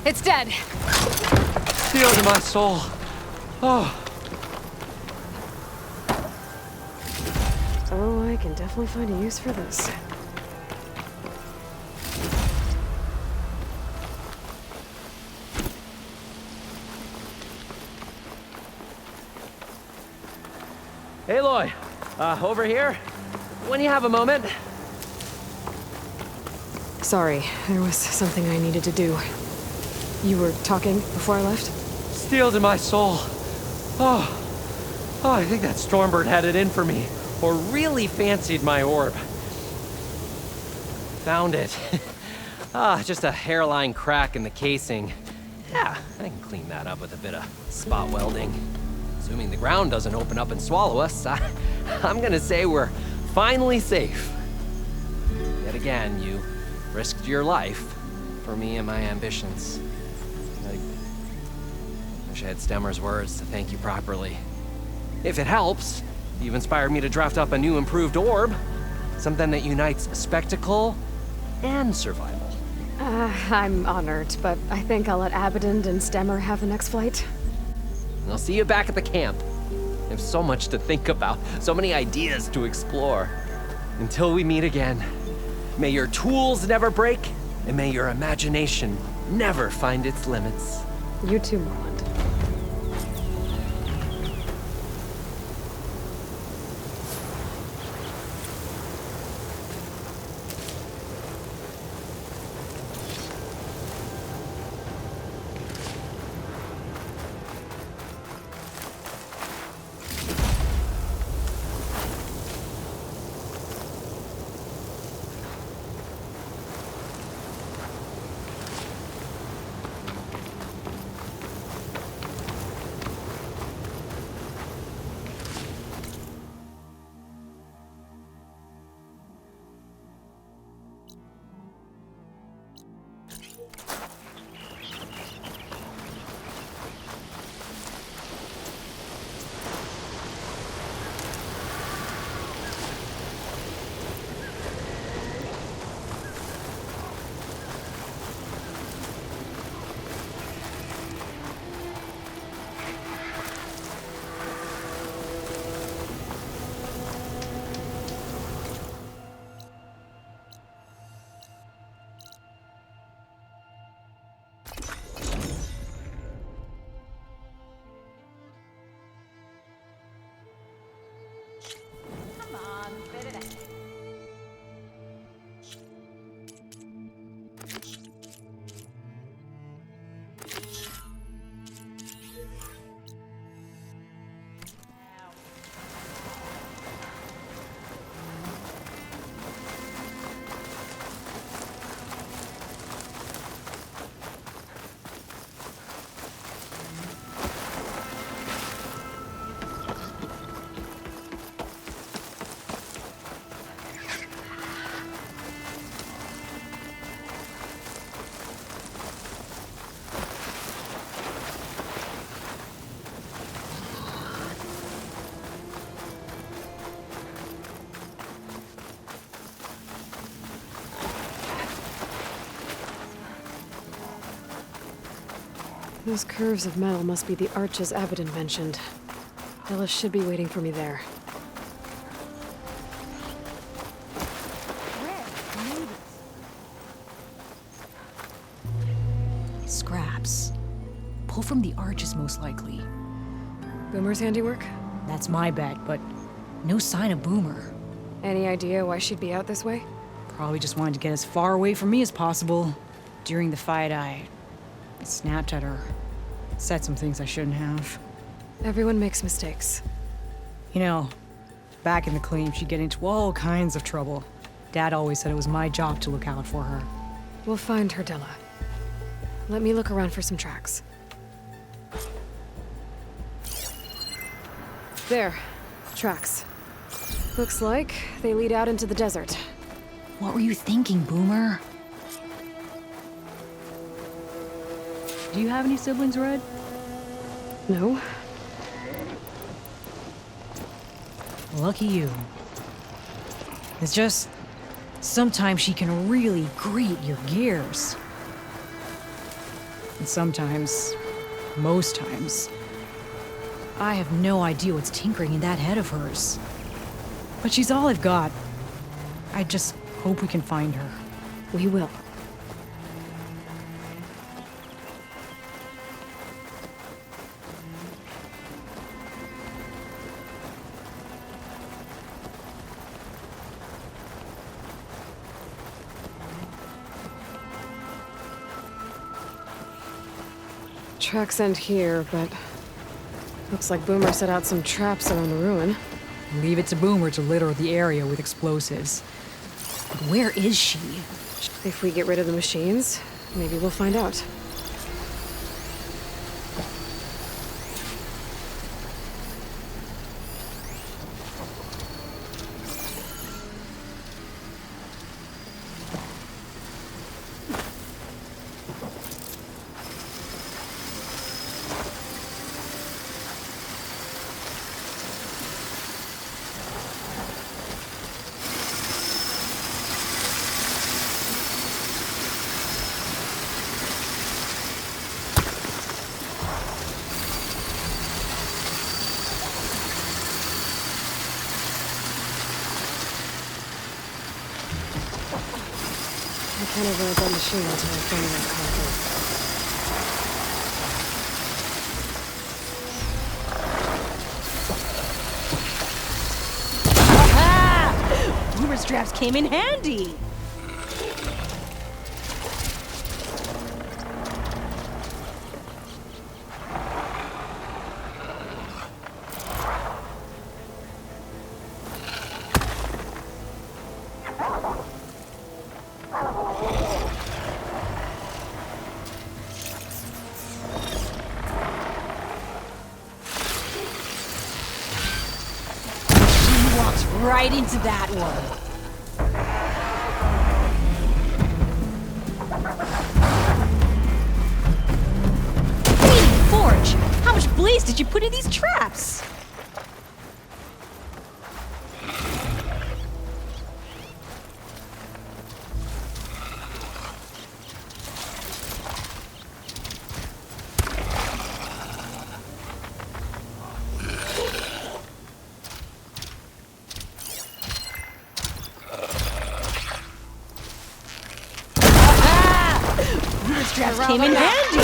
It's dead. Steel to my soul. Oh. Oh, I can definitely find a use for this. Aloy, over here. When you have a moment. Sorry, there was something I needed to do. You were talking before I left? Steel to my soul. Oh, I think that Stormbird had it in for me, or really fancied my orb. Found it. Just a hairline crack in the casing. Yeah, I can clean that up with a bit of spot welding. Assuming the ground doesn't open up and swallow us, I'm gonna say we're finally safe. Yet again, you risked your life for me and my ambitions. I wish I had Stemmer's words to thank you properly. If it helps, you've inspired me to draft up a new improved orb. Something that unites spectacle and survival. I'm honored, but I think I'll let Abaddon and Stemmer have the next flight. I'll see you back at the camp. I have so much to think about, so many ideas to explore. Until we meet again, may your tools never break, and may your imagination never find its limits. You too, Morland. Those curves of metal must be the arches Abaddon mentioned. Della should be waiting for me there. Scraps. Pull from the arches, most likely. Boomer's handiwork? That's my bet, but no sign of Boomer. Any idea why she'd be out this way? Probably just wanted to get as far away from me as possible. During the fight, I snapped at her. Said some things I shouldn't have. Everyone makes mistakes. You know, back in the claim, she'd get into all kinds of trouble. Dad always said it was my job to look out for her. We'll find her, Della. Let me look around for some tracks. There. Tracks. Looks like they lead out into the desert. What were you thinking, Boomer? Do you have any siblings, Red? No. Lucky you. It's just, sometimes she can really grate your gears. And sometimes, most times, I have no idea what's tinkering in that head of hers. But she's all I've got. I just hope we can find her. We will. Tracks end here, but looks like Boomer set out some traps around the ruin. Leave it to Boomer to litter the area with explosives. But where is she? If we get rid of the machines, maybe we'll find out. I can't override that machine until I find that Aha! Boomer straps came in handy! Right into that one. Hey, Forge! How much blaze did you put in these traps? Straps came in handy!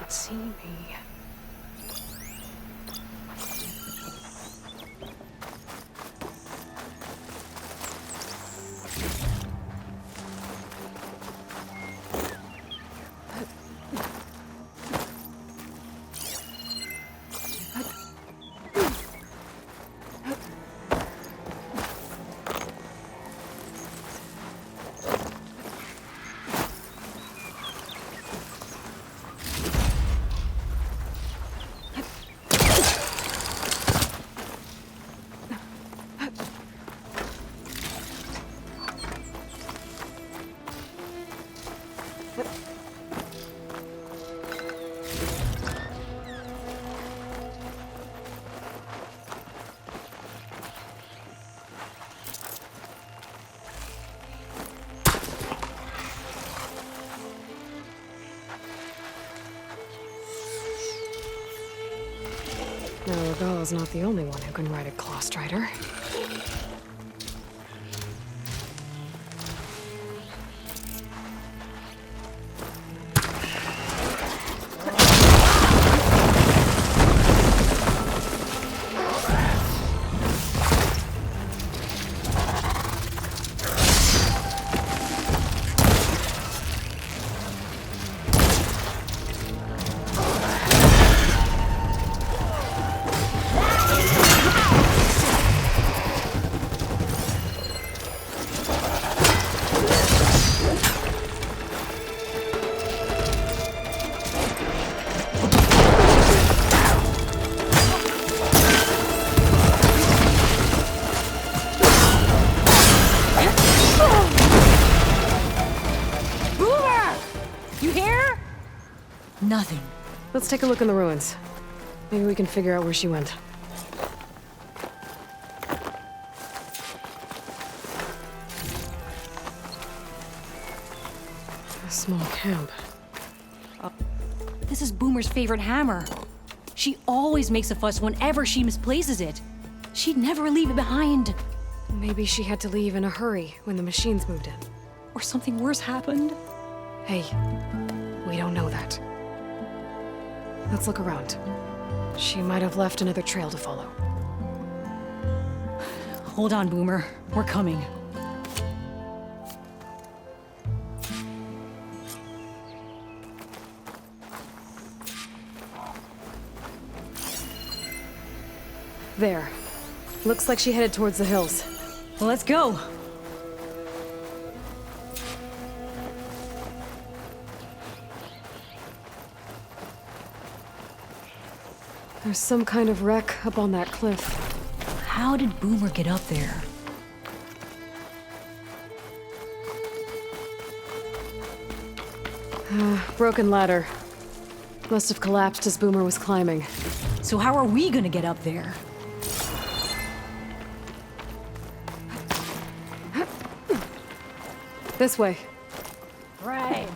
See me. Now, Regala's not the only one who can ride a claw strider. nothing. Let's take a look in the ruins. Maybe we can figure out where she went. A small camp. This is Boomer's favorite hammer. She always makes a fuss whenever she misplaces it. She'd never leave it behind. Maybe she had to leave in a hurry when the machines moved in. Or something worse happened. Hey, we don't know that. Let's look around. She might have left another trail to follow. Hold on, Boomer. We're coming. There. Looks like she headed towards the hills. Well, let's go. There's some kind of wreck up on that cliff. How did Boomer get up there? Broken ladder. Must have collapsed as Boomer was climbing. So how are we gonna get up there? This way. Right.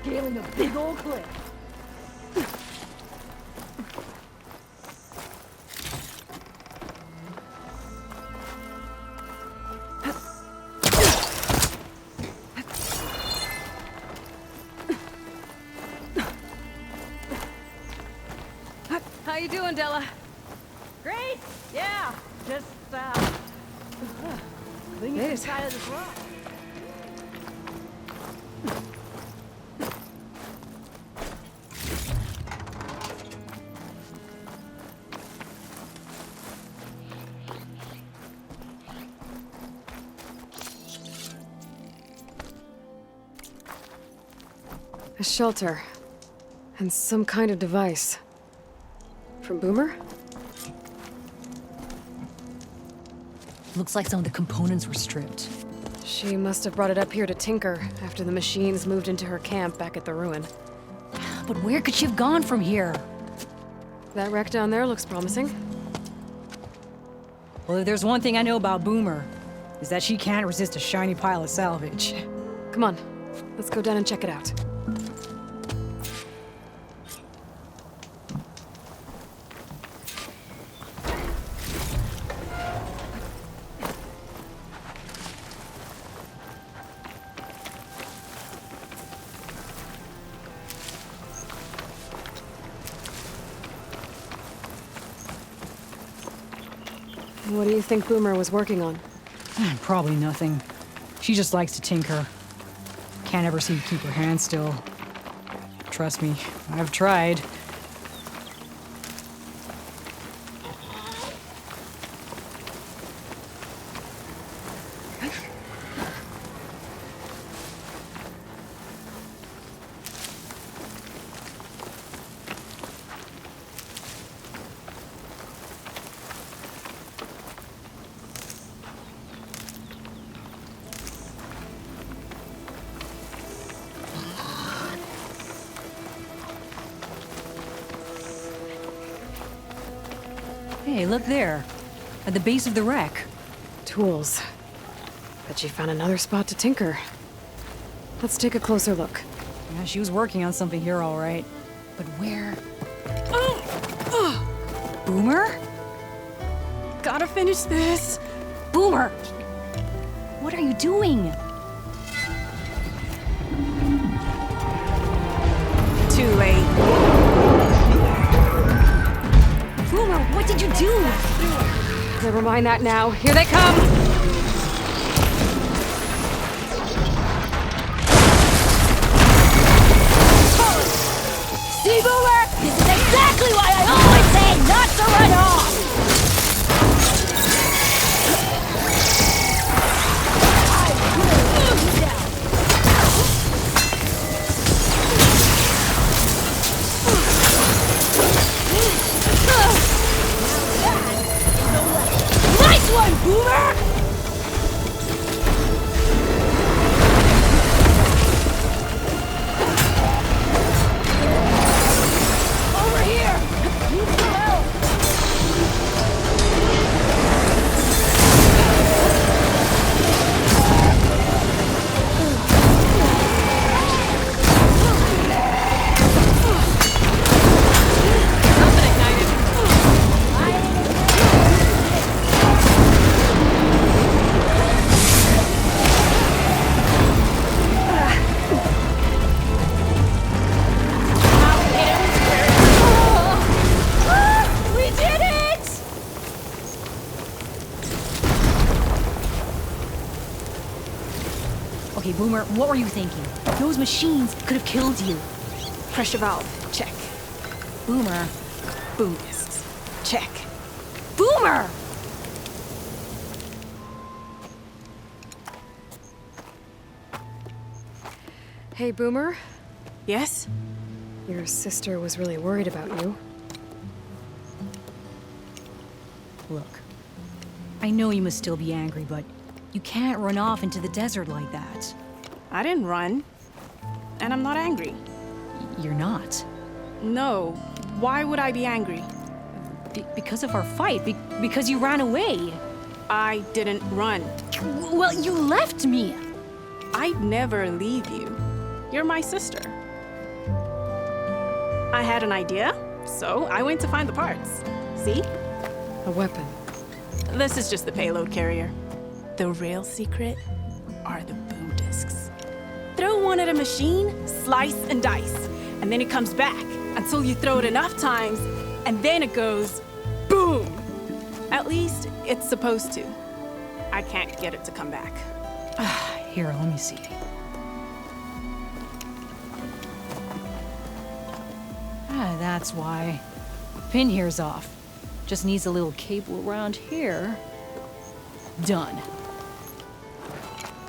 Scaling a big old cliff. How you doing, Della? Great! Yeah, just, clinging to the side of this rock. A shelter. And some kind of device. From Boomer? Looks like some of the components were stripped. She must have brought it up here to tinker after the machines moved into her camp back at the ruin. But where could she have gone from here? That wreck down there looks promising. Well, if there's one thing I know about Boomer, is that she can't resist a shiny pile of salvage. Come on, let's go down and check it out. What do you think Boomer was working on? Probably nothing. She just likes to tinker. Can't ever seem to keep her hands still. Trust me, I've tried. Hey, look there. At the base of the wreck. Tools. Bet she found another spot to tinker. Let's take a closer look. Yeah, she was working on something here, all right. But where? Boomer? Gotta finish this. Boomer! What are you doing? Too late. Boomer, what did you do? Never mind that now. Here they come! See, Boomer? This is exactly why I always say not to run off! Nice one, Boomer! Okay, Boomer, what were you thinking? Those machines could have killed you. Pressure valve, check. Boomer. Boom discs, check. Boomer! Hey, Boomer. Yes? Your sister was really worried about you. Look, I know you must still be angry, but you can't run off into the desert like that. I didn't run. And I'm not angry. You're not? No. Why would I be angry? Because of our fight. Because you ran away. I didn't run. Well, you left me. I'd never leave you. You're my sister. I had an idea, so I went to find the parts. See? A weapon. This is just the payload carrier. The real secret are the boom discs. Throw one at a machine, slice and dice, and then it comes back until you throw it enough times, and then it goes boom. At least it's supposed to. I can't get it to come back. Here, let me see. That's why. Pin here's off. Just needs a little cable around here. Done.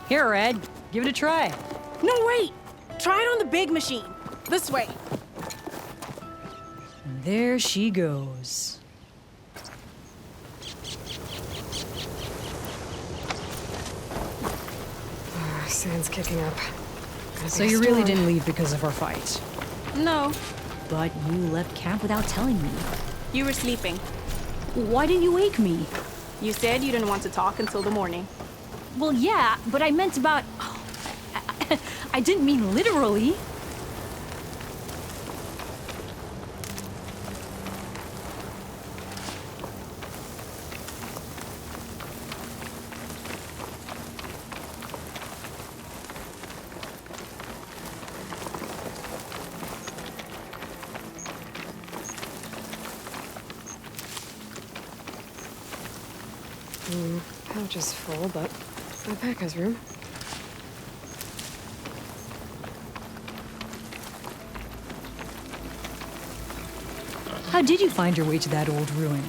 Here, Red. Give it a try. No, wait! Try it on the big machine. This way. And there she goes. Sand's kicking up. So you really didn't leave because of our fight? No. But you left camp without telling me. You were sleeping. Why didn't you wake me? You said you didn't want to talk until the morning. Well, yeah, but I meant about... I didn't mean literally. Pouch is full, but my pack has room. How did you find your way to that old ruin?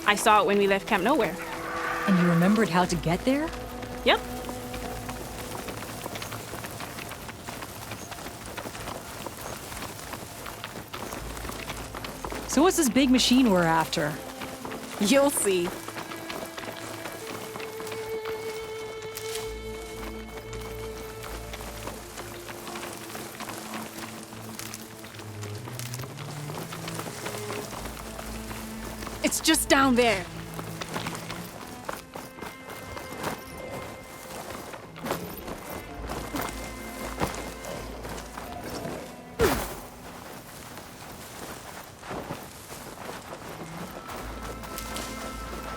I saw it when we left Camp Nowhere. And you remembered how to get there? Yep. So what's this big machine we're after? You'll see. It's just down there.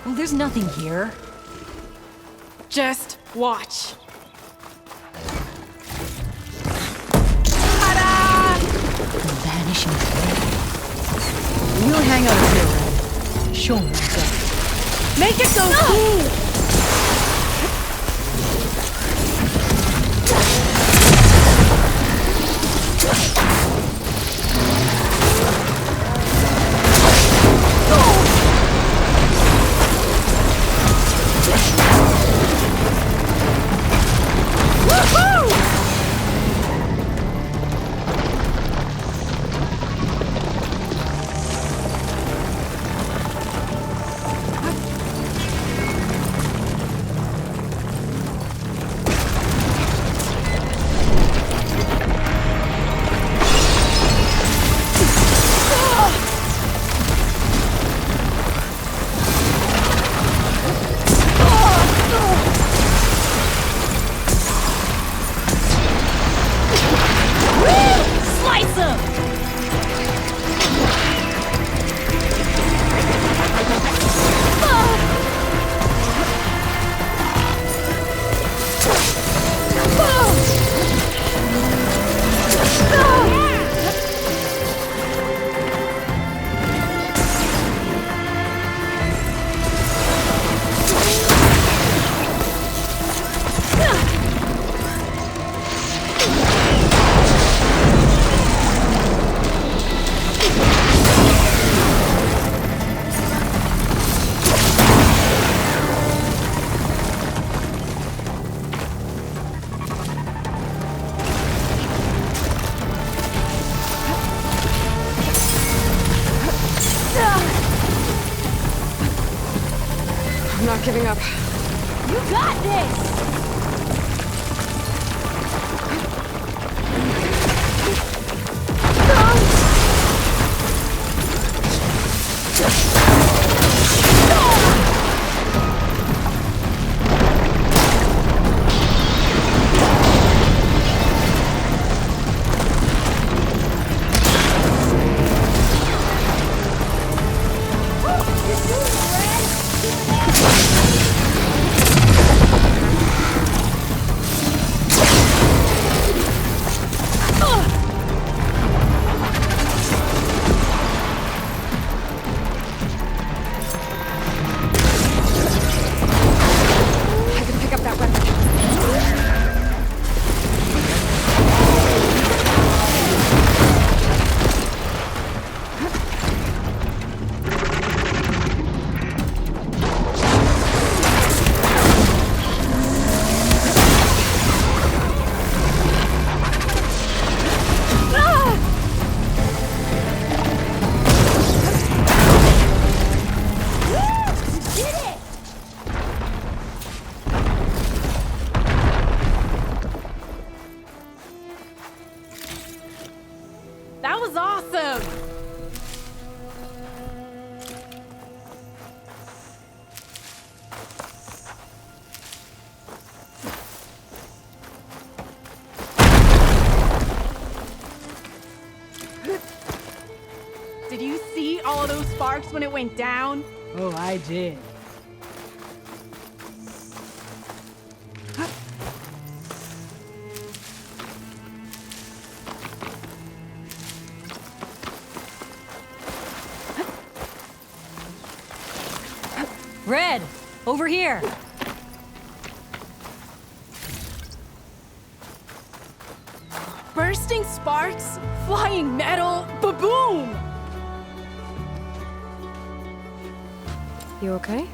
Well, there's nothing here. Just watch. Vanishing flame. We'll hang out here, Red. Show me that. Make it go boom! I'm not giving up. You got this! That was awesome! Did you see all of those sparks when it went down? Oh, I did. Red, over here. Bursting sparks, flying metal, ba-boom! You okay?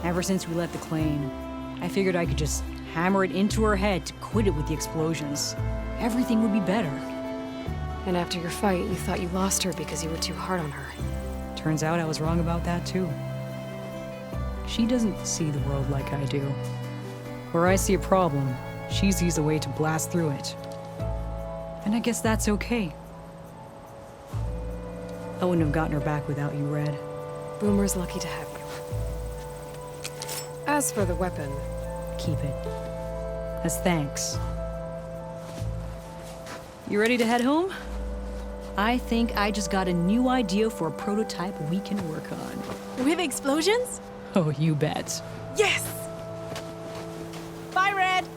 Ever since we left the claim, I figured I could just hammer it into her head to quit it with the explosions. Everything would be better. And after your fight, you thought you lost her because you were too hard on her. Turns out I was wrong about that too. She doesn't see the world like I do. Where I see a problem, she sees a way to blast through it. And I guess that's okay. I wouldn't have gotten her back without you, Red. Boomer's lucky to have you. As for the weapon... Keep it. As thanks. You ready to head home? I think I just got a new idea for a prototype we can work on. With explosions? Oh, you bet. Yes! Bye, Red!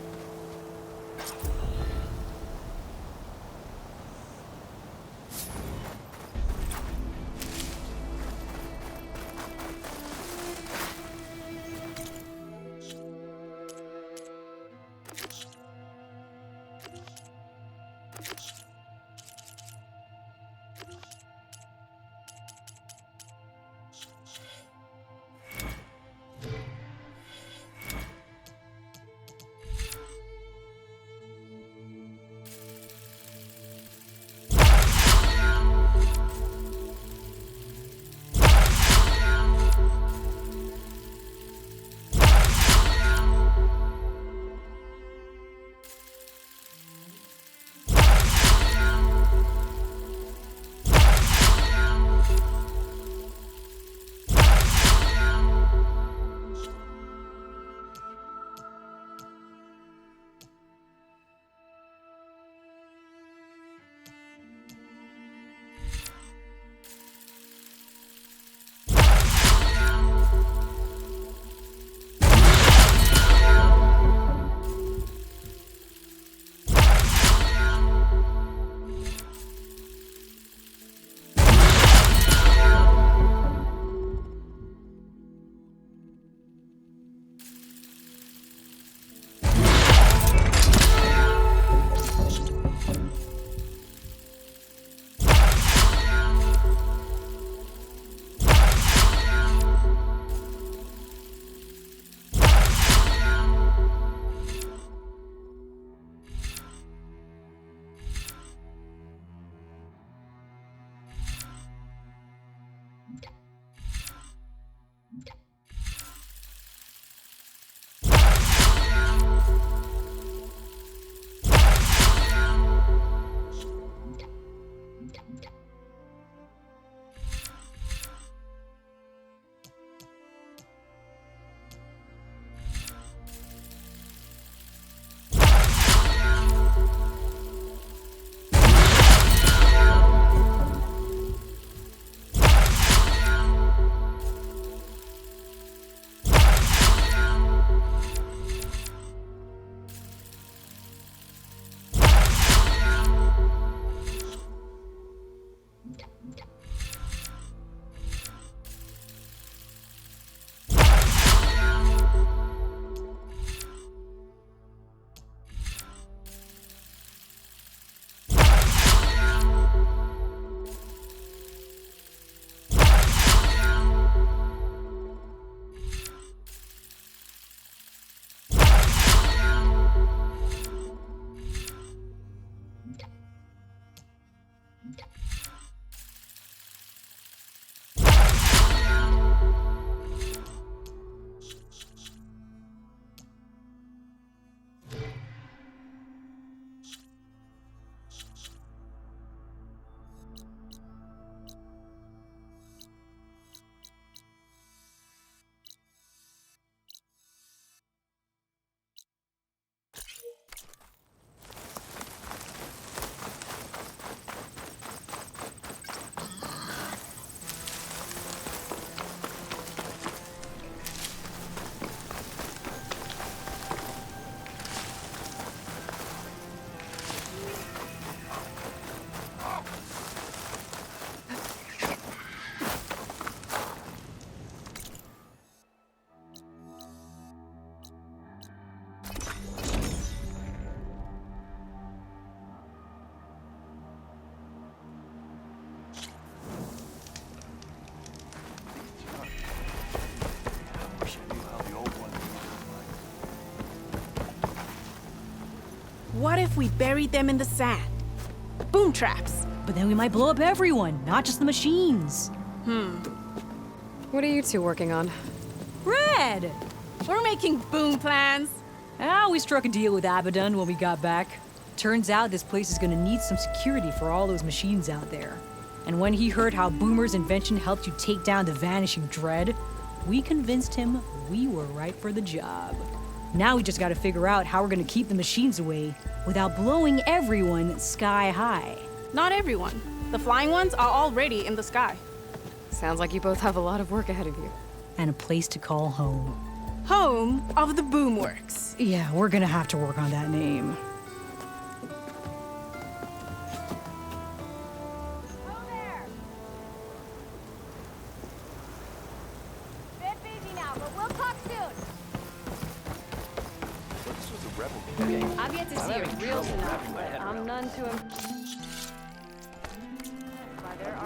What if we buried them in the sand? Boom traps. But then we might blow up everyone, not just the machines. What are you two working on? Red! We're making boom plans. We struck a deal with Abaddon when we got back. Turns out this place is gonna need some security for all those machines out there. And when he heard how Boomer's invention helped you take down the Vanishing Dread, we convinced him we were right for the job. Now we just gotta figure out how we're gonna keep the machines away without blowing everyone sky high. Not everyone. The flying ones are already in the sky. Sounds like you both have a lot of work ahead of you. And a place to call home. Home of the Boomworks. Yeah, we're gonna have to work on that name. I've yet to see a real Tanakh, but I'm none too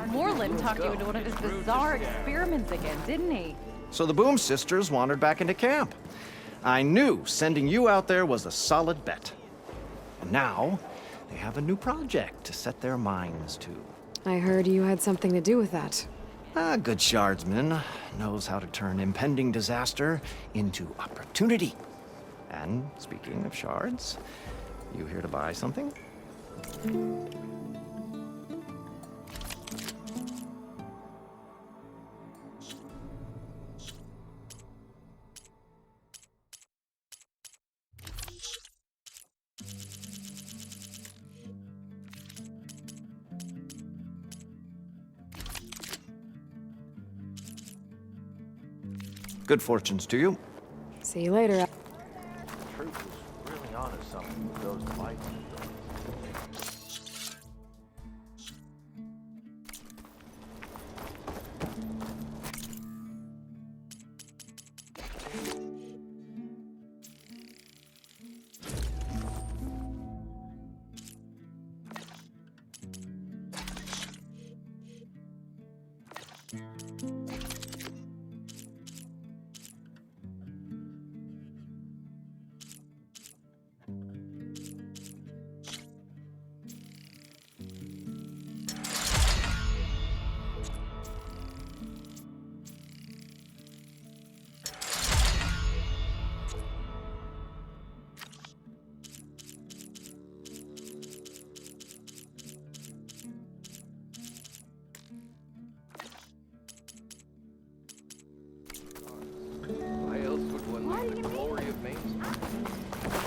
Moreland talked you into one of his bizarre experiments again, didn't he? So the Boom sisters wandered back into camp. I knew sending you out there was a solid bet. And now, they have a new project to set their minds to. I heard you had something to do with that. A good shardsman knows how to turn impending disaster into opportunity. And speaking of shards, you here to buy something? Good fortunes to you. See you later. Truth is really onto something with those lights.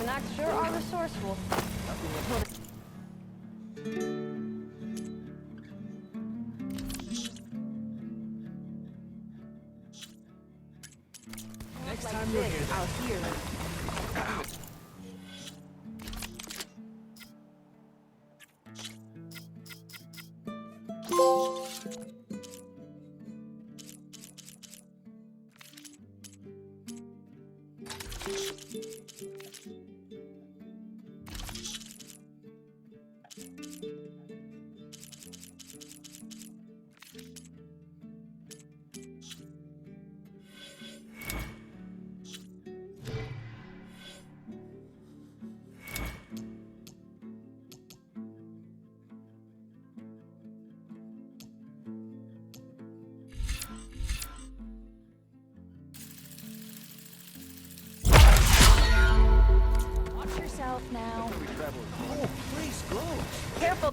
Tanakh sure are resourceful. Next time you're here, out here. Watch yourself now. Oh, please go. Careful.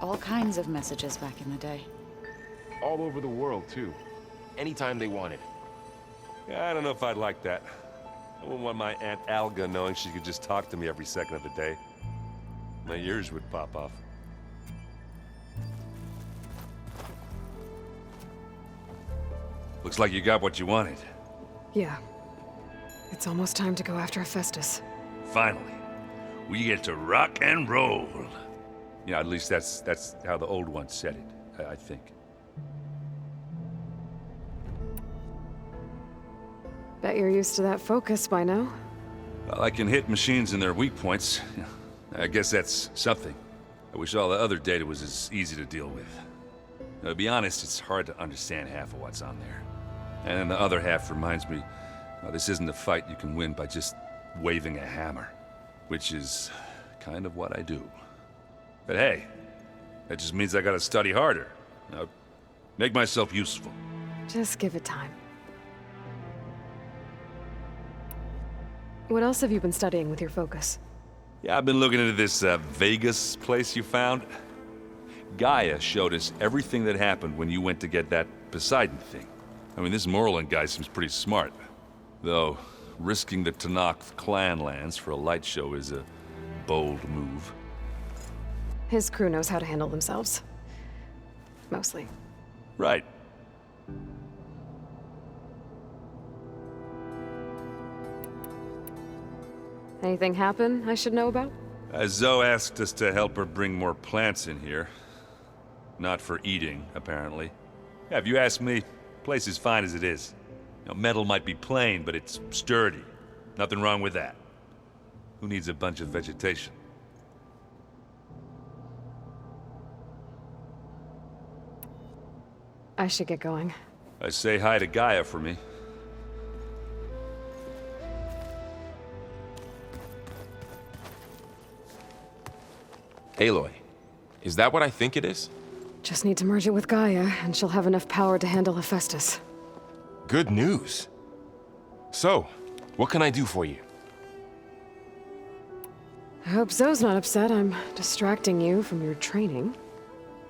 all kinds of messages back in the day. All over the world, too. Anytime they wanted. Yeah, I don't know if I'd like that. I wouldn't want my Aunt Alga knowing she could just talk to me every second of the day. My ears would pop off. Looks like you got what you wanted. Yeah. It's almost time to go after Hephaestus. Finally. We get to rock and roll. Yeah, at least that's how the old one said it, I think. Bet you're used to that focus by now. Well, I can hit machines in their weak points. I guess that's something. I wish all the other data was as easy to deal with. Now, to be honest, it's hard to understand half of what's on there. And then the other half reminds me, this isn't a fight you can win by just waving a hammer. Which is kind of what I do. But hey, that just means I gotta study harder. Make myself useful. Just give it time. What else have you been studying with your focus? Yeah, I've been looking into this Vegas place you found. Gaia showed us everything that happened when you went to get that Poseidon thing. I mean, this Morlun guy seems pretty smart. Though, risking the Tenakth clan lands for a light show is a bold move. His crew knows how to handle themselves. Mostly. Right. Anything happen I should know about? Zoe asked us to help her bring more plants in here. Not for eating, apparently. Yeah, if you ask me, the place is fine as it is. Metal might be plain, but it's sturdy. Nothing wrong with that. Who needs a bunch of vegetation? I should get going. Say hi to Gaia for me. Aloy, is that what I think it is? Just need to merge it with Gaia, and she'll have enough power to handle Hephaestus. Good news. So, what can I do for you? I hope Zoe's not upset I'm distracting you from your training.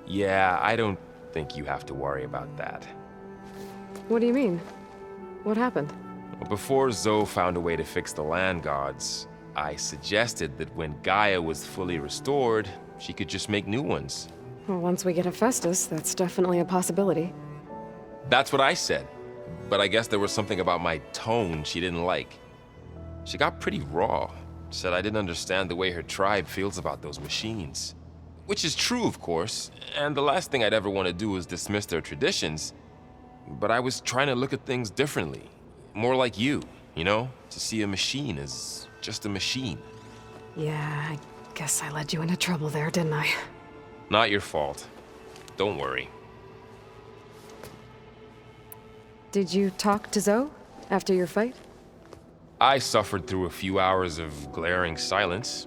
Yeah, I don't think you have to worry about that. What do you mean? What happened? Well, before Zoe found a way to fix the land gods, I suggested that when Gaia was fully restored, she could just make new ones. Well, once we get Hephaestus, that's definitely a possibility. That's what I said. But I guess there was something about my tone she didn't like. She got pretty raw. Said I didn't understand the way her tribe feels about those machines. Which is true, of course, and the last thing I'd ever want to do is dismiss their traditions. But I was trying to look at things differently. More like you know? To see a machine as just a machine. Yeah, I guess I led you into trouble there, didn't I? Not your fault. Don't worry. Did you talk to Zoe after your fight? I suffered through a few hours of glaring silence.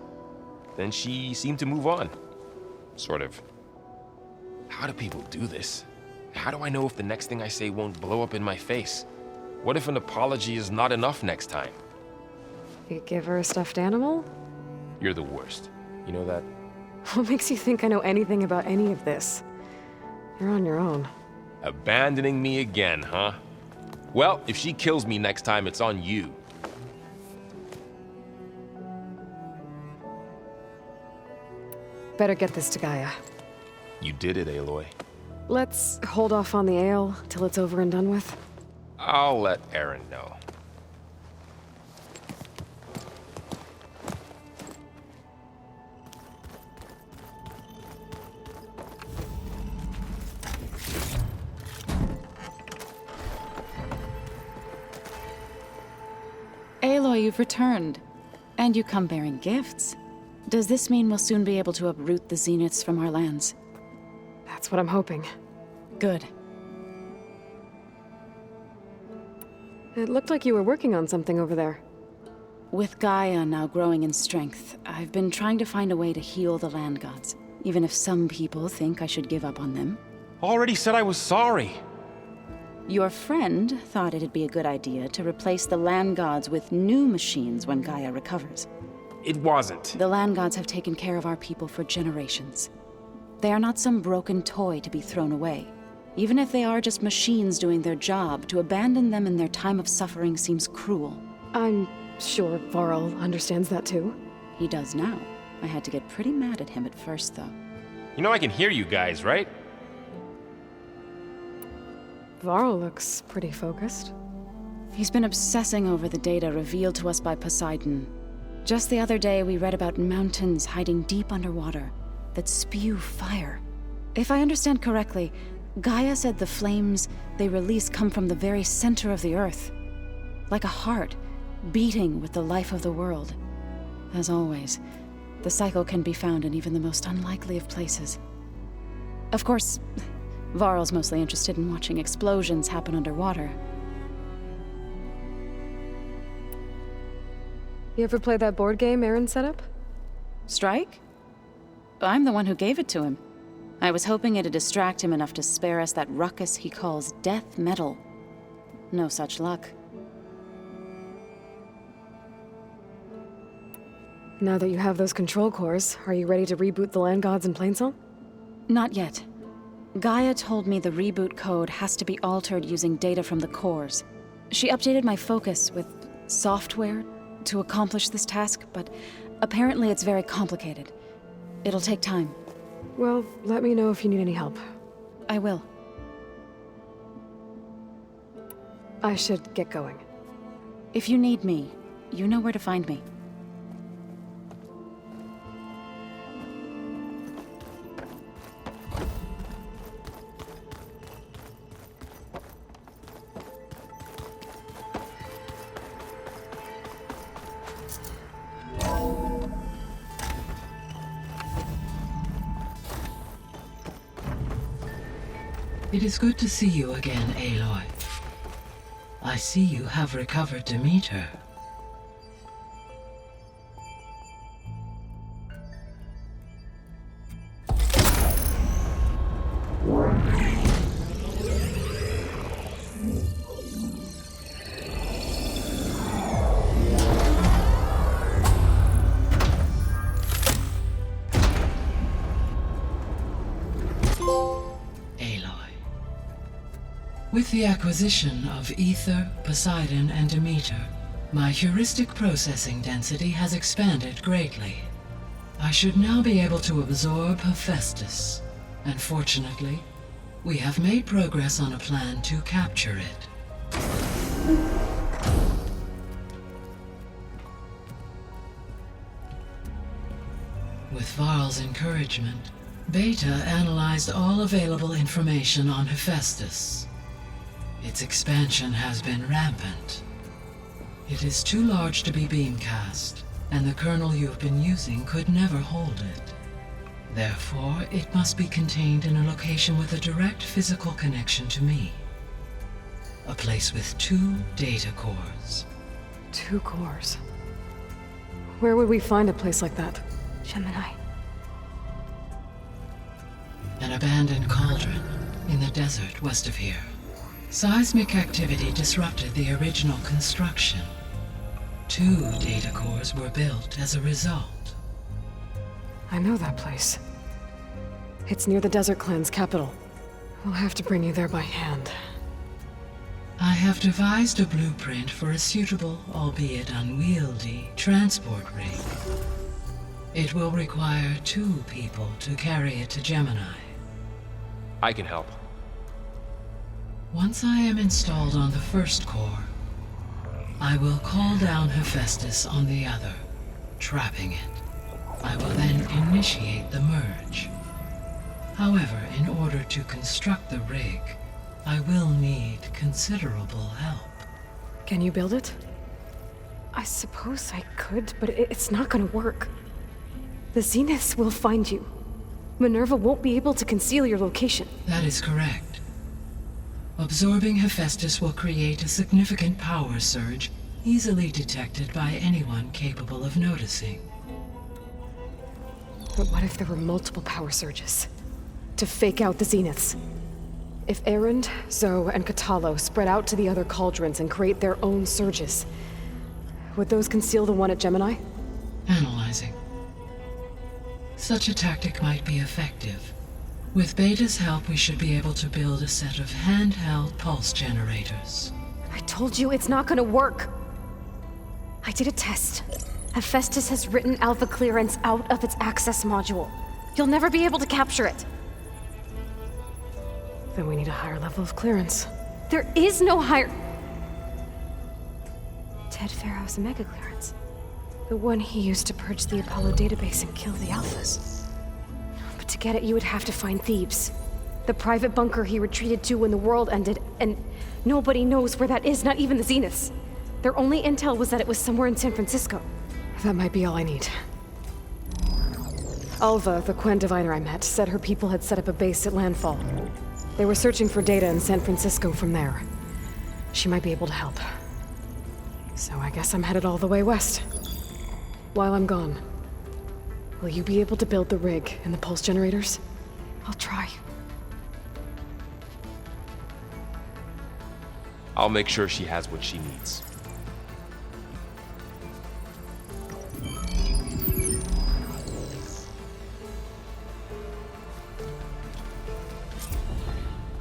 Then she seemed to move on. Sort of. How do people do this? How do I know if the next thing I say won't blow up in my face? What if an apology is not enough next time? You give her a stuffed animal? You're the worst. You know that? What makes you think I know anything about any of this? You're on your own. Abandoning me again, huh? Well, if she kills me next time, it's on you. Better get this to Gaia. You did it, Aloy. Let's hold off on the ale till it's over and done with. I'll let Aaron know. Aloy, you've returned. And you come bearing gifts. Does this mean we'll soon be able to uproot the Zeniths from our lands? That's what I'm hoping. Good. It looked like you were working on something over there. With Gaia now growing in strength, I've been trying to find a way to heal the land gods, even if some people think I should give up on them. Already said I was sorry. Your friend thought it'd be a good idea to replace the land gods with new machines when Gaia recovers. It wasn't. The land gods have taken care of our people for generations. They are not some broken toy to be thrown away. Even if they are just machines doing their job, to abandon them in their time of suffering seems cruel. I'm sure Varl understands that too. He does now. I had to get pretty mad at him at first, though. You know I can hear you guys, right? Varl looks pretty focused. He's been obsessing over the data revealed to us by Poseidon. Just the other day, we read about mountains hiding deep underwater that spew fire. If I understand correctly, Gaia said the flames they release come from the very center of the Earth. Like a heart, beating with the life of the world. As always, the cycle can be found in even the most unlikely of places. Of course, Varl's mostly interested in watching explosions happen underwater. You ever play that board game Aaron set up? Strike? I'm the one who gave it to him. I was hoping it'd distract him enough to spare us that ruckus he calls death metal. No such luck. Now that you have those control cores, are you ready to reboot the land gods in Plainsong? Not yet. Gaia told me the reboot code has to be altered using data from the cores. She updated my focus with software to accomplish this task, but apparently it's very complicated. It'll take time. Well, let me know if you need any help. I will. I should get going. If you need me, you know where to find me. It is good to see you again, Aloy. I see you have recovered Demeter. With the acquisition of Ether, Poseidon, and Demeter, my heuristic processing density has expanded greatly. I should now be able to absorb Hephaestus, and fortunately, we have made progress on a plan to capture it. With Varl's encouragement, Beta analyzed all available information on Hephaestus. Its expansion has been rampant. It is too large to be beamcast, and the kernel you have been using could never hold it. Therefore, it must be contained in a location with a direct physical connection to me. A place with 2 data cores. 2 cores? Where would we find a place like that? Gemini. An abandoned cauldron in the desert west of here. Seismic activity disrupted the original construction. 2 data cores were built as a result. I know that place. It's near the Desert Clan's capital. We'll have to bring you there by hand. I have devised a blueprint for a suitable, albeit unwieldy, transport rig. It will require 2 people to carry it to Gemini. I can help. Once I am installed on the first core, I will call down Hephaestus on the other, trapping it. I will then initiate the merge. However, in order to construct the rig, I will need considerable help. Can you build it? I suppose I could, but it's not gonna work. The Zeniths will find you. Minerva won't be able to conceal your location. That is correct. Absorbing Hephaestus will create a significant power surge, easily detected by anyone capable of noticing. But what if there were multiple power surges? To fake out the Zeniths? If Erend, Zoe, and Katalo spread out to the other cauldrons and create their own surges, would those conceal the one at Gemini? Analyzing. Such a tactic might be effective, With Beta's help, we should be able to build a set of handheld pulse generators. I told you it's not gonna work. I did a test. Hephaestus has written Alpha Clearance out of its access module. You'll never be able to capture it. Then we need a higher level of clearance. There is no higher... Ted Pharaoh's Omega Clearance. The one he used to purge the Apollo database and kill the Alphas. But to get it, you would have to find Thebes. The private bunker he retreated to when the world ended, and nobody knows where that is, not even the Zeniths. Their only intel was that it was somewhere in San Francisco. That might be all I need. Alva, the Quen diviner I met, said her people had set up a base at Landfall. They were searching for data in San Francisco from there. She might be able to help. So I guess I'm headed all the way west. While I'm gone, will you be able to build the rig and the pulse generators? I'll try. I'll make sure she has what she needs.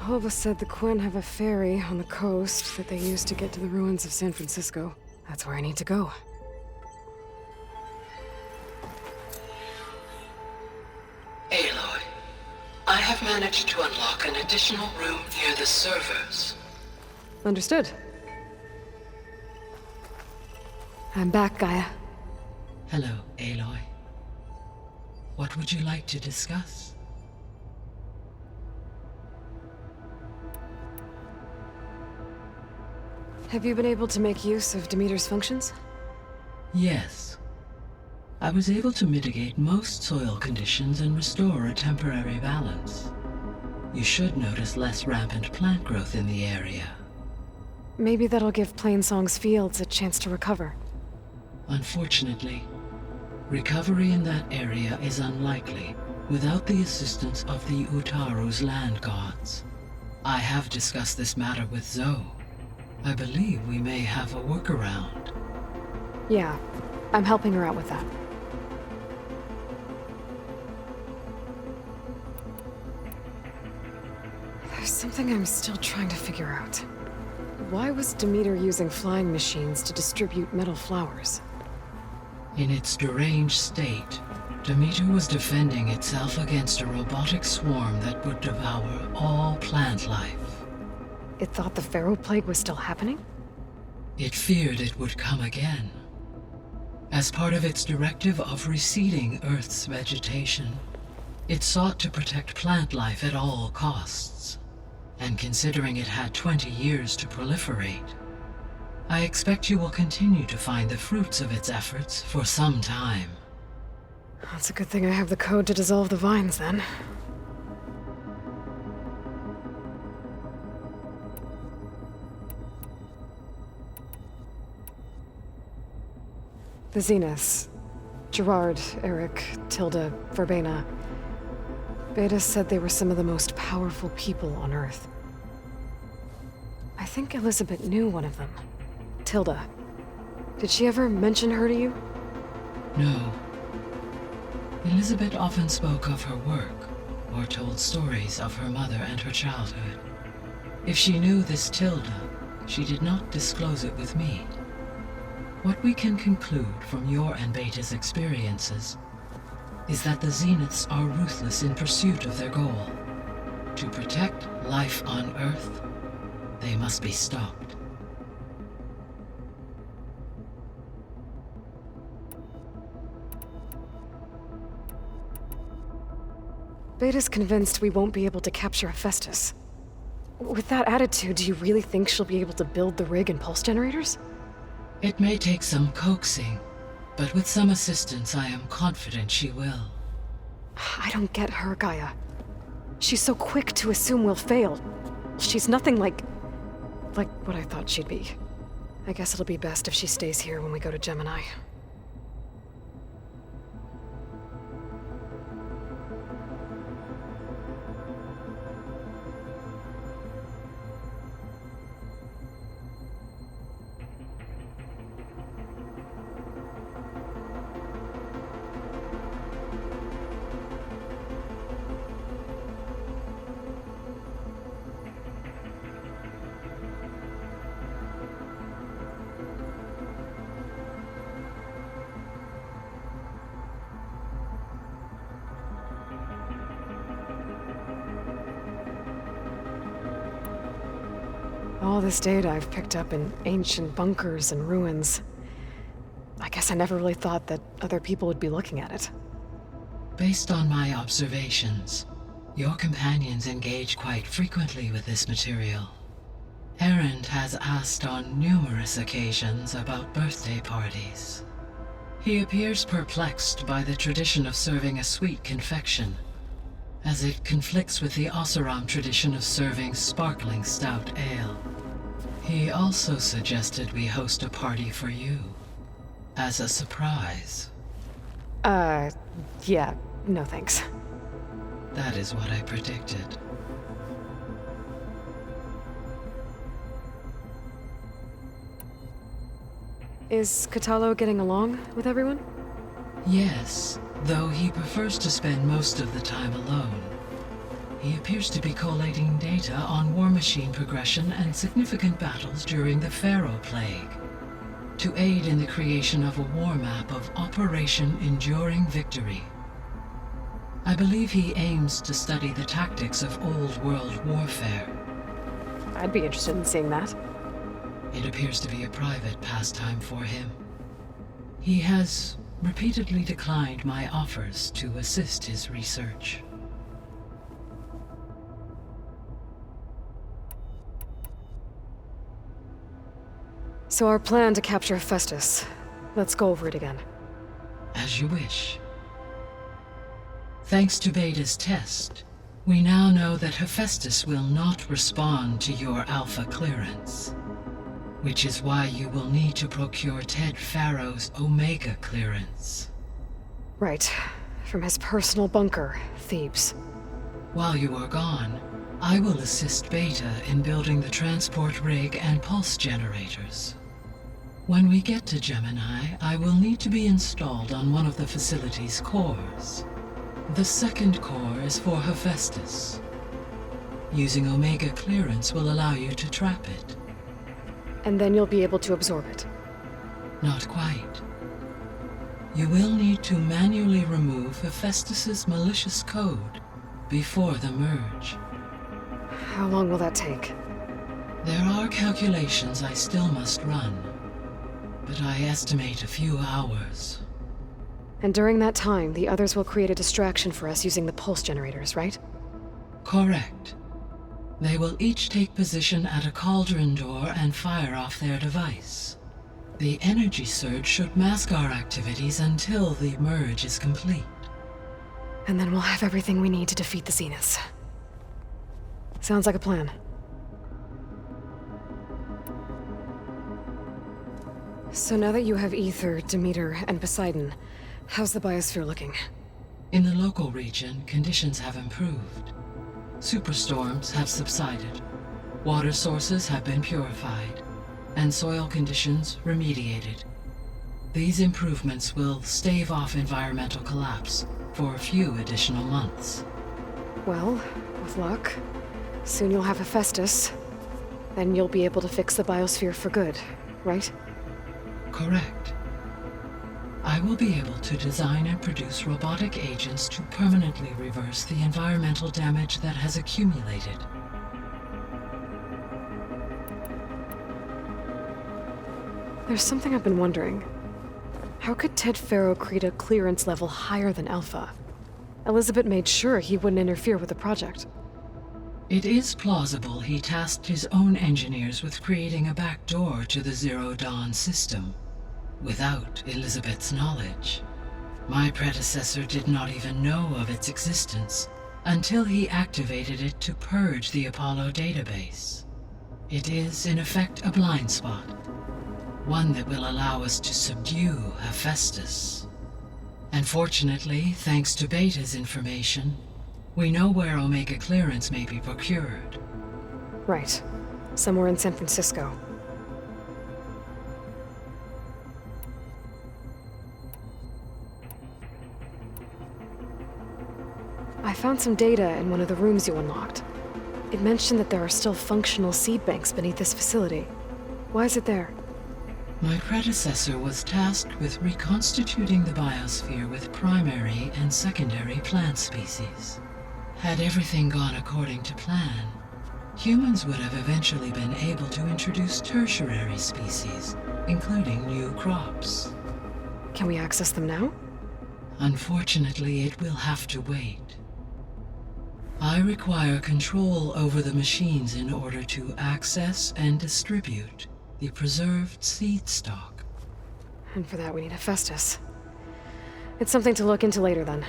Alva said the Quen have a ferry on the coast that they use to get to the ruins of San Francisco. That's where I need to go. Aloy, I have managed to unlock an additional room near the servers. Understood. I'm back, Gaia. Hello, Aloy. What would you like to discuss? Have you been able to make use of Demeter's functions? Yes. I was able to mitigate most soil conditions and restore a temporary balance. You should notice less rampant plant growth in the area. Maybe that'll give Plainsong's fields a chance to recover. Unfortunately, recovery in that area is unlikely without the assistance of the Utaru's land gods. I have discussed this matter with Zoe. I believe we may have a workaround. Yeah, I'm helping her out with that. There's something I'm still trying to figure out. Why was Demeter using flying machines to distribute metal flowers? In its deranged state, Demeter was defending itself against a robotic swarm that would devour all plant life. It thought the Pharaoh Plague was still happening? It feared it would come again. As part of its directive of receding Earth's vegetation, it sought to protect plant life at all costs. And considering it had 20 years to proliferate, I expect you will continue to find the fruits of its efforts for some time. That's a good thing I have the code to dissolve the vines, then. The Zeniths. Gerard, Eric, Tilda, Verbena. Beta said they were some of the most powerful people on Earth. I think Elizabeth knew one of them. Tilda. Did she ever mention her to you? No. Elizabeth often spoke of her work, or told stories of her mother and her childhood. If she knew this Tilda, she did not disclose it with me. What we can conclude from your and Beta's experiences is that the Zeniths are ruthless in pursuit of their goal. To protect life on Earth, they must be stopped. Beta's convinced we won't be able to capture Hephaestus. With that attitude, do you really think she'll be able to build the rig and pulse generators? It may take some coaxing, but with some assistance, I am confident she will. I don't get her, Gaia. She's so quick to assume we'll fail. She's nothing like what I thought she'd be. I guess it'll be best if she stays here when we go to Gemini. All this data I've picked up in ancient bunkers and ruins. I guess I never really thought that other people would be looking at it. Based on my observations, your companions engage quite frequently with this material. Erend has asked on numerous occasions about birthday parties. He appears perplexed by the tradition of serving a sweet confection, as it conflicts with the Oseram tradition of serving sparkling stout ale. He also suggested we host a party for you, as a surprise. Yeah, no thanks. That is what I predicted. Is Kotallo getting along with everyone? Yes, though he prefers to spend most of the time alone. He appears to be collating data on war machine progression and significant battles during the Pharaoh Plague, to aid in the creation of a war map of Operation Enduring Victory. I believe he aims to study the tactics of Old World warfare. I'd be interested in seeing that. It appears to be a private pastime for him. He has repeatedly declined my offers to assist his research. So our plan to capture Hephaestus. Let's go over it again. As you wish. Thanks to Beta's test, we now know that Hephaestus will not respond to your Alpha clearance, which is why you will need to procure Ted Pharaoh's Omega clearance. Right. From his personal bunker, Thebes. While you are gone, I will assist Beta in building the transport rig and pulse generators. When we get to Gemini, I will need to be installed on one of the facility's cores. The second core is for Hephaestus. Using Omega clearance will allow you to trap it. And then you'll be able to absorb it. Not quite. You will need to manually remove Hephaestus's malicious code before the merge. How long will that take? There are calculations I still must run, but I estimate a few hours. And during that time, the others will create a distraction for us using the pulse generators, right? Correct. They will each take position at a cauldron door and fire off their device. The energy surge should mask our activities until the merge is complete. And then we'll have everything we need to defeat the Zeniths. Sounds like a plan. So now that you have Ether, Demeter, and Poseidon, how's the biosphere looking? In the local region, conditions have improved. Superstorms have subsided, water sources have been purified, and soil conditions remediated. These improvements will stave off environmental collapse for a few additional months. Well, with luck, soon you'll have Hephaestus. Then you'll be able to fix the biosphere for good, right? Correct. I will be able to design and produce robotic agents to permanently reverse the environmental damage that has accumulated. There's something I've been wondering. How could Ted Pharaoh create a clearance level higher than Alpha? Elizabeth made sure he wouldn't interfere with the project. It is plausible he tasked his own engineers with creating a back door to the Zero Dawn system, without Elizabeth's knowledge. My predecessor did not even know of its existence until he activated it to purge the Apollo database. It is, in effect, a blind spot, one that will allow us to subdue Hephaestus. And fortunately, thanks to Beta's information, we know where Omega clearance may be procured. Right. Somewhere in San Francisco. I found some data in one of the rooms you unlocked. It mentioned that there are still functional seed banks beneath this facility. Why is it there? My predecessor was tasked with reconstituting the biosphere with primary and secondary plant species. Had everything gone according to plan, humans would have eventually been able to introduce tertiary species, including new crops. Can we access them now? Unfortunately, it will have to wait. I require control over the machines in order to access and distribute the preserved seed stock. And for that we need Hephaestus. It's something to look into later then.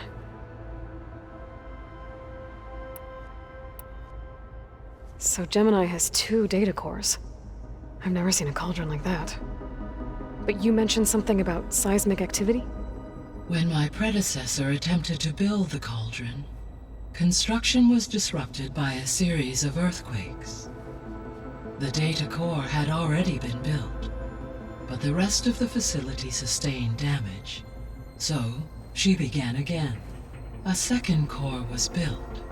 So Gemini has 2 data cores. I've never seen a cauldron like that. But you mentioned something about seismic activity? When my predecessor attempted to build the cauldron, construction was disrupted by a series of earthquakes. The data core had already been built, but the rest of the facility sustained damage. So, she began again. A second core was built.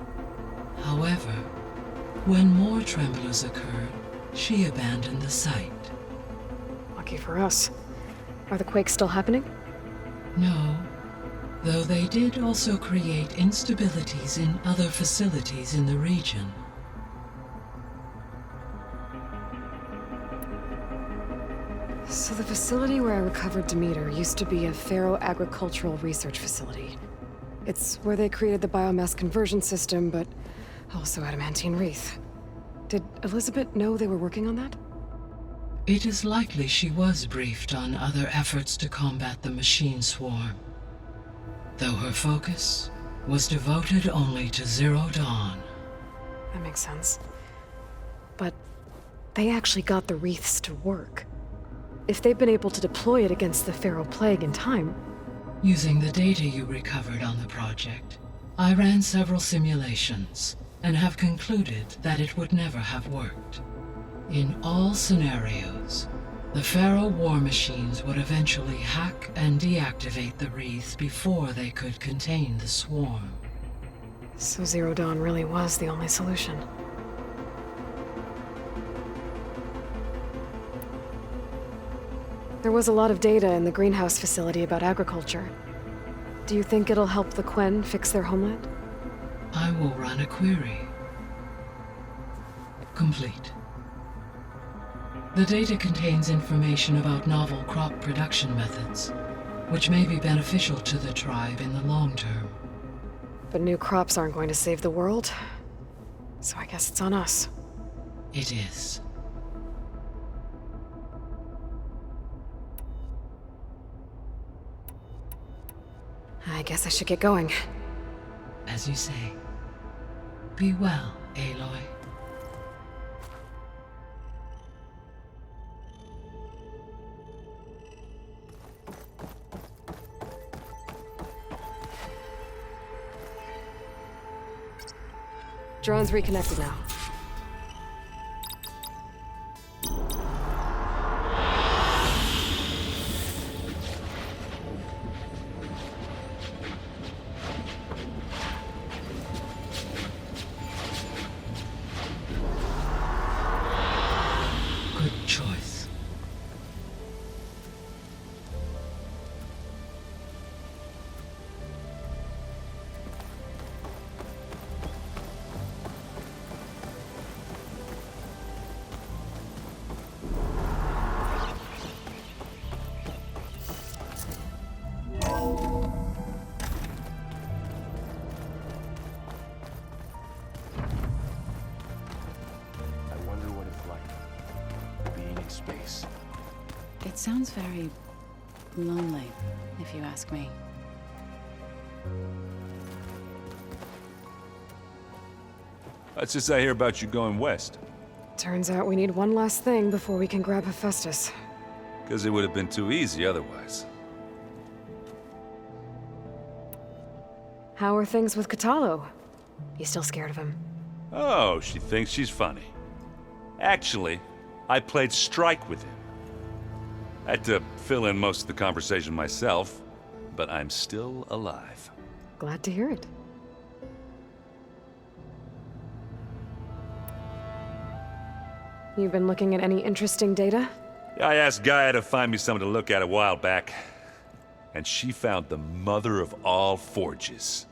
However, when more tremblers occurred, she abandoned the site. Lucky for us. Are the quakes still happening? No, though they did also create instabilities in other facilities in the region. So the facility where I recovered Demeter used to be a Pharaoh agricultural research facility. It's where they created the biomass conversion system, but also adamantine wreath. Did Elizabeth know they were working on that? It is likely she was briefed on other efforts to combat the machine swarm, though her focus was devoted only to Zero Dawn. That makes sense. But they actually got the wreaths to work. If they've been able to deploy it against the Pharaoh Plague in time... Using the data you recovered on the project, I ran several simulations and have concluded that it would never have worked. In all scenarios, the Pharaoh war machines would eventually hack and deactivate the wreath before they could contain the swarm. So Zero Dawn really was the only solution. There was a lot of data in the greenhouse facility about agriculture. Do you think it'll help the Quen fix their homeland? I will run a query. Complete. The data contains information about novel crop production methods, which may be beneficial to the tribe in the long term. But new crops aren't going to save the world, so I guess it's on us. It is. I guess I should get going. As you say. Be well, Aloy. Drone's reconnected now. Good choice. I wonder what it's like being in space. It sounds very lonely, if you ask me. What's this I hear about you going west? Turns out we need one last thing before we can grab Hephaestus. Because it would have been too easy otherwise. How are things with Katalo? You still scared of him? Oh, she thinks she's funny. Actually, I played strike with him. I had to fill in most of the conversation myself, but I'm still alive. Glad to hear it. You've been looking at any interesting data? I asked Gaia to find me something to look at a while back, and she found the mother of all forges.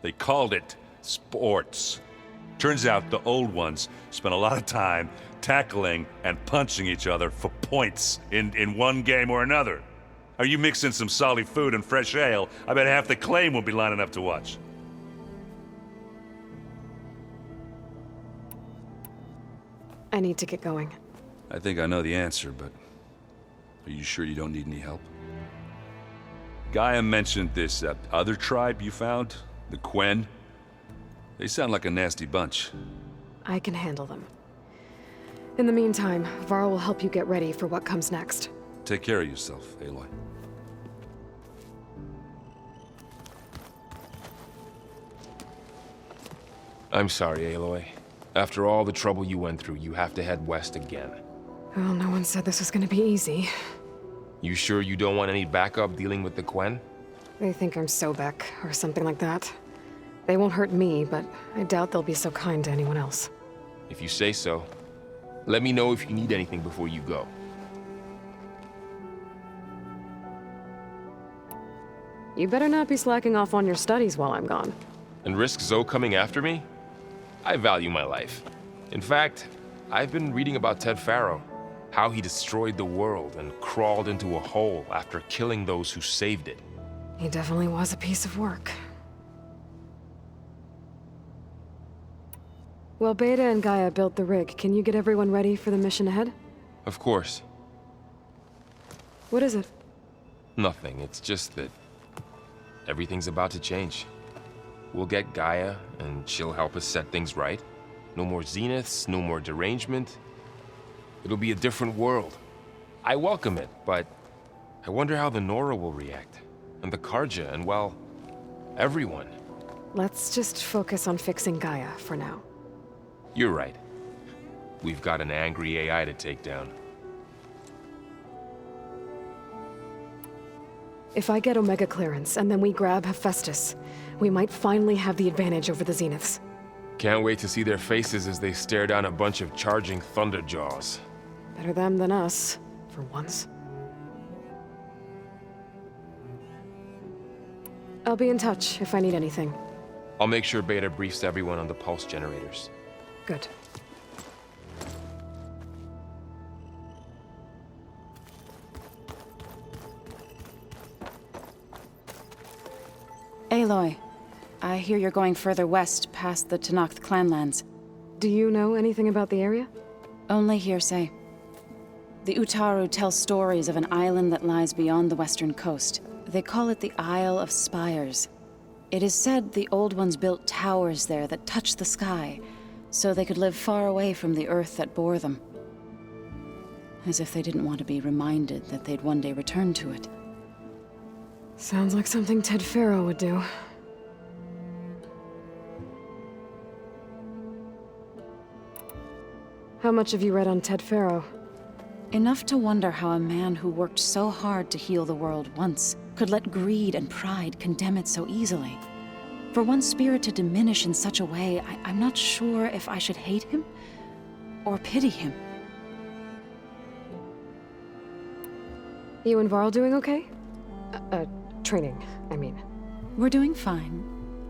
They called it sports. Turns out the old ones spent a lot of time tackling and punching each other for points in one game or another. Are you mixing some solid food and fresh ale? I bet half the claim will be lining up to watch. I need to get going. I think I know the answer, but are you sure you don't need any help? Gaia mentioned this other tribe you found, the Quen. They sound like a nasty bunch. I can handle them. In the meantime, Varl will help you get ready for what comes next. Take care of yourself, Aloy. I'm sorry, Aloy. After all the trouble you went through, you have to head west again. Well, no one said this was gonna be easy. You sure you don't want any backup dealing with the Quen? They think I'm Sobek, or something like that. They won't hurt me, but I doubt they'll be so kind to anyone else. If you say so. Let me know if you need anything before you go. You better not be slacking off on your studies while I'm gone. And risk Zoe coming after me? I value my life. In fact, I've been reading about Ted Faro. How he destroyed the world and crawled into a hole after killing those who saved it. He definitely was a piece of work. Well, Beta and Gaia built the rig. Can you get everyone ready for the mission ahead? Of course. What is it? Nothing. It's just that everything's about to change. We'll get Gaia, and she'll help us set things right. No more zeniths, no more derangement. It'll be a different world. I welcome it, but I wonder how the Nora will react. And the Karja, and well, everyone. Let's just focus on fixing Gaia for now. You're right. We've got an angry AI to take down. If I get Omega clearance, and then we grab Hephaestus, we might finally have the advantage over the Zeniths. Can't wait to see their faces as they stare down a bunch of charging Thunderjaws. Better them than us, for once. I'll be in touch if I need anything. I'll make sure Beta briefs everyone on the pulse generators. Good. Aloy, I hear you're going further west past the Tenakth clanlands. Do you know anything about the area? Only hearsay. The Utaru tell stories of an island that lies beyond the western coast. They call it the Isle of Spires. It is said the Old Ones built towers there that touch the sky, so they could live far away from the earth that bore them. As if they didn't want to be reminded that they'd one day return to it. Sounds like something Ted Faro would do. How much have you read on Ted Faro? Enough to wonder how a man who worked so hard to heal the world once could let greed and pride condemn it so easily. For one spirit to diminish in such a way, I'm not sure if I should hate him or pity him. You and Varl doing okay? Training, I mean. We're doing fine.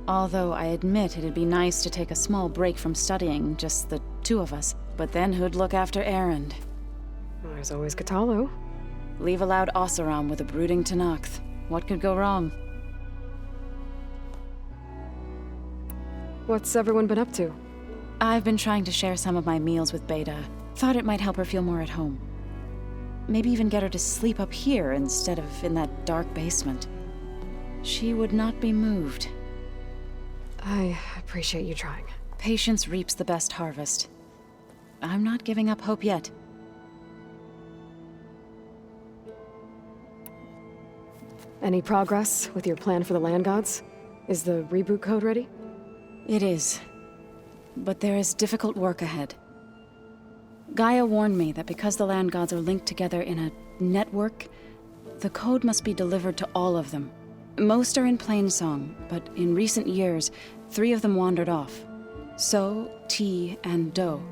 Although I admit it'd be nice to take a small break from studying, just the two of us. But then who'd look after Erend? Well, there's always Kotallo. Leave allowed Oseram with a brooding Tenakth. What could go wrong? What's everyone been up to? I've been trying to share some of my meals with Beta. Thought it might help her feel more at home. Maybe even get her to sleep up here instead of in that dark basement. She would not be moved. I appreciate you trying. Patience reaps the best harvest. I'm not giving up hope yet. Any progress with your plan for the Land Gods? Is the reboot code ready? It is. But there is difficult work ahead. Gaia warned me that because the Land Gods are linked together in a network, the code must be delivered to all of them. Most are in Plainsong, but in recent years, 3 of them wandered off. So, T, and Do.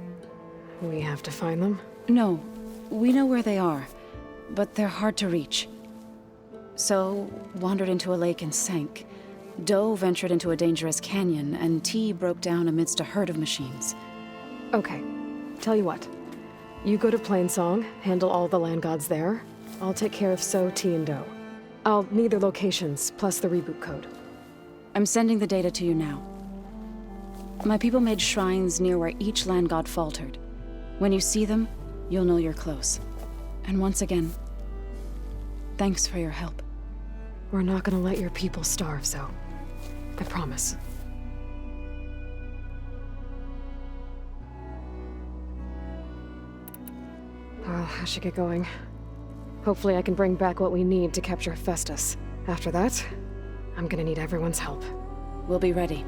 We have to find them? No, we know where they are, but they're hard to reach. So, wandered into a lake and sank. Doe ventured into a dangerous canyon, and T broke down amidst a herd of machines. Okay, tell you what. You go to Plainsong, handle all the land gods there. I'll take care of So, T, and Doe. I'll need their locations, plus the reboot code. I'm sending the data to you now. My people made shrines near where each land god faltered. When you see them, you'll know you're close. And once again, thanks for your help. We're not gonna let your people starve, Zoe. I promise. Well, I should get going. Hopefully I can bring back what we need to capture Hephaestus. After that, I'm gonna need everyone's help. We'll be ready.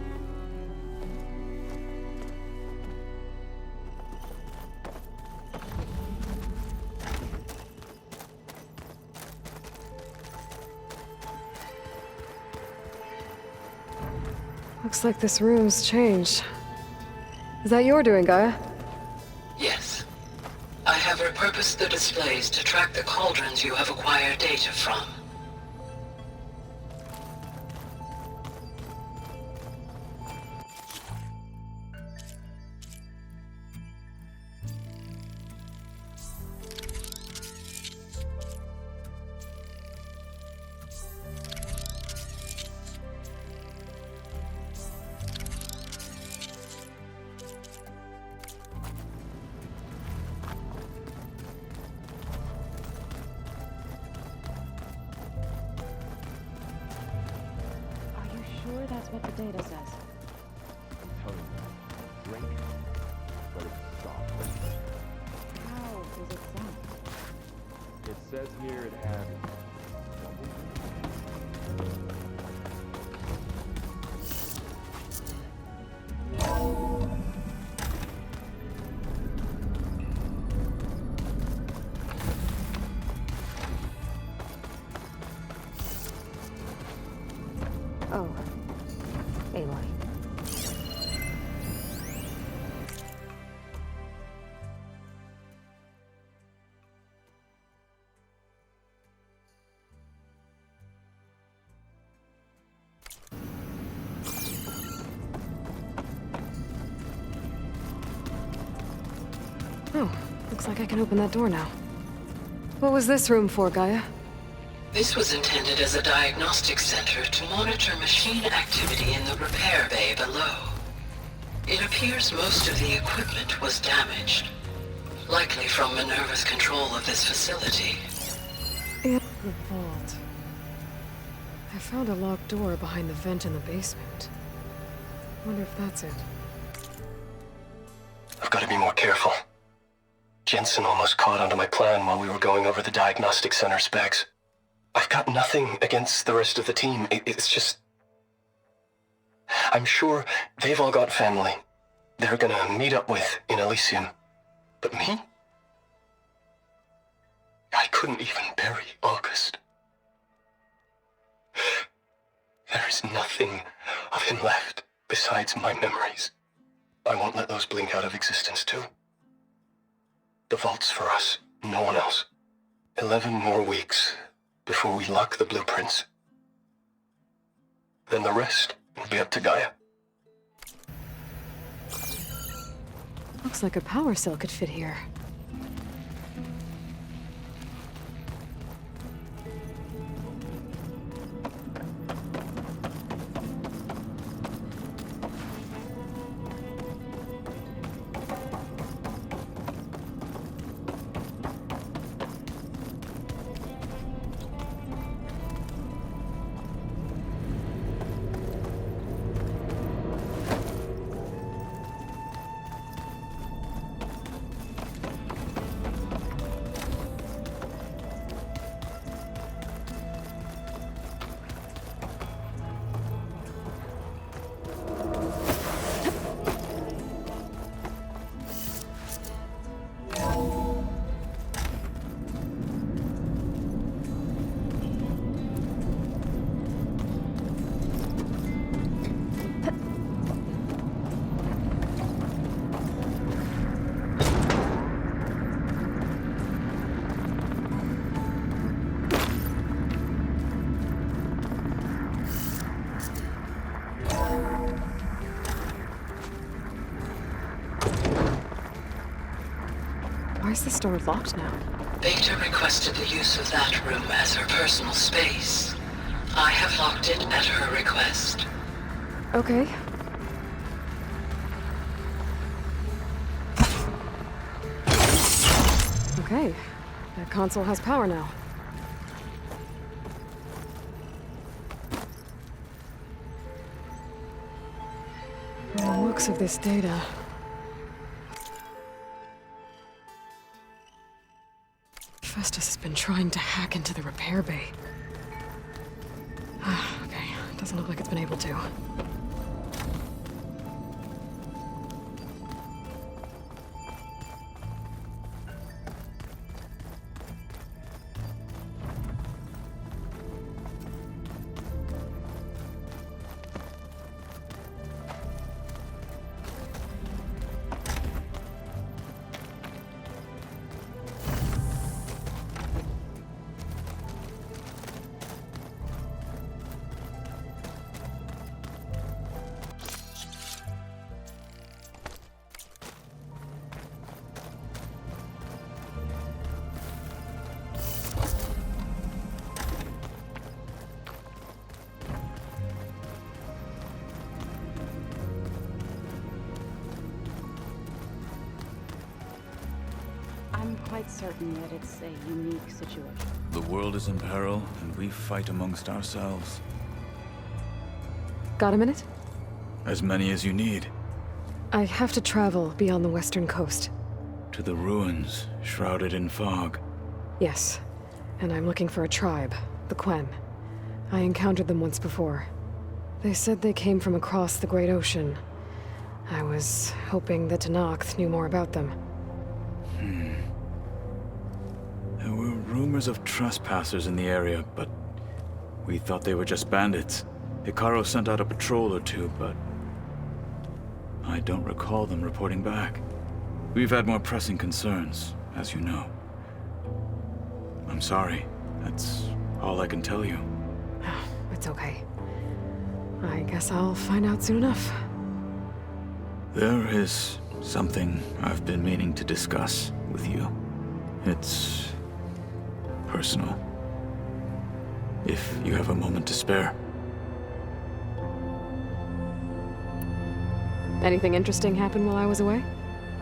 Looks like this room's changed. Is that your doing, Gaia? Yes. I have repurposed the displays to track the cauldrons you have acquired data from. That's what the data says. I'm telling you, drink, but it's soft. How does it sound? It says here it has Oh. Aloy. Oh, looks like I can open that door now. What was this room for, Gaia? This was intended as a diagnostic center to monitor machine activity in the repair bay below. It appears most of the equipment was damaged, likely from Minerva's control of this facility. And the vault. I found a locked door behind the vent in the basement. Wonder if that's it. I've got to be more careful. Jensen almost caught onto my plan while we were going over the diagnostic center specs. I've got nothing against the rest of the team. It's just... I'm sure they've all got family they're gonna meet up with in Elysium. But me? I couldn't even bury August. There is nothing of him left besides my memories. I won't let those blink out of existence too. The vault's for us, no one else. 11 more weeks before we lock the blueprints. Then the rest will be up to Gaia. Looks like a power cell could fit here. Why is the store locked now? Beta requested the use of that room as her personal space. I have locked it at her request. Okay. Okay. That console has power now. From the looks of this data... Festus has been trying to hack into the repair bay. Okay, doesn't look like it's been able to. I'm quite certain that it's a unique situation. The world is in peril, and we fight amongst ourselves. Got a minute? As many as you need. I have to travel beyond the western coast. To the ruins, shrouded in fog. Yes, and I'm looking for a tribe, the Quen. I encountered them once before. They said they came from across the Great Ocean. I was hoping that Tenakth knew more about them. There were rumors of trespassers in the area, but we thought they were just bandits. Hekarro sent out a patrol or two, but I don't recall them reporting back. We've had more pressing concerns, as you know. I'm sorry. That's all I can tell you. It's okay. I guess I'll find out soon enough. There is something I've been meaning to discuss with you. It's personal. If you have a moment to spare. Anything interesting happen while I was away?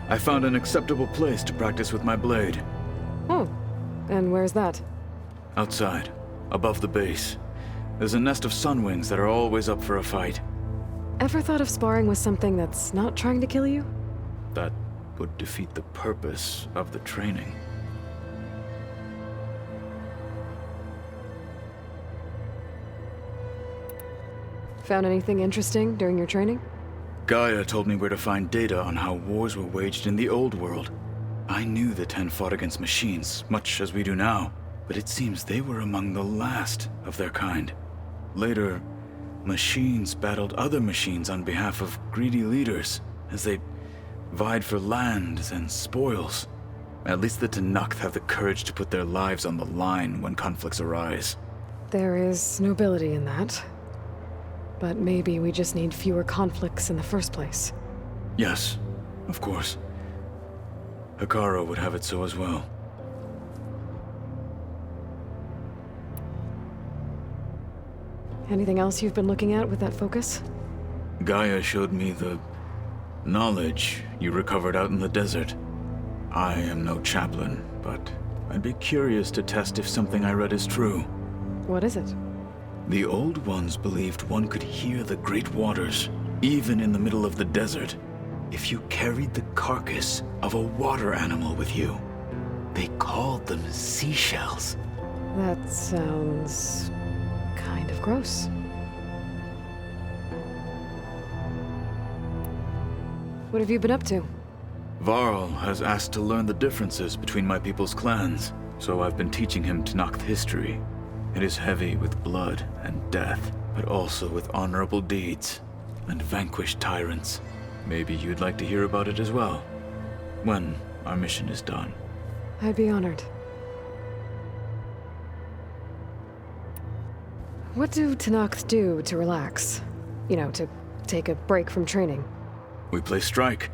I found an acceptable place to practice with my blade. Oh, and where's that? Outside, above the base. There's a nest of sunwings that are always up for a fight. Ever thought of sparring with something that's not trying to kill you? That would defeat the purpose of the training. Found anything interesting during your training? Gaia told me where to find data on how wars were waged in the old world. I knew the Ten fought against machines, much as we do now, but it seems they were among the last of their kind. Later, machines battled other machines on behalf of greedy leaders, as they vied for lands and spoils. At least the Tenakth have the courage to put their lives on the line when conflicts arise. There is nobility in that. But maybe we just need fewer conflicts in the first place. Yes, of course. Hekarro would have it so as well. Anything else you've been looking at with that focus? Gaia showed me the knowledge you recovered out in the desert. I am no chaplain, but I'd be curious to test if something I read is true. What is it? The Old Ones believed one could hear the great waters, even in the middle of the desert, if you carried the carcass of a water animal with you. They called them seashells. That sounds... kind of gross. What have you been up to? Varl has asked to learn the differences between my people's clans, so I've been teaching him Tenakth history. It is heavy with blood and death, but also with honorable deeds and vanquished tyrants. Maybe you'd like to hear about it as well, when our mission is done. I'd be honored. What do Tenakth do to relax? You know, to take a break from training? We play strike.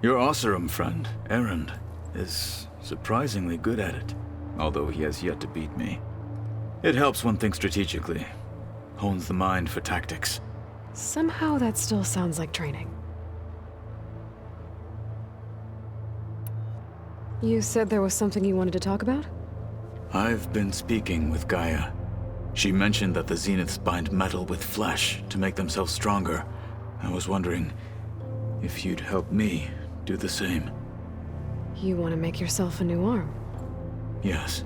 Your Oseram friend, Erend, is surprisingly good at it, although he has yet to beat me. It helps one think strategically, hones the mind for tactics. Somehow that still sounds like training. You said there was something you wanted to talk about? I've been speaking with Gaia. She mentioned that the Zeniths bind metal with flesh to make themselves stronger. I was wondering if you'd help me do the same. You want to make yourself a new arm? Yes.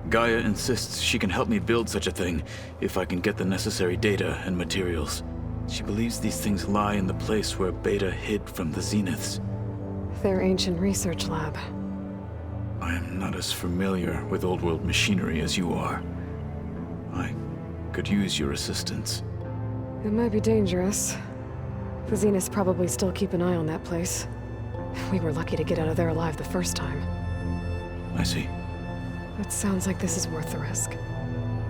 Gaia insists she can help me build such a thing if I can get the necessary data and materials. She believes these things lie in the place where Beta hid from the Zeniths. Their ancient research lab. I am not as familiar with old world machinery as you are. I could use your assistance. It might be dangerous. The Zeniths probably still keep an eye on that place. We were lucky to get out of there alive the first time. I see. It sounds like this is worth the risk.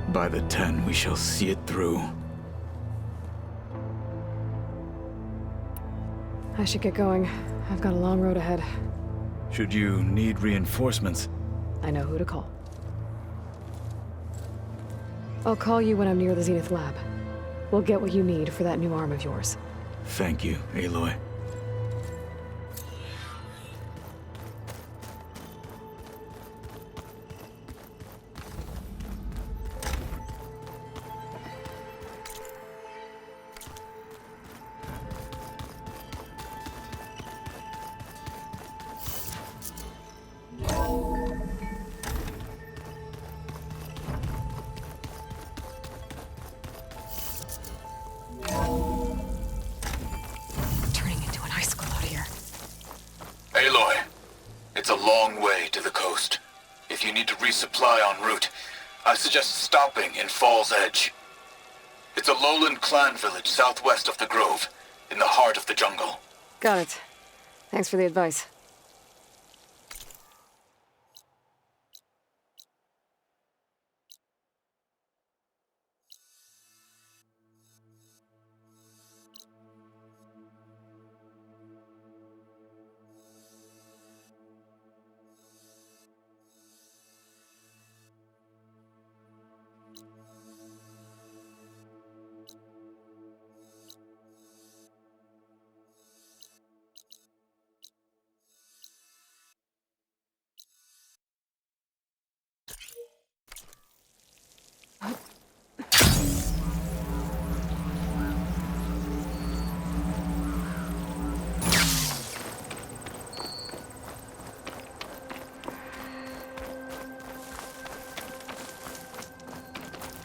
By the 10, we shall see it through. I should get going. I've got a long road ahead. Should you need reinforcements? I know who to call. I'll call you when I'm near the Zenith lab. We'll get what you need for that new arm of yours. Thank you, Aloy. Turning into an icicle out here. Aloy, it's a long way to the coast. If you need to resupply en route, I suggest stopping in Fall's Edge. It's a lowland clan village southwest of the Grove, in the heart of the jungle. Got it. Thanks for the advice.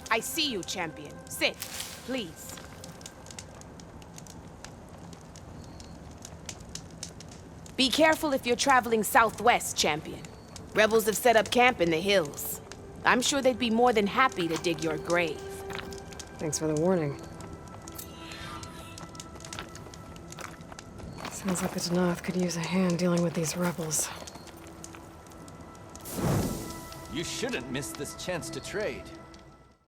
I see you, champion. Sit, please. Be careful if you're traveling southwest, champion. Rebels have set up camp in the hills. I'm sure they'd be more than happy to dig your grave. Thanks for the warning. Sounds like the Danath could use a hand dealing with these rebels. You shouldn't miss this chance to trade.